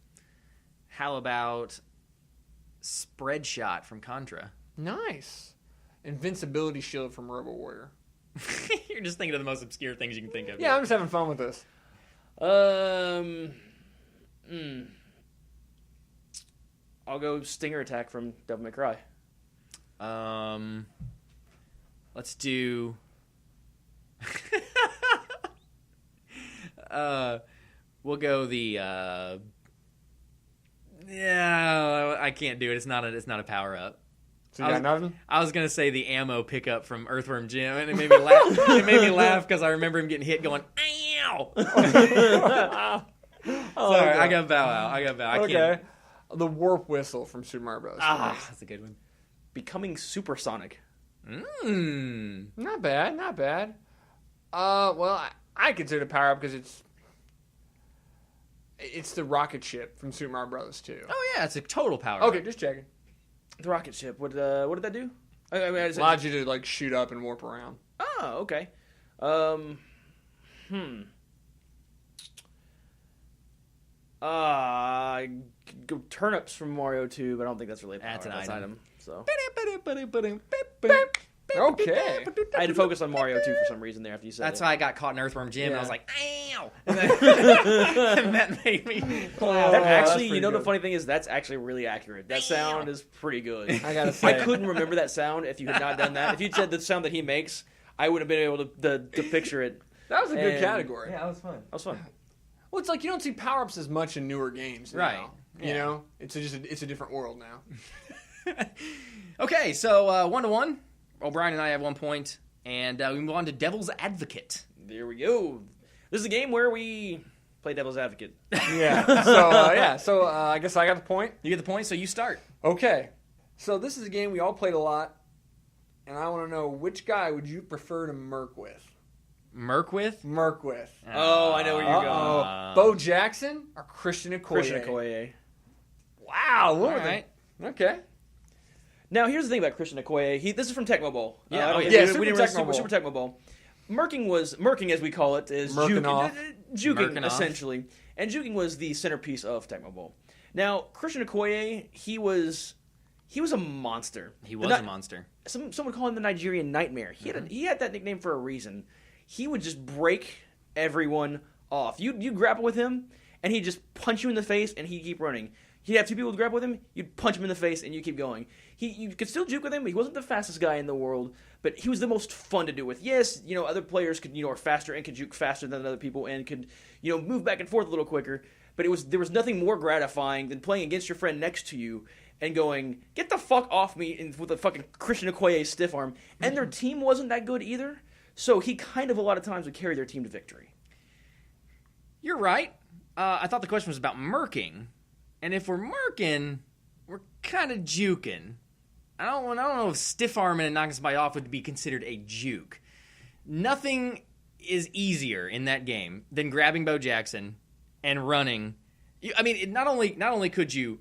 Speaker 1: spread shot from Contra?
Speaker 2: Nice. Invincibility shield from Robo Warrior.
Speaker 1: You're just thinking of the most obscure things you can think of.
Speaker 2: Yeah, I'm just having fun with this.
Speaker 3: I'll go stinger attack from Devil May Cry.
Speaker 1: Let's do. We'll go the. Yeah, I can't do it. It's not a power up.
Speaker 2: So you got nothing?
Speaker 1: I was gonna say the ammo pickup from Earthworm Jim, and it made me laugh. It made me laugh because I remember him getting hit, going "ow." Sorry, I got bow out. I
Speaker 2: Okay.
Speaker 1: can't.
Speaker 2: The warp whistle from Super Mario Bros.
Speaker 1: That's a good one.
Speaker 3: Becoming supersonic.
Speaker 2: Not bad, not bad. Well, I consider it a power up because it's the rocket ship from Super Mario Bros. 2.
Speaker 1: Oh yeah, it's a total power.
Speaker 2: Okay,
Speaker 1: up.
Speaker 2: just checking.
Speaker 3: The rocket ship. What did that do? I mean,
Speaker 2: Allowed you to like shoot up and warp around.
Speaker 3: Oh, okay. Go turnips from Mario 2, but I don't think that's related.
Speaker 1: That's an item.
Speaker 3: So
Speaker 2: Okay.
Speaker 3: I had to focus on Mario too for some reason there after you said
Speaker 1: That's
Speaker 3: it.
Speaker 1: why I got caught in Earthworm Jim. And I
Speaker 2: Yeah.
Speaker 1: was like, ow! And that made me
Speaker 3: That
Speaker 1: laugh.
Speaker 2: that's
Speaker 3: actually,
Speaker 2: pretty
Speaker 3: the
Speaker 2: good.
Speaker 3: funny thing is that's actually really accurate. That sound is pretty good.
Speaker 2: I gotta say.
Speaker 3: I couldn't remember that sound if you had not done that. If you'd said the sound that he makes, I would have been able to picture it.
Speaker 2: That was a good
Speaker 3: And-
Speaker 2: category.
Speaker 1: that was fun.
Speaker 3: That was fun.
Speaker 2: Well, it's like you don't see power-ups as much in newer games.
Speaker 1: Right.
Speaker 2: Now. You know? It's a different world now.
Speaker 1: Okay, so 1-1. O'Brien and I have 1 point. And we move on to Devil's Advocate.
Speaker 3: There we go. This is a game where we play devil's advocate.
Speaker 2: Yeah. So I guess I got the point.
Speaker 1: You get the point, so you start.
Speaker 2: Okay. So this is a game we all played a lot, and I want to know which guy would you prefer to murk with?
Speaker 1: Merc with?
Speaker 2: Murk with.
Speaker 3: Oh, I know where you're
Speaker 2: Uh-oh. Bo Jackson or Christian Okoye?
Speaker 3: Christian Okoye.
Speaker 2: Wow. What
Speaker 1: All
Speaker 2: were they?
Speaker 1: right.
Speaker 2: Okay.
Speaker 3: Now, here's the thing about Christian Okoye. This is from Tecmo Bowl.
Speaker 1: Yeah,
Speaker 3: I don't
Speaker 1: oh,
Speaker 3: think
Speaker 2: yeah.
Speaker 3: we
Speaker 2: Super
Speaker 3: didn't
Speaker 2: Tecmo
Speaker 3: really-
Speaker 2: Bowl.
Speaker 3: Super Tecmo Bowl. Murking, as we call it, is
Speaker 2: Murking
Speaker 3: juking,
Speaker 2: off.
Speaker 3: juking
Speaker 1: Murking off.
Speaker 3: essentially. And juking was the centerpiece of Tecmo Bowl. Now, Christian Okoye, he was a monster.
Speaker 1: He was a monster.
Speaker 3: Some would call him the Nigerian Nightmare. He had that nickname for a reason. He would just break everyone off. You grapple with him, and he'd just punch you in the face, and he'd keep running. He'd have two people to grapple with him. You'd punch him in the face, and you keep going. You could still juke with him. He wasn't the fastest guy in the world, but he was the most fun to do with. Yes, other players could are faster and could juke faster than other people and could move back and forth a little quicker. But there was nothing more gratifying than playing against your friend next to you and going, get the fuck off me with a fucking Christian Okoye stiff arm. And their team wasn't that good either, so he kind of a lot of times would carry their team to victory.
Speaker 1: You're right. I thought the question was about murking. And if we're murking, we're kind of juking. I don't know if stiff arming and knocking somebody off would be considered a juke. Nothing is easier in that game than grabbing Bo Jackson and running. Not only could you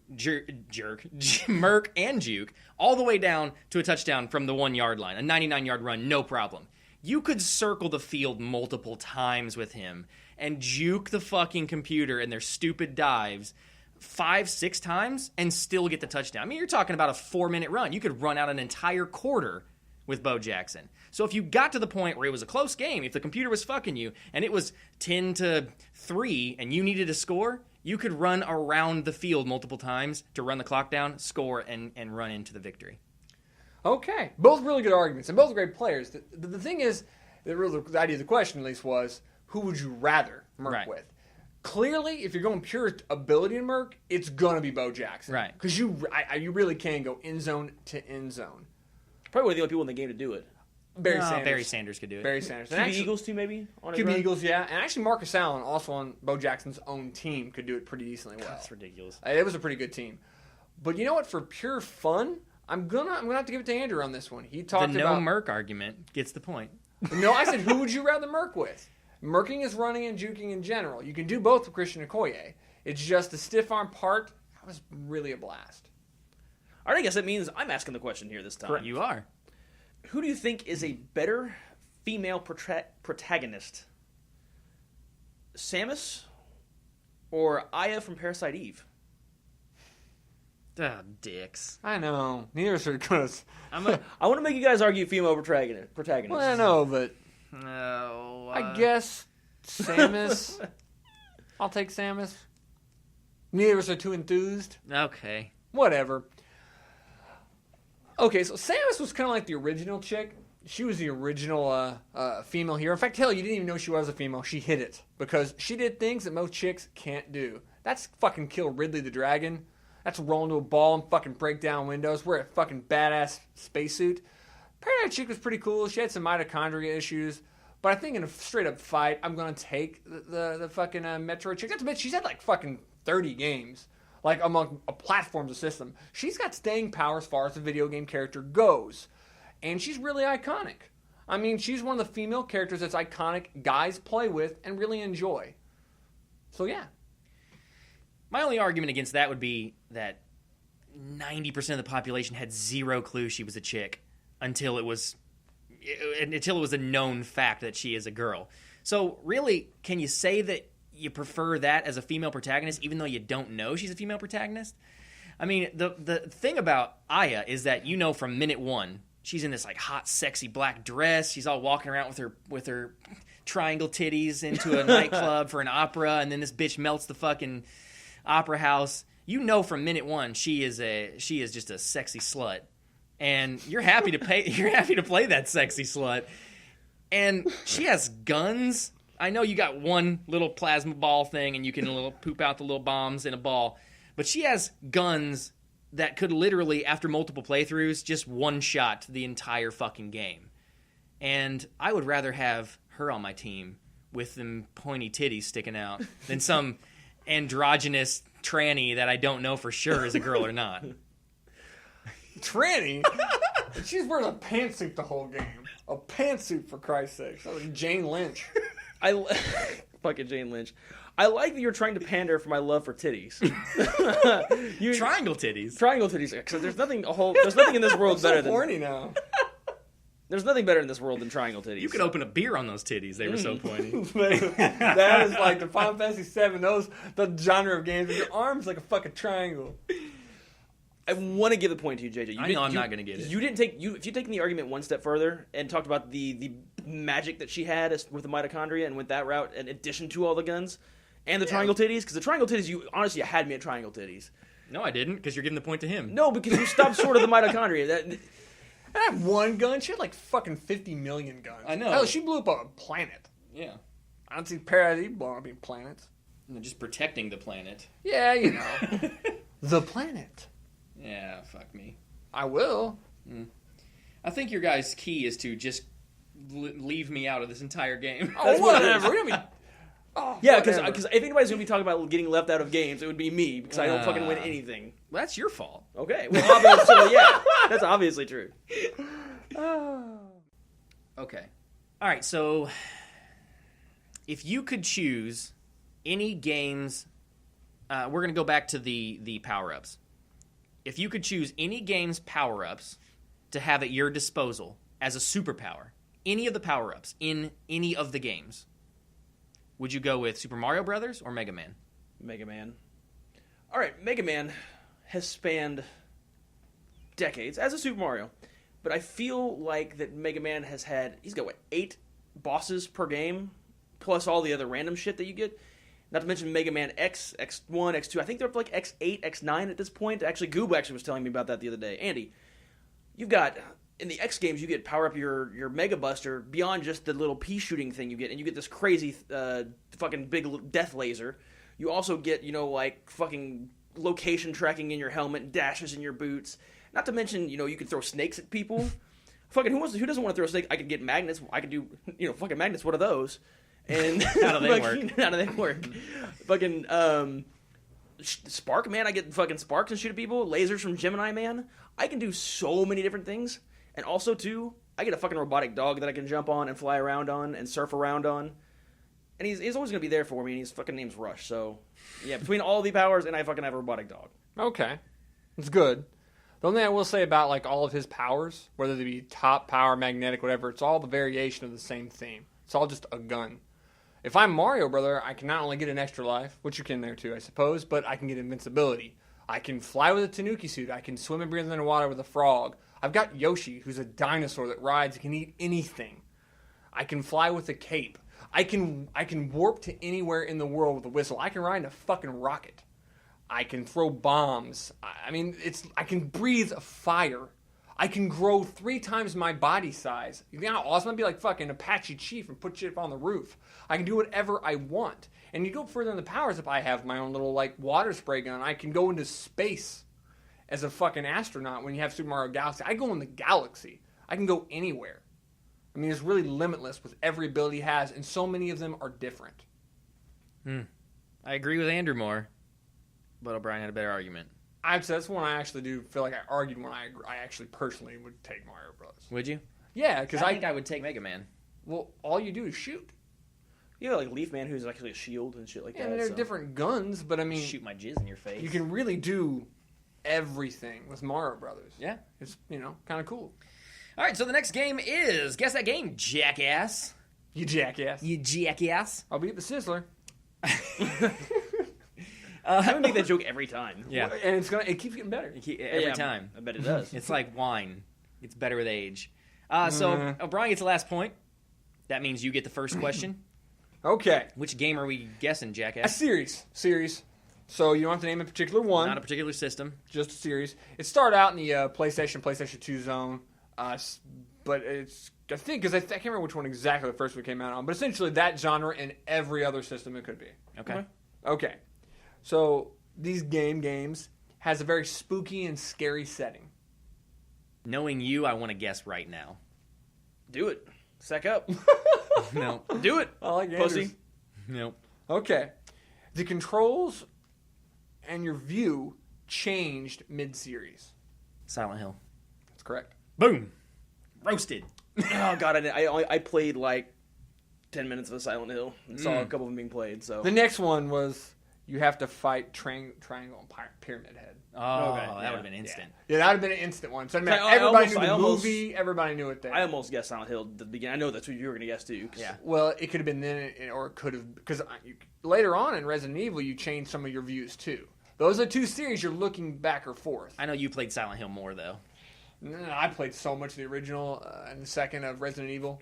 Speaker 1: murk and juke all the way down to a touchdown from the 1 yard line, a 99-yard run, no problem. You could circle the field multiple times with him and juke the fucking computer and their stupid dives 5-6 times and still get the touchdown. You're talking about a 4-minute run. You could run out an entire quarter with Bo Jackson. So if you got to the point where it was a close game, if the computer was fucking you and it was 10-3 and you needed to score, you could run around the field multiple times to run the clock down, score, and run into the victory.
Speaker 2: Okay. Both really good arguments, and both great players. The thing is, the idea of the question, at least, was, who would you rather murk with? Clearly, if you're going pure ability to murk, it's going to be Bo Jackson.
Speaker 1: Right.
Speaker 2: Because you really can go end zone to end zone.
Speaker 3: Probably one of the only people in the game to do it.
Speaker 2: Barry
Speaker 1: Sanders could do it.
Speaker 2: Barry Sanders.
Speaker 3: QB Eagles too, maybe?
Speaker 2: QB Eagles, yeah. And actually, Marcus Allen, also on Bo Jackson's own team, could do it pretty decently well.
Speaker 3: That's ridiculous.
Speaker 2: It was a pretty good team. But you know what? For pure fun, I'm gonna have to give it to Andrew on this one. He talked
Speaker 1: The
Speaker 2: about
Speaker 1: no murk argument gets the point.
Speaker 2: No, I said, who would you rather murk with? Murking is running and juking in general. You can do both with Christian Okoye. It's just the stiff arm part. That was really a blast.
Speaker 3: All right, I guess that means I'm asking the question here this time.
Speaker 1: You are.
Speaker 3: Who do you think is a better female protagonist? Samus or Aya from Parasite Eve?
Speaker 1: Dicks.
Speaker 2: I know. Neither of us are good.
Speaker 3: I want to make you guys argue female protagonist.
Speaker 2: Well, I know, but
Speaker 1: No.
Speaker 2: I guess Samus. I'll take Samus. Neither of us are too enthused.
Speaker 1: Okay.
Speaker 2: Whatever. Okay, so Samus was kind of like the original chick. She was the original female hero. In fact, hell, you didn't even know she was a female. She hid it because she did things that most chicks can't do. That's fucking kill Ridley the Dragon. That's roll into a ball and fucking break down windows. Wear a fucking badass spacesuit. Parasite chick was pretty cool. She had some mitochondria issues. But I think in a straight up fight, I'm going to take the fucking Metroid chick. Not to mention, she's had like fucking 30 games. Like among a platforms of system. She's got staying power as far as the video game character goes. And she's really iconic. She's one of the female characters that's iconic guys play with and really enjoy. So yeah.
Speaker 1: My only argument against that would be that 90% of the population had zero clue she was a chick until it was a known fact that she is a girl. So really, can you say that you prefer that as a female protagonist even though you don't know she's a female protagonist? The thing about Aya is that from minute one she's in this like hot, sexy black dress. She's all walking around with her triangle titties into a nightclub for an opera, and then this bitch melts the fucking opera house. You know from minute one she is just a sexy slut, and you're happy to play that sexy slut. And she has guns. I know you got one little plasma ball thing, and you can poop out the little bombs in a ball, but she has guns that could literally, after multiple playthroughs, just one-shot the entire fucking game. And I would rather have her on my team with them pointy titties sticking out than some androgynous tranny that I don't know for sure is a girl or not.
Speaker 2: Tranny? She's wearing a pantsuit the whole game. A pantsuit, for Christ's sake. That was Jane Lynch.
Speaker 3: Fucking Jane Lynch. I like that you're trying to pander for my love for titties.
Speaker 1: Triangle titties.
Speaker 3: Triangle titties. Because there's nothing in this world better than.
Speaker 2: Horny now.
Speaker 3: There's nothing better in this world than triangle titties.
Speaker 1: You could open a beer on those titties. They were so pointy.
Speaker 2: That is like the Final Fantasy VII. The genre of games where your arm's like a fucking triangle.
Speaker 3: I want to give the point to you, JJ.
Speaker 1: I know I'm not going to get it.
Speaker 3: You didn't take if you'd taken the argument one step further and talked about the magic that she had with the mitochondria and went that route in addition to all the guns and the triangle titties, because the triangle titties, you had me at triangle titties.
Speaker 1: No, I didn't, because you're giving the point to him.
Speaker 3: No, because you stopped short of the mitochondria.
Speaker 2: I have one gun. She had like fucking 50 million guns.
Speaker 1: I know.
Speaker 2: Hell, she blew up a planet.
Speaker 1: Yeah.
Speaker 2: I don't see parasites blowing up planets.
Speaker 1: And just protecting the planet.
Speaker 2: Yeah, you know. The planet.
Speaker 1: Yeah, fuck me.
Speaker 2: I will.
Speaker 1: I think your guys' key is to just leave me out of this entire game.
Speaker 2: Oh, whatever.
Speaker 3: Yeah, because if anybody's going to be talking about getting left out of games, it would be me, because I don't fucking win anything.
Speaker 1: Well, that's your fault.
Speaker 3: Okay. Well, obviously, yeah. That's obviously true.
Speaker 1: Okay. All right, so if you could choose any games... we're going to go back to the power-ups. If you could choose any game's power-ups to have at your disposal as a superpower, any of the power-ups in any of the games, would you go with Super Mario Brothers or Mega Man?
Speaker 3: Mega Man. All right, Mega Man has spanned decades as a Super Mario, but I feel like that Mega Man he's got 8 bosses per game, plus all the other random shit that you get. Not to mention Mega Man X, X1, X2. I think they're up to like X8, X9 at this point. Actually, Goob was telling me about that the other day. Andy, you've got... In the X games, you get power up your Mega Buster beyond just the little pea shooting thing you get, and you get this crazy fucking big death laser. You also get, like fucking location tracking in your helmet, and dashes in your boots. Not to mention, you can throw snakes at people. Fucking who doesn't want to throw a snake? I could get magnets. I could do, fucking magnets. What are those? And
Speaker 1: how do they work?
Speaker 3: How do they work? Fucking Spark Man. I get fucking sparks and shoot at people. Lasers from Gemini Man. I can do so many different things. And also, too, I get a fucking robotic dog that I can jump on and fly around on and surf around on. And he's always going to be there for me, and his fucking name's Rush. So, yeah, between all the powers and I fucking have a robotic dog.
Speaker 2: Okay. It's good. The only thing I will say about, like, all of his powers, whether they be top, power, magnetic, whatever, it's all the variation of the same theme. It's all just a gun. If I'm Mario Brother, I can not only get an extra life, which you can there, too, I suppose, but I can get invincibility. I can fly with a Tanuki suit. I can swim and breathe underwater with a frog. I've got Yoshi, who's a dinosaur that rides and can eat anything. I can fly with a cape. I can warp to anywhere in the world with a whistle. I can ride in a fucking rocket. I can throw bombs. I can breathe fire. I can grow 3 times my body size. You know how awesome I'd be, like fucking Apache Chief and put shit up on the roof. I can do whatever I want. And you go further in the powers if I have my own little like water spray gun. I can go into space as a fucking astronaut when you have Super Mario Galaxy. I go in the galaxy. I can go anywhere. I mean, it's really limitless with every ability he has, and so many of them are different.
Speaker 1: I agree with Andrew more, but O'Brien had a better argument.
Speaker 2: I'd say that's one I actually do feel like I argued when I actually personally would take Mario Bros.
Speaker 1: Would you?
Speaker 2: Yeah, because
Speaker 1: I think I would take Mega Man.
Speaker 2: Well, all you do is shoot.
Speaker 3: Yeah, like Leaf Man, who's actually a shield and shit like that.
Speaker 2: And they're different guns, but I mean...
Speaker 1: Shoot my jizz in your face.
Speaker 2: You can really do everything with Mario Brothers.
Speaker 1: Yeah.
Speaker 2: It's, kind of cool.
Speaker 1: All right, so the next game is... Guess that game, jackass.
Speaker 2: You jackass.
Speaker 1: You jackass.
Speaker 2: I'll beat the Sizzler.
Speaker 3: I would make that joke every time.
Speaker 1: Yeah.
Speaker 2: And it keeps getting better.
Speaker 1: Every time.
Speaker 3: I bet it does.
Speaker 1: It's like wine. It's better with age. So O'Brien gets the last point. That means you get the first question.
Speaker 2: Okay.
Speaker 1: Which game are we guessing,
Speaker 2: A
Speaker 1: Jackass?
Speaker 2: series. So you don't have to name a particular one.
Speaker 1: Not a particular system.
Speaker 2: Just a series. It started out in the PlayStation 2 zone, but it's I think because I can't remember which one exactly the first one came out on, but essentially that genre and every other system it could be.
Speaker 1: Okay.
Speaker 2: So these games has a very spooky and scary setting.
Speaker 1: Knowing you, I want to guess right now.
Speaker 3: Do it. Sack up.
Speaker 1: No.
Speaker 3: Do it.
Speaker 2: I like
Speaker 3: Pussy.
Speaker 2: Andrews.
Speaker 1: No.
Speaker 2: Okay. The controls and your view changed mid-series.
Speaker 1: Silent Hill.
Speaker 2: That's correct.
Speaker 1: Boom. Roasted.
Speaker 3: Oh god, I played like 10 minutes of a Silent Hill and saw a couple of them being played. So
Speaker 2: The next one was you have to fight Triangle and Pyramid Head.
Speaker 1: Oh,
Speaker 3: Okay,
Speaker 1: that would have been instant.
Speaker 2: Yeah, that would have been an instant one. So I mean,
Speaker 3: I
Speaker 2: everybody
Speaker 3: almost-
Speaker 2: knew
Speaker 3: I
Speaker 2: the
Speaker 3: almost-
Speaker 2: movie. Everybody knew it there.
Speaker 3: I almost guessed Silent Hill at the beginning. I know that's what you were going to guess too. 'Cause-
Speaker 1: Yeah.
Speaker 2: Well, it could have been then, or it could have because later on in Resident Evil, you changed some of your views too. Those are two series you're looking back or forth.
Speaker 1: I know you played Silent Hill more, though.
Speaker 2: No, I played so much of the original and the second of Resident Evil.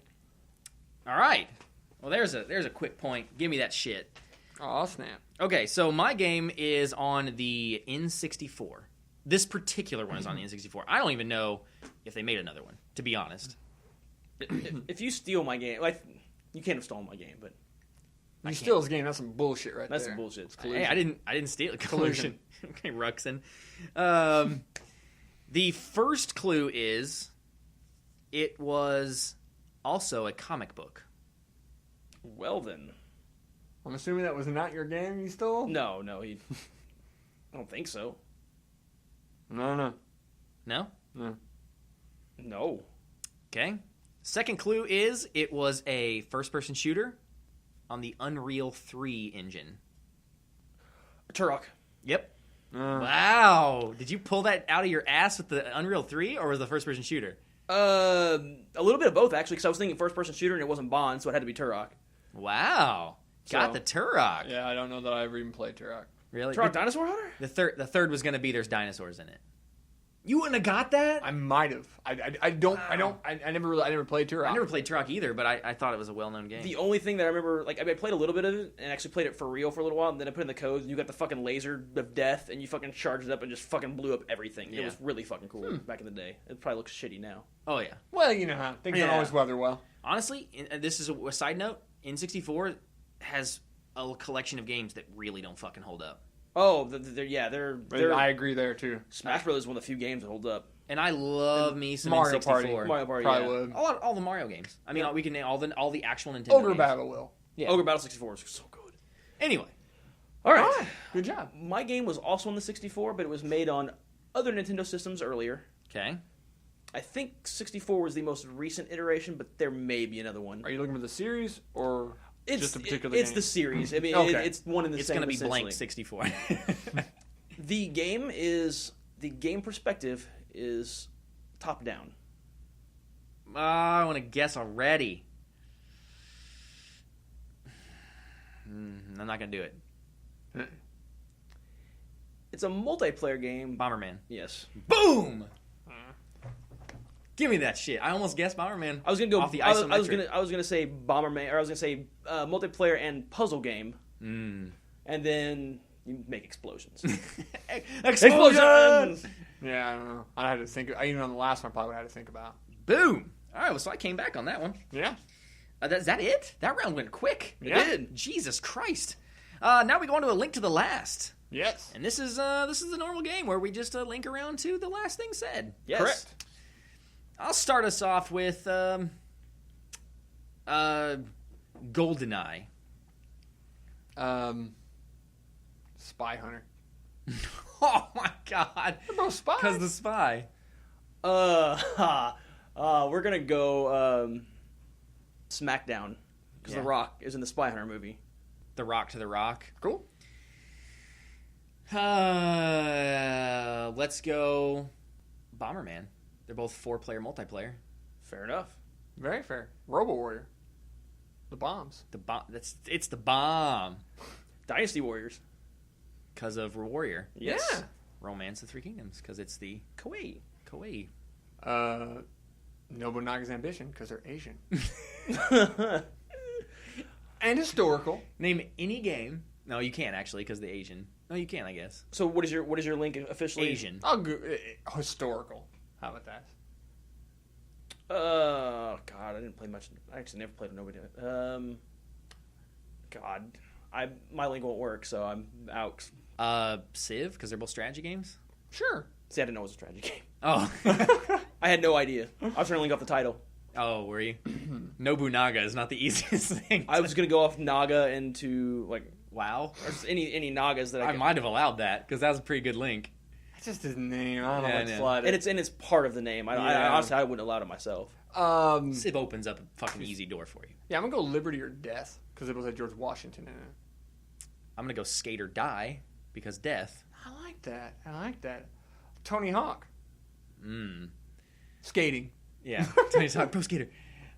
Speaker 1: All right. Well, there's a quick point. Give me that shit.
Speaker 2: Oh, snap.
Speaker 1: Okay, so my game is on the N64. This particular one is on the N64. I don't even know if they made another one, to be honest.
Speaker 3: If you steal my game, like you can't have stolen my game, but
Speaker 2: You steal this game. That's some bullshit right
Speaker 3: that's
Speaker 2: there.
Speaker 3: some bullshit.
Speaker 1: Hey, I didn't steal it.
Speaker 2: Collusion.
Speaker 1: Okay, Ruxin. The first clue is it was also a comic book.
Speaker 3: Well then,
Speaker 2: I'm assuming that was not your game you stole?
Speaker 3: no, I don't think so.
Speaker 2: No.
Speaker 1: No?
Speaker 3: No.
Speaker 1: Okay. Second clue is it was a first-person shooter on the Unreal 3 engine.
Speaker 3: Turok.
Speaker 1: Yep. Wow. Did you pull that out of your ass with the Unreal 3 or was it the first-person shooter?
Speaker 3: A little bit of both actually, because I was thinking first-person shooter and it wasn't Bond, so it had to be Turok.
Speaker 1: Wow. Got the Turok.
Speaker 2: Yeah, I don't know that I ever even played Turok.
Speaker 1: Really?
Speaker 3: Turok Dinosaur Hunter?
Speaker 1: The third was going to be there's dinosaurs in it. You wouldn't have got that?
Speaker 2: I might have. I never played Turok.
Speaker 1: I never played Turok either, but I thought it was a well-known game.
Speaker 3: The only thing that I remember, like, I played a little bit of it, and actually played it for real for a little while, and then I put in the codes, and you got the fucking laser of death, and you fucking charged it up and just fucking blew up everything.
Speaker 1: Yeah.
Speaker 3: It was really fucking cool back in the day. It probably looks shitty now.
Speaker 1: Oh, yeah.
Speaker 2: Well, you know how things don't always weather well.
Speaker 1: Honestly, this is a side note, N64 has a collection of games that really don't fucking hold up.
Speaker 3: Oh, they're
Speaker 2: I agree there too.
Speaker 3: Smash Bros. Is one of the few games that hold up.
Speaker 1: And I love me some
Speaker 2: Mario
Speaker 1: N64.
Speaker 2: Party.
Speaker 3: Mario Party,
Speaker 2: Probably
Speaker 3: yeah.
Speaker 2: would.
Speaker 1: All the Mario games. I mean, we can name all the actual Nintendo
Speaker 2: Ogre
Speaker 1: games.
Speaker 2: Battle will.
Speaker 1: Yeah.
Speaker 3: Ogre Battle 64 is so good.
Speaker 1: Anyway.
Speaker 3: All right.
Speaker 2: Good job.
Speaker 3: My game was also on the 64, but it was made on other Nintendo systems earlier.
Speaker 1: Okay.
Speaker 3: I think 64 was the most recent iteration, but there may be another one.
Speaker 2: Are you looking for the series or just a particular
Speaker 3: It's
Speaker 2: game?
Speaker 3: the series. I mean,
Speaker 2: Okay.
Speaker 3: it's one in the
Speaker 1: It's
Speaker 3: same.
Speaker 1: going to be blank
Speaker 3: essentially.
Speaker 1: 64.
Speaker 3: The game perspective is top down.
Speaker 1: I want to guess already. I'm not going to do it.
Speaker 3: It's a multiplayer game.
Speaker 1: Bomberman.
Speaker 3: Yes.
Speaker 1: Boom! Give me that shit. I almost guessed Bomberman.
Speaker 3: I was gonna go.
Speaker 1: off the
Speaker 3: I was
Speaker 1: isometric.
Speaker 3: gonna say Bomberman, or I was gonna say multiplayer and puzzle game, and then you make explosions.
Speaker 1: Explosions!
Speaker 2: Yeah, I don't know. I had to think. Even on the last one, I probably had to think about.
Speaker 1: Boom! All right, well, so I came back on that one.
Speaker 2: Yeah.
Speaker 1: Is that it? That round went quick.
Speaker 3: It did.
Speaker 1: Jesus Christ. Now we go on to a link to the last.
Speaker 2: Yes.
Speaker 1: And this is the normal game where we just link around to the last thing said.
Speaker 3: Yes.
Speaker 2: Correct.
Speaker 1: I'll start us off with GoldenEye.
Speaker 2: Spy Hunter.
Speaker 1: Oh my God!
Speaker 2: They're both spies.
Speaker 1: Because the spy.
Speaker 3: We're gonna go SmackDown because
Speaker 1: Yeah.
Speaker 3: The Rock is in the Spy Hunter movie.
Speaker 1: The Rock to the Rock.
Speaker 2: Cool.
Speaker 1: Let's go Bomberman. They're both 4-player multiplayer.
Speaker 3: Fair enough.
Speaker 2: Very fair. Robo Warrior. The bombs.
Speaker 1: The bomb. It's the bomb.
Speaker 3: Dynasty Warriors.
Speaker 1: Because of Warrior.
Speaker 3: Yes.
Speaker 2: Yeah.
Speaker 1: Romance of the Three Kingdoms. Because it's the
Speaker 3: Kuwait.
Speaker 1: Kawaii
Speaker 2: Nobunaga's Ambition, because they're Asian. And historical.
Speaker 1: Name any game. No, you can't actually because the Asian. No, you can, I guess.
Speaker 3: So what is your link officially?
Speaker 1: Asian.
Speaker 2: I'll go historical. How about that?
Speaker 3: God, I didn't play much. I actually never played Nobody. God, my link won't work, so I'm out.
Speaker 1: Civ, because they're both strategy games.
Speaker 2: Sure.
Speaker 3: See, I didn't know it was a strategy game.
Speaker 1: Oh.
Speaker 3: I had no idea. I was trying to link off the title.
Speaker 1: Oh, were you? Nobunaga is not the easiest thing.
Speaker 3: I was gonna go off Naga into like
Speaker 1: wow.
Speaker 3: or just any Nagas that I
Speaker 1: I
Speaker 3: could.
Speaker 1: might have allowed that because that was a pretty good link.
Speaker 2: That's just his name. I don't know
Speaker 1: Yeah,
Speaker 2: what's
Speaker 1: I know.
Speaker 2: slide
Speaker 3: And it's part of the name. I honestly I wouldn't allow it myself.
Speaker 1: Civ opens up a fucking easy door for you.
Speaker 2: Yeah, I'm gonna go Liberty or Death because it both had George Washington in it.
Speaker 1: I'm gonna go Skate or Die because death.
Speaker 2: I like that. Tony Hawk. Skating.
Speaker 1: Yeah, Tony Hawk Pro Skater.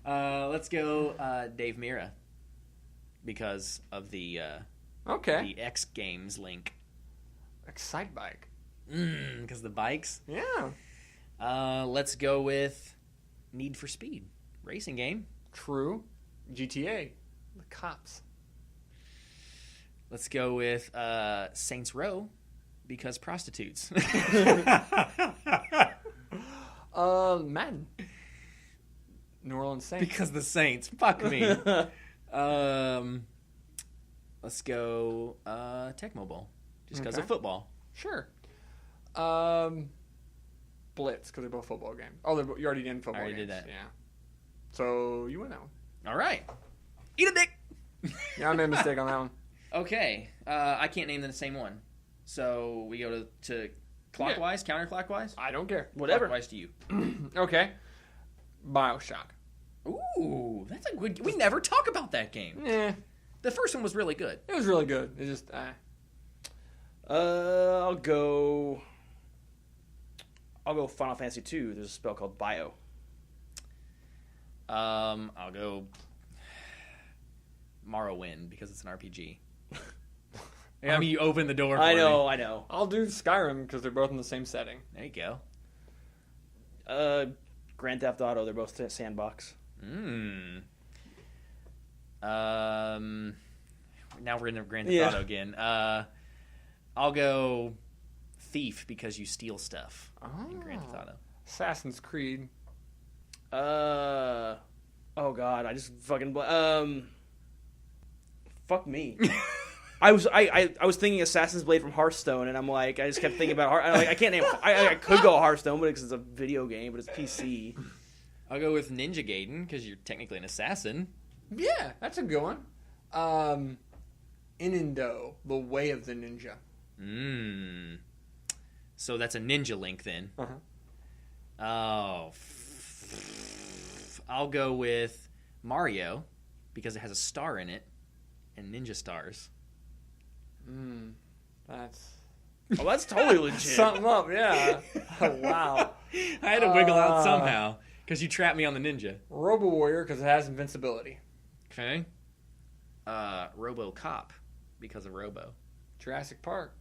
Speaker 1: Let's go Dave Mira because of the
Speaker 2: Okay.
Speaker 1: the X Games link.
Speaker 2: Excite Bike.
Speaker 1: Because of the bikes.
Speaker 2: Yeah.
Speaker 1: Let's go with Need for Speed racing game.
Speaker 2: True. GTA. The cops.
Speaker 1: Let's go with Saints Row because prostitutes.
Speaker 2: Madden. New Orleans Saints.
Speaker 1: because the Saints. Fuck me. Let's go Tecmo Bowl just because of
Speaker 2: Okay.
Speaker 1: football.
Speaker 2: Sure. Blitz, because they're both football games. Oh, you already did football
Speaker 1: I already
Speaker 2: games.
Speaker 1: did that.
Speaker 2: Yeah. So you win that one.
Speaker 1: All right. Eat a dick.
Speaker 2: Yeah, I made a mistake on that one.
Speaker 1: Okay. I can't name the same one. So we go to clockwise, counterclockwise?
Speaker 2: I don't care.
Speaker 3: Whatever.
Speaker 1: Clockwise to you.
Speaker 2: Okay. BioShock.
Speaker 1: Ooh, that's a good... We never talk about that game.
Speaker 2: Eh.
Speaker 1: The first one was really good.
Speaker 2: It was really good. It just,
Speaker 3: I'll go Final Fantasy 2. There's a spell called Bio.
Speaker 1: I'll go Morrowind because it's an RPG. I mean, you open the door for
Speaker 3: I
Speaker 1: me.
Speaker 3: know.
Speaker 2: I'll do Skyrim because they're both in the same setting.
Speaker 1: There you go.
Speaker 3: Grand Theft Auto. They're both sandbox.
Speaker 1: Now we're in the Grand Theft Auto again. I'll go Thief because you steal stuff in Grand Theft Auto.
Speaker 2: Assassin's Creed.
Speaker 3: Oh God, I just fucking fuck me. I was thinking Assassin's Blade from Hearthstone, and I'm like, I just kept thinking about I can't name. I could go Hearthstone, but it's a video game, but it's PC.
Speaker 1: I'll go with Ninja Gaiden because you're technically an assassin.
Speaker 2: Yeah, that's a good one. Inindo, The Way of the Ninja.
Speaker 1: So that's a ninja link then.
Speaker 2: Uh-huh.
Speaker 1: Oh. I'll go with Mario because it has a star in it and ninja stars.
Speaker 2: That's
Speaker 3: totally legit.
Speaker 2: something up, yeah. Oh, wow.
Speaker 1: I had to wiggle out somehow because you trapped me on the ninja.
Speaker 2: Robo Warrior because it has invincibility.
Speaker 1: Okay. RoboCop because of Robo.
Speaker 2: Jurassic Park.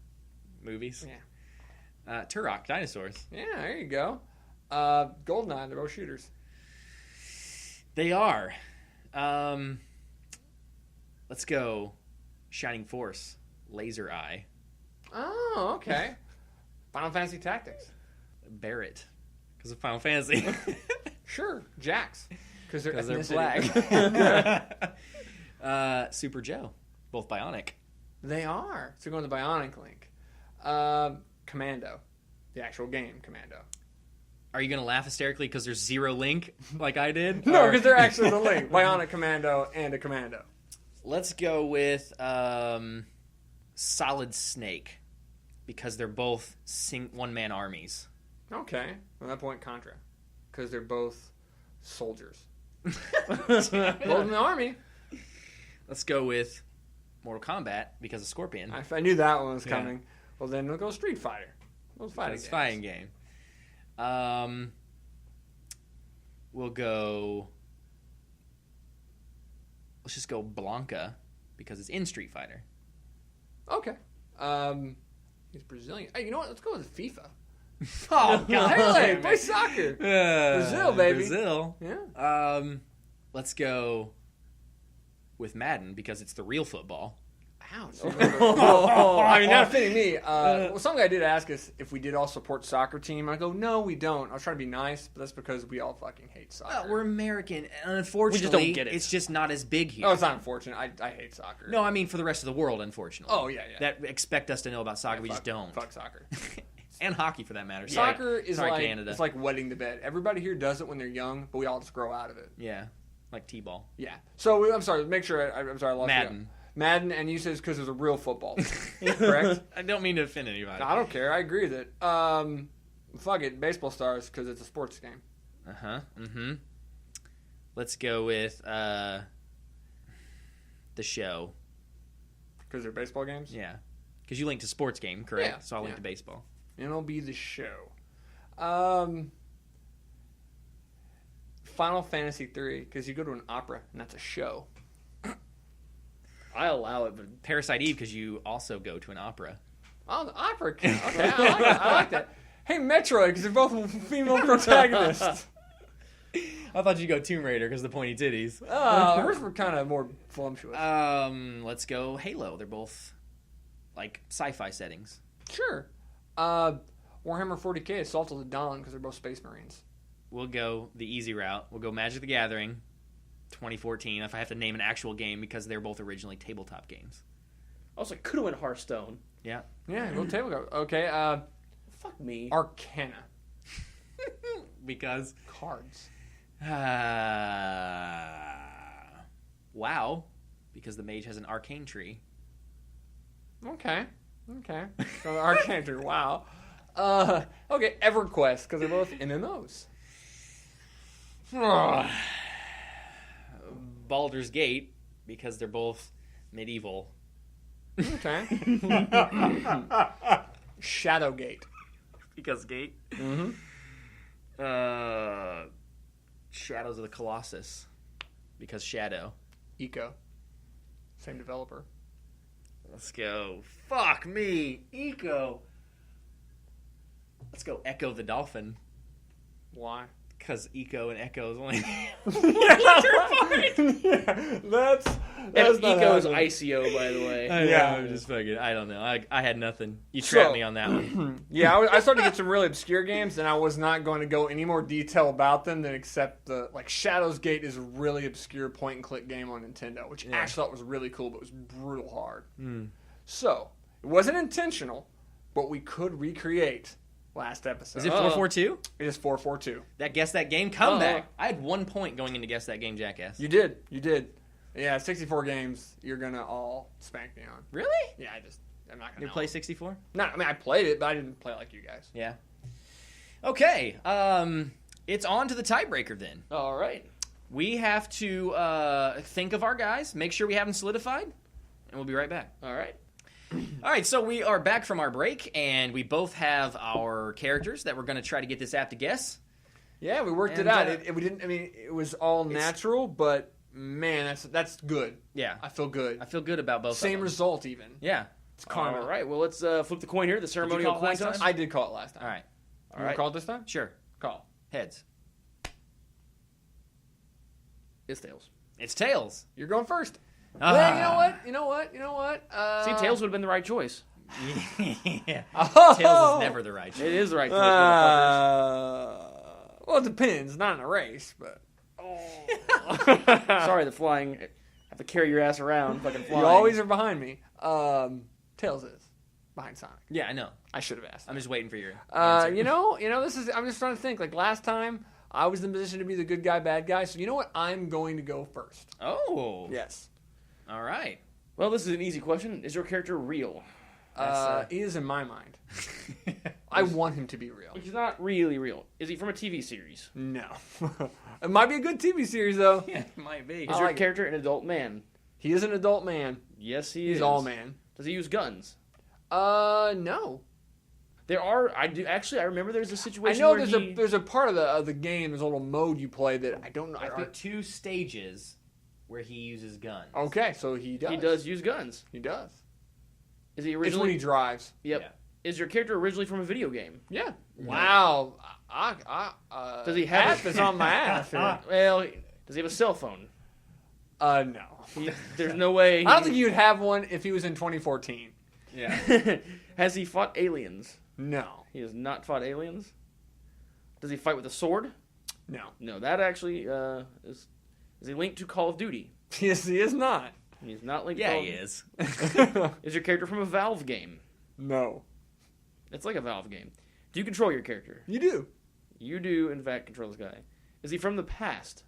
Speaker 1: Movies.
Speaker 2: Yeah.
Speaker 1: Turok, dinosaurs.
Speaker 2: Yeah, there you go. Goldeneye, they're both shooters.
Speaker 1: They are. Let's go. Shining Force, Laser Eye,
Speaker 2: Oh, okay. Final Fantasy Tactics.
Speaker 1: Barrett, because of Final Fantasy.
Speaker 2: Sure. Jax. Because they're
Speaker 1: ethnicity. Black. Super Joe, both Bionic.
Speaker 2: They are. So going to the Bionic link. Commando. The actual game, Commando.
Speaker 1: Are you going to laugh hysterically because there's zero link like I did?
Speaker 2: No,
Speaker 1: Or-
Speaker 2: because they're actually the link. Bionic Commando and a Commando.
Speaker 1: Let's go with Solid Snake because they're both one-man armies.
Speaker 2: Okay. At that point, Contra. Because they're both soldiers. Both in the army.
Speaker 1: Let's go with Mortal Kombat because of Scorpion.
Speaker 2: I knew that one was
Speaker 1: Yeah.
Speaker 2: coming. Well, then we'll go Street Fighter. Those fighting
Speaker 1: It's
Speaker 2: games.
Speaker 1: fighting game. We'll go. Let's just go Blanca because it's in Street Fighter.
Speaker 2: Okay. He's Brazilian. Hey, you know what? Let's go with FIFA.
Speaker 1: Oh God,
Speaker 2: Hey,
Speaker 1: damn
Speaker 2: play
Speaker 1: it.
Speaker 2: soccer. Brazil, baby.
Speaker 1: Brazil.
Speaker 2: Yeah.
Speaker 1: Let's go with Madden because it's the real football.
Speaker 2: Ouch. I mean, not fitting me. Well, some guy did ask us if we did all support soccer team. I go, no, we don't. I was trying to be nice, but that's because we all fucking hate soccer.
Speaker 1: We're American, and unfortunately,
Speaker 3: We just don't get it.
Speaker 1: It's just not as big here.
Speaker 2: Oh, it's not unfortunate. I hate soccer.
Speaker 1: No, I mean for the rest of the world, unfortunately.
Speaker 2: Oh, yeah.
Speaker 1: That expect us to know about soccer,
Speaker 2: Yeah,
Speaker 1: we just don't.
Speaker 2: Fuck soccer.
Speaker 1: And hockey, for that matter.
Speaker 2: Soccer is
Speaker 1: Sorry,
Speaker 2: like
Speaker 1: Canada.
Speaker 2: it's like wetting the bed. Everybody here does it when they're young, but we all just grow out of it.
Speaker 1: Yeah, like T-ball.
Speaker 2: Yeah. So I'm sorry. Make sure I'm sorry. I lost
Speaker 1: Madden.
Speaker 2: you. Madden, and you said it's because there's a real football. Correct?
Speaker 1: I don't mean to offend anybody.
Speaker 2: No, I don't care. I agree with it. Fuck it. Baseball stars because it's a sports game.
Speaker 1: Mm-hmm. Let's go with the show.
Speaker 2: Because they're baseball games?
Speaker 1: Yeah. Because you linked to sports game, correct?
Speaker 2: Yeah,
Speaker 1: So I'll link
Speaker 2: yeah.
Speaker 1: to baseball.
Speaker 2: MLB The Show. Final Fantasy 3, because you go to an opera, and that's a show.
Speaker 3: I allow it, but
Speaker 1: Parasite Eve because you also go to an opera.
Speaker 2: Oh, the opera. Okay, I like that. Hey, Metroid, because they're both female protagonists.
Speaker 1: I thought you'd go Tomb Raider because of the pointy titties.
Speaker 2: Hers were kind of more voluptuous.
Speaker 1: Let's go Halo. They're both like sci-fi settings.
Speaker 2: Sure. Warhammer 40k, Assault of the Dawn, because they're both Space Marines.
Speaker 1: We'll go the easy route. We'll go Magic the Gathering 2014 if I have to name an actual game because they're both originally tabletop games.
Speaker 3: also could have went Hearthstone.
Speaker 1: Yeah.
Speaker 2: Yeah, go tabletop. Okay,
Speaker 3: Fuck me.
Speaker 2: Arcana.
Speaker 1: Because
Speaker 2: Cards.
Speaker 1: wow. Because the mage has an arcane tree.
Speaker 2: Okay. So the Arcana tree, wow. Okay, EverQuest, because they're both MMOs.
Speaker 1: Baldur's Gate because they're both medieval.
Speaker 2: Okay. Shadowgate.
Speaker 1: Because Gate.
Speaker 2: Mm-hmm.
Speaker 1: Shadows of the Colossus because Shadow.
Speaker 2: Eco. Same developer.
Speaker 1: Let's go. Fuck me. Eco. Let's go Echo the Dolphin.
Speaker 2: Why?
Speaker 1: Because Eco and Echo is only...
Speaker 2: That's
Speaker 3: And
Speaker 2: not
Speaker 3: Eco is
Speaker 2: happening.
Speaker 3: ICO, by the way.
Speaker 2: Yeah.
Speaker 1: I'm just fucking... I don't know. I had nothing. You trapped
Speaker 2: So-
Speaker 1: me on that one.
Speaker 2: Yeah, I started to get some really obscure games, and I was not going to go any more detail about them than except the Shadows Gate is a really obscure point and click game on Nintendo, which I actually thought was really cool, but it was brutal hard. So it wasn't intentional, but we could recreate last episode.
Speaker 1: Is it 442?
Speaker 2: It is 442.
Speaker 1: That Guess That Game comeback. I had 1 point going into Guess That Game, Jackass.
Speaker 2: You did. Yeah, 64 games. You're gonna all spank me on.
Speaker 1: Really?
Speaker 2: Yeah, I'm not gonna.
Speaker 1: You play 64?
Speaker 2: No, I mean I played it, but I didn't play like you guys.
Speaker 1: Yeah. Okay. It's on to the tiebreaker then.
Speaker 3: All right.
Speaker 1: We have to think of our guys, make sure we have them solidified, and we'll be right back.
Speaker 3: All right.
Speaker 1: All right, so we are back from our break, and we both have our characters that we're going to try to get this app to guess.
Speaker 2: Yeah, we worked
Speaker 1: And,
Speaker 2: it out. We didn't. I mean, it was all natural, but man, that's good.
Speaker 1: Yeah.
Speaker 2: I feel good.
Speaker 1: I feel good about both
Speaker 2: Same
Speaker 1: of them.
Speaker 2: result, even.
Speaker 1: Yeah.
Speaker 2: It's karma.
Speaker 3: All right. Well, let's flip the coin here. The ceremonial
Speaker 1: call it
Speaker 3: coin
Speaker 1: last
Speaker 3: toss.
Speaker 1: time?
Speaker 2: I did call it last time.
Speaker 1: All right.
Speaker 2: You want to call it this time?
Speaker 1: Sure.
Speaker 2: Call.
Speaker 1: Heads.
Speaker 3: It's tails.
Speaker 1: It's tails.
Speaker 2: You're going first.
Speaker 1: Ah.
Speaker 2: Well, you know what?
Speaker 3: See, tails would have been the right choice.
Speaker 1: Yeah.
Speaker 2: Oh!
Speaker 1: Tails is never the right choice.
Speaker 3: It is the right choice. motherfuckers.
Speaker 2: Well, it depends. Not in a race, but
Speaker 3: Sorry, the flying. I have to carry your ass around, fucking flying.
Speaker 2: you always are behind me. Tails is behind Sonic.
Speaker 1: Yeah, I know.
Speaker 2: I should have asked.
Speaker 1: I'm just waiting for your
Speaker 2: Uh,
Speaker 1: answer.
Speaker 2: you know, this is. I'm just trying to think. Like last time, I was in the position to be the good guy, bad guy. So you know what? I'm going to go first.
Speaker 1: Oh.
Speaker 2: Yes.
Speaker 1: All right.
Speaker 3: Well, this is an easy question. Is your character real?
Speaker 2: He is in my mind. I want him to be real.
Speaker 3: He's not really real. Is he from a TV series?
Speaker 2: No. It might be a good TV series though.
Speaker 1: Yeah, it might be.
Speaker 3: Is
Speaker 2: I
Speaker 3: your
Speaker 2: like it.
Speaker 3: character an adult man?
Speaker 2: He is an adult man.
Speaker 3: Yes, he
Speaker 2: He's
Speaker 3: is.
Speaker 2: all man.
Speaker 3: Does he use guns?
Speaker 2: No.
Speaker 3: There are. I do actually. I remember there's a
Speaker 2: I
Speaker 3: situation
Speaker 2: know
Speaker 3: where
Speaker 2: there's a part of the game, there's a little mode you play that I don't know.
Speaker 1: There are 2 stages where he uses guns.
Speaker 2: Okay, so he does.
Speaker 3: he does use guns.
Speaker 2: He does.
Speaker 3: Is he
Speaker 2: It's when
Speaker 3: originally?
Speaker 2: he drives.
Speaker 3: Yep.
Speaker 1: Yeah.
Speaker 3: Is your character originally from a video game?
Speaker 2: Yeah. Wow.
Speaker 3: Does he have
Speaker 2: ass is on my ass here.
Speaker 3: Well, does he have a cell phone?
Speaker 2: No.
Speaker 3: There's no way.
Speaker 2: I don't think you'd have one if he was in 2014.
Speaker 1: Yeah.
Speaker 3: Has he fought aliens?
Speaker 2: No.
Speaker 3: He has not fought aliens. Does he fight with a sword?
Speaker 2: No.
Speaker 3: No, that actually is he linked to Call of Duty?
Speaker 2: Yes, he is not.
Speaker 3: He's not linked.
Speaker 1: Yeah,
Speaker 3: to
Speaker 1: he is.
Speaker 3: Is your character from a Valve game?
Speaker 2: No.
Speaker 3: It's like a Valve game. Do you control your character?
Speaker 2: You do.
Speaker 3: You do, in fact, control this guy. Is he from the past?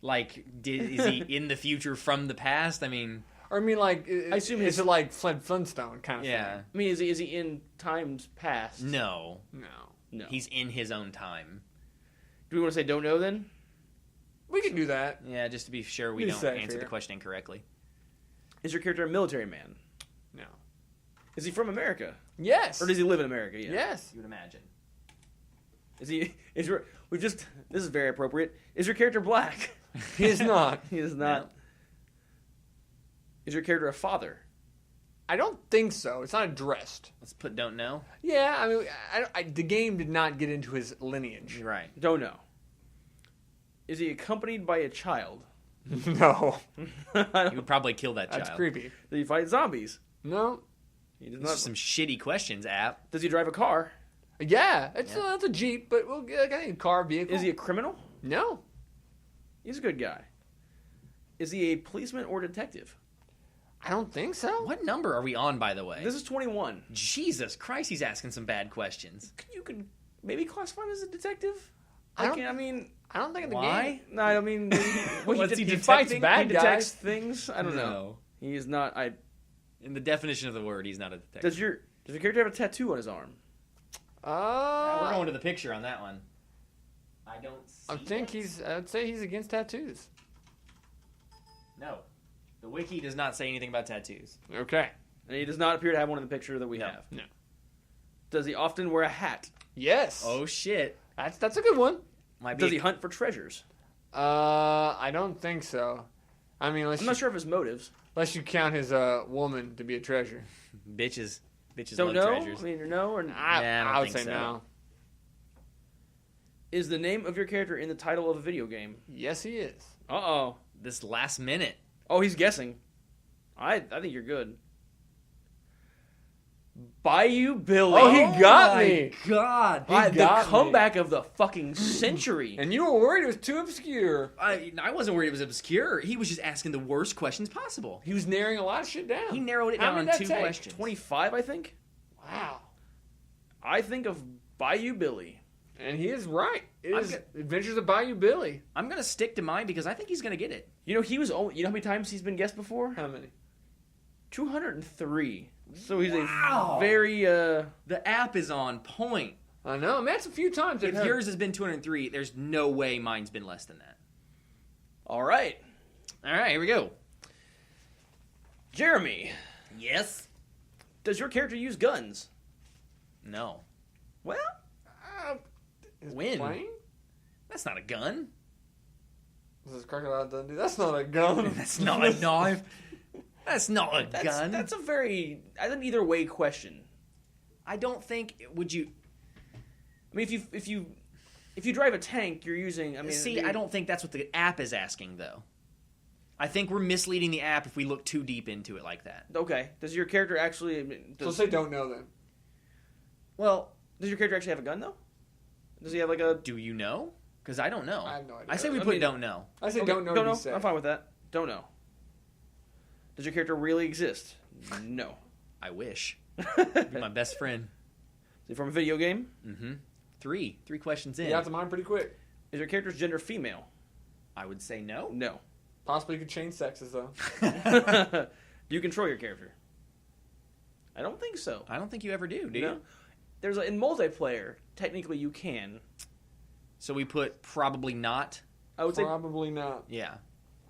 Speaker 1: Like, is he in the future from the past? I mean,
Speaker 2: Or I mean, like,
Speaker 3: I assume
Speaker 2: is it like Flintstone kind of
Speaker 1: yeah.
Speaker 2: thing?
Speaker 3: I mean, is he in times past?
Speaker 1: No.
Speaker 3: No.
Speaker 1: He's in his own time.
Speaker 3: Do we want to say don't know then?
Speaker 2: We can do that.
Speaker 1: Yeah, just to be sure we
Speaker 2: Be
Speaker 1: don't
Speaker 2: safe
Speaker 1: answer the
Speaker 2: here.
Speaker 1: question incorrectly.
Speaker 3: Is your character a military man?
Speaker 2: No.
Speaker 3: Is he from America?
Speaker 2: Yes.
Speaker 3: Or does he live in America? Yeah.
Speaker 2: Yes.
Speaker 1: You would imagine.
Speaker 3: This is very appropriate. Is your character black?
Speaker 2: He is not.
Speaker 3: He is not.
Speaker 1: No.
Speaker 3: Is your character a father?
Speaker 2: I don't think so. It's not addressed.
Speaker 1: Let's put don't know.
Speaker 2: Yeah, I mean, the game did not get into his lineage.
Speaker 1: You're right.
Speaker 3: Don't know. Is he accompanied by a child?
Speaker 2: No.
Speaker 1: He would probably kill that child.
Speaker 2: That's creepy.
Speaker 3: Does he fight zombies?
Speaker 2: No.
Speaker 3: He does
Speaker 1: These are some shitty questions, app.
Speaker 3: Does he drive a car?
Speaker 2: Yeah, that's a Jeep, but we'll get a car vehicle.
Speaker 3: Is he a criminal?
Speaker 2: No.
Speaker 3: He's a good guy. Is he a policeman or detective?
Speaker 2: I don't think so.
Speaker 1: What number are we on, by the way?
Speaker 3: This is 21.
Speaker 1: Jesus Christ, he's asking some bad questions.
Speaker 3: You could maybe classify him as a detective.
Speaker 2: I don't
Speaker 3: I mean,
Speaker 2: think in the
Speaker 1: Why?
Speaker 2: game.
Speaker 3: no, I mean,
Speaker 1: What's
Speaker 3: he
Speaker 1: he
Speaker 2: fights
Speaker 3: detecting?
Speaker 2: bad
Speaker 3: He detects
Speaker 2: guys.
Speaker 3: things. I don't know. He is not.
Speaker 1: In the definition of the word, he's not a detective.
Speaker 3: Does your character have a tattoo on his arm?
Speaker 1: We're going to the picture on that one. I don't see
Speaker 2: I'd say he's against tattoos.
Speaker 1: No. The wiki does not say anything about tattoos.
Speaker 2: Okay.
Speaker 3: And he does not appear to have one in the picture that we
Speaker 1: No.
Speaker 3: have.
Speaker 2: No.
Speaker 3: Does he often wear a hat?
Speaker 2: Yes.
Speaker 1: Oh, shit.
Speaker 2: That's a good one.
Speaker 1: Might be
Speaker 3: Does he hunt for treasures?
Speaker 2: I don't think so. I mean,
Speaker 3: I'm not sure of his motives.
Speaker 2: unless you count his woman to be a treasure.
Speaker 1: Bitches
Speaker 3: Don't
Speaker 1: love
Speaker 3: know.
Speaker 1: treasures.
Speaker 3: I mean, no or
Speaker 1: Yeah, I don't
Speaker 2: would
Speaker 1: think
Speaker 2: say
Speaker 1: so.
Speaker 2: no.
Speaker 3: Is the name of your character in the title of a video game?
Speaker 2: Yes, he is.
Speaker 3: Uh-oh.
Speaker 1: This last minute.
Speaker 3: Oh, he's guessing. I think you're good. Bayou Billy.
Speaker 2: Oh, he got me.
Speaker 1: God.
Speaker 2: He
Speaker 3: the
Speaker 2: got me.
Speaker 3: comeback of the fucking century.
Speaker 2: And you were worried it was too obscure.
Speaker 1: I wasn't worried it was obscure. He was just asking the worst questions possible.
Speaker 2: He was narrowing a lot of shit down.
Speaker 1: He narrowed it
Speaker 2: How
Speaker 1: down
Speaker 2: many
Speaker 1: on
Speaker 2: did that
Speaker 1: 2
Speaker 2: take?
Speaker 1: questions.
Speaker 3: 25, I think.
Speaker 2: Wow.
Speaker 3: I think of Bayou Billy.
Speaker 2: And he is right. It
Speaker 1: I'm
Speaker 2: is
Speaker 1: good.
Speaker 2: Adventures of Bayou Billy.
Speaker 1: I'm going to stick to mine because I think he's going to get it.
Speaker 3: You know, you know how many times he's been guessed before?
Speaker 2: How many?
Speaker 3: 203. So he's
Speaker 1: Wow.
Speaker 3: a very
Speaker 1: The app is on point.
Speaker 2: I know. I mean, that's a few times.
Speaker 1: If yours has been 203, there's no way mine's been less than that.
Speaker 3: all right.
Speaker 1: All right, here we go.
Speaker 3: Jeremy,
Speaker 1: Yes.
Speaker 3: does your character use guns?
Speaker 1: No.
Speaker 3: Well,
Speaker 1: When?
Speaker 2: Plane?
Speaker 1: That's not a gun.
Speaker 2: This is Crocodile Dundee. That's not a gun.
Speaker 1: That's not a knife. That's not a gun.
Speaker 3: that's a very an either way question.
Speaker 1: I don't think would you
Speaker 3: I mean, if you drive a tank, you're using. I mean,
Speaker 1: see. I don't think that's what the app is asking, though. I think we're misleading the app if we look too deep into it like that.
Speaker 3: Okay. Does your character actually?
Speaker 2: So say don't know then.
Speaker 1: Well,
Speaker 3: Does your character actually have a gun though? Does he have like a?
Speaker 1: do you know? Because I don't know.
Speaker 2: I have no idea.
Speaker 1: I say we
Speaker 3: I
Speaker 1: put
Speaker 3: mean-
Speaker 1: don't know.
Speaker 2: I say
Speaker 3: Okay,
Speaker 2: don't know.
Speaker 3: Don't
Speaker 2: to
Speaker 3: know.
Speaker 2: be safe.
Speaker 3: I'm fine with that. Don't know. Does your character really exist? No.
Speaker 1: I wish. Be my best friend.
Speaker 3: Is he from a video game?
Speaker 1: Mm-hmm. Three questions in.
Speaker 2: You got to mine pretty quick.
Speaker 3: Is your character's gender female?
Speaker 1: I would say no.
Speaker 3: No.
Speaker 2: Possibly could change sexes though.
Speaker 3: Do you control your character? I don't think so.
Speaker 1: I don't think you ever do you?
Speaker 3: No. There's in multiplayer. Technically, you can.
Speaker 1: So we put probably not.
Speaker 3: I would say.
Speaker 2: Probably not.
Speaker 1: Yeah.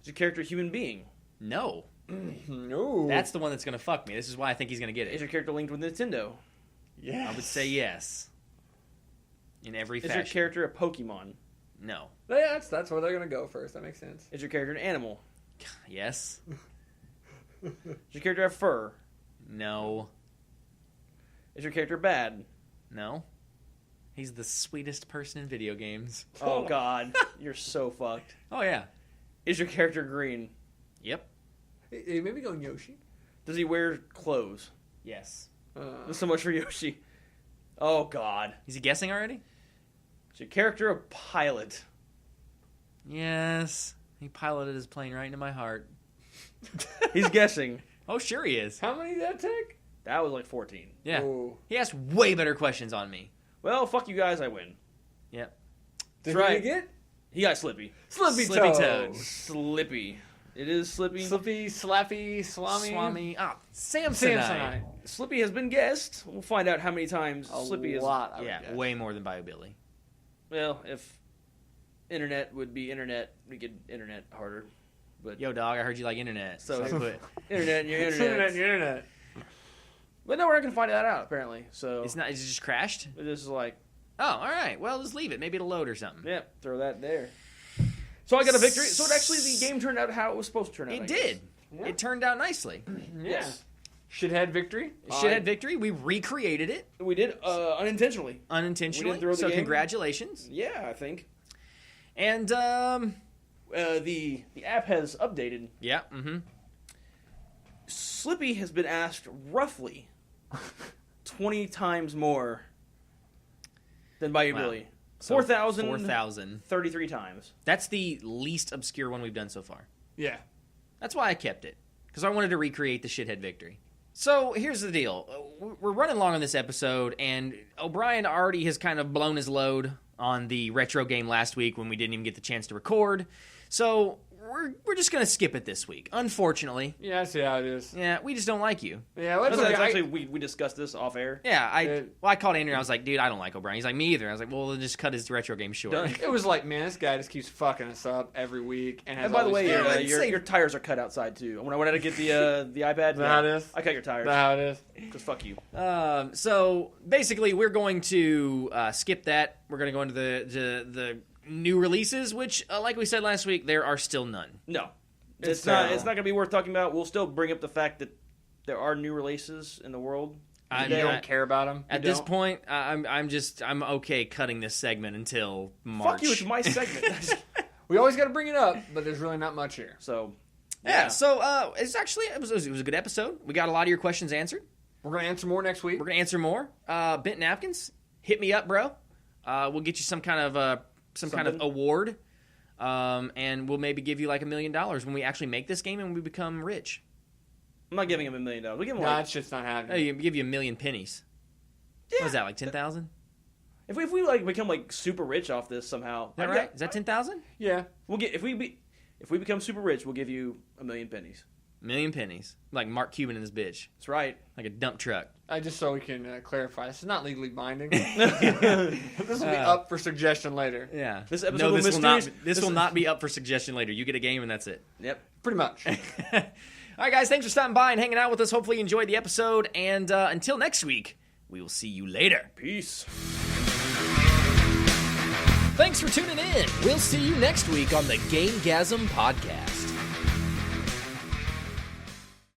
Speaker 3: Is your character a human being?
Speaker 1: No.
Speaker 2: No.
Speaker 1: That's the one that's going to fuck me. This is why I think he's going to get
Speaker 3: Is
Speaker 1: it.
Speaker 3: your character linked with Nintendo?
Speaker 2: yes.
Speaker 1: I would say yes. In every
Speaker 3: Is your
Speaker 1: fashion.
Speaker 3: character a Pokemon?
Speaker 1: No.
Speaker 2: Yeah, that's where they're gonna go first. That makes sense.
Speaker 3: Is your character an animal?
Speaker 1: Yes.
Speaker 3: Does your character have fur?
Speaker 1: No.
Speaker 3: Is your character bad?
Speaker 1: No. He's the sweetest person in video games.
Speaker 3: Oh, God. You're so fucked.
Speaker 1: Oh, yeah.
Speaker 3: Is your character green?
Speaker 1: Yep.
Speaker 2: Hey, maybe go Yoshi.
Speaker 3: Does he wear clothes?
Speaker 1: Yes.
Speaker 3: So much for Yoshi. Oh, God.
Speaker 1: Is he guessing already?
Speaker 3: Is your character a pilot?
Speaker 1: Yes. He piloted his plane right into my heart.
Speaker 3: He's guessing.
Speaker 1: Oh, sure he is.
Speaker 2: How many did that take?
Speaker 3: That was like 14.
Speaker 1: Yeah.
Speaker 2: Oh.
Speaker 1: He asked way better questions on me.
Speaker 3: Well, fuck you guys, I win.
Speaker 1: Yep.
Speaker 2: Did
Speaker 3: right.
Speaker 2: you get?
Speaker 3: He got Slippy.
Speaker 2: Slippy
Speaker 1: Slippy
Speaker 2: Toad.
Speaker 1: Toad.
Speaker 3: Slippy. It is Slippy.
Speaker 2: Slippy, Slappy, Swami.
Speaker 1: Swami. Ah, Samsonite.
Speaker 2: Samsonite.
Speaker 3: Slippy has been guessed. We'll find out how many times Slippy is.
Speaker 2: A lot, I would
Speaker 1: Yeah,
Speaker 2: guess.
Speaker 1: way more than Bio Billy.
Speaker 3: Well, if internet would be internet, we could internet harder. But
Speaker 1: Yo, dog, I heard you like internet. So I quit.
Speaker 3: internet, your
Speaker 2: It's
Speaker 3: internet.
Speaker 2: your internet.
Speaker 3: But no, we're not gonna find that out apparently. So
Speaker 1: It's not. It just crashed.
Speaker 3: this is like,
Speaker 1: Oh, all right. Well, just leave it. Maybe it'll load or something.
Speaker 3: yeah, throw that there. So I got a victory. So it actually, the game turned out how it was supposed to turn out.
Speaker 1: It
Speaker 3: I
Speaker 1: did.
Speaker 2: Yeah.
Speaker 1: It turned out nicely.
Speaker 3: Yes.
Speaker 2: Shithead victory.
Speaker 1: Shithead victory. We recreated it
Speaker 3: guess. We did
Speaker 1: unintentionally.
Speaker 3: unintentionally. We didn't throw the
Speaker 1: So
Speaker 3: game.
Speaker 1: congratulations.
Speaker 3: Yeah, I think.
Speaker 1: And
Speaker 3: The app has updated.
Speaker 1: yeah. Mm-hmm.
Speaker 3: Slippy has been asked roughly 20 times more than Bayou
Speaker 1: Wow.
Speaker 3: Billy.
Speaker 1: So
Speaker 3: 4,000.
Speaker 1: 4,000.
Speaker 3: 33 times.
Speaker 1: That's the least obscure one we've done so far.
Speaker 2: Yeah.
Speaker 1: That's why I kept it, because I wanted to recreate the shithead victory. So here's the deal. We're running long on this episode, and O'Brien already has kind of blown his load on the retro game last week when we didn't even get the chance to record. So we're just going to skip it this week, unfortunately.
Speaker 2: Yeah, I see how it is.
Speaker 1: Yeah, we just don't like you.
Speaker 2: Yeah, let's
Speaker 3: That's
Speaker 2: okay.
Speaker 3: actually, we discussed this off air.
Speaker 1: Yeah, I called Andrew and I was like, dude, I don't like O'Brien. He's like, me either. I was like, well, then just cut his retro game short.
Speaker 3: Done.
Speaker 2: It was like, man, this guy just keeps fucking us up every week. And, has
Speaker 3: And by the
Speaker 2: all
Speaker 3: way,
Speaker 2: these
Speaker 1: Yeah,
Speaker 2: games.
Speaker 1: let's
Speaker 3: your tires are cut outside too. When I went to get the iPad,
Speaker 2: Is that how it is?
Speaker 3: I cut your tires.
Speaker 2: Is that how it is?
Speaker 3: Because fuck you.
Speaker 1: So basically, we're going to skip that. We're going to go into the new releases, which, like we said last week, there are still none.
Speaker 3: No,
Speaker 2: It's
Speaker 3: it's not.
Speaker 2: terrible.
Speaker 3: It's not gonna be worth talking about. We'll still bring up the fact that there are new releases in the world.
Speaker 1: I
Speaker 2: You
Speaker 1: mean,
Speaker 2: don't care about him.
Speaker 1: At this point, I'm okay cutting this segment until March.
Speaker 3: Fuck you! It's my segment.
Speaker 2: We always got to bring it up, but there's really not much here.
Speaker 3: So
Speaker 1: Yeah. So it was a good episode. We got a lot of your questions answered.
Speaker 2: We're going to answer more next week.
Speaker 1: We're gonna answer more. Bent napkins, hit me up, bro. We'll get you some kind of
Speaker 3: Something.
Speaker 1: award, and we'll maybe give you like $1 million when we actually make this game and we become rich.
Speaker 3: I'm not giving him $1 million. We give him
Speaker 2: Nah,
Speaker 3: like
Speaker 2: that shit's not happening.
Speaker 1: Hey, give you 1 million pennies. What is that, like 10,000?
Speaker 3: if we like become like super rich off this somehow.
Speaker 1: Is that right? Is that 10,000?
Speaker 2: Yeah.
Speaker 3: We'll get if we become super rich, we'll give you 1 million pennies.
Speaker 1: 1 million pennies. Like Mark Cuban and his bitch.
Speaker 3: That's right.
Speaker 1: Like a dump truck.
Speaker 2: Just so we can clarify, this is not legally binding. This will be up for suggestion later.
Speaker 1: Yeah.
Speaker 3: This episode
Speaker 1: no,
Speaker 3: will
Speaker 1: this will not.
Speaker 3: mysterious-
Speaker 1: This will not be up for suggestion later. You get a game and that's it.
Speaker 3: Yep.
Speaker 2: Pretty much.
Speaker 1: All right, guys. Thanks for stopping by and hanging out with us. Hopefully, you enjoyed the episode. And until next week, we will see you later.
Speaker 3: Peace.
Speaker 1: Thanks for tuning in. We'll see you next week on the Gamegasm podcast.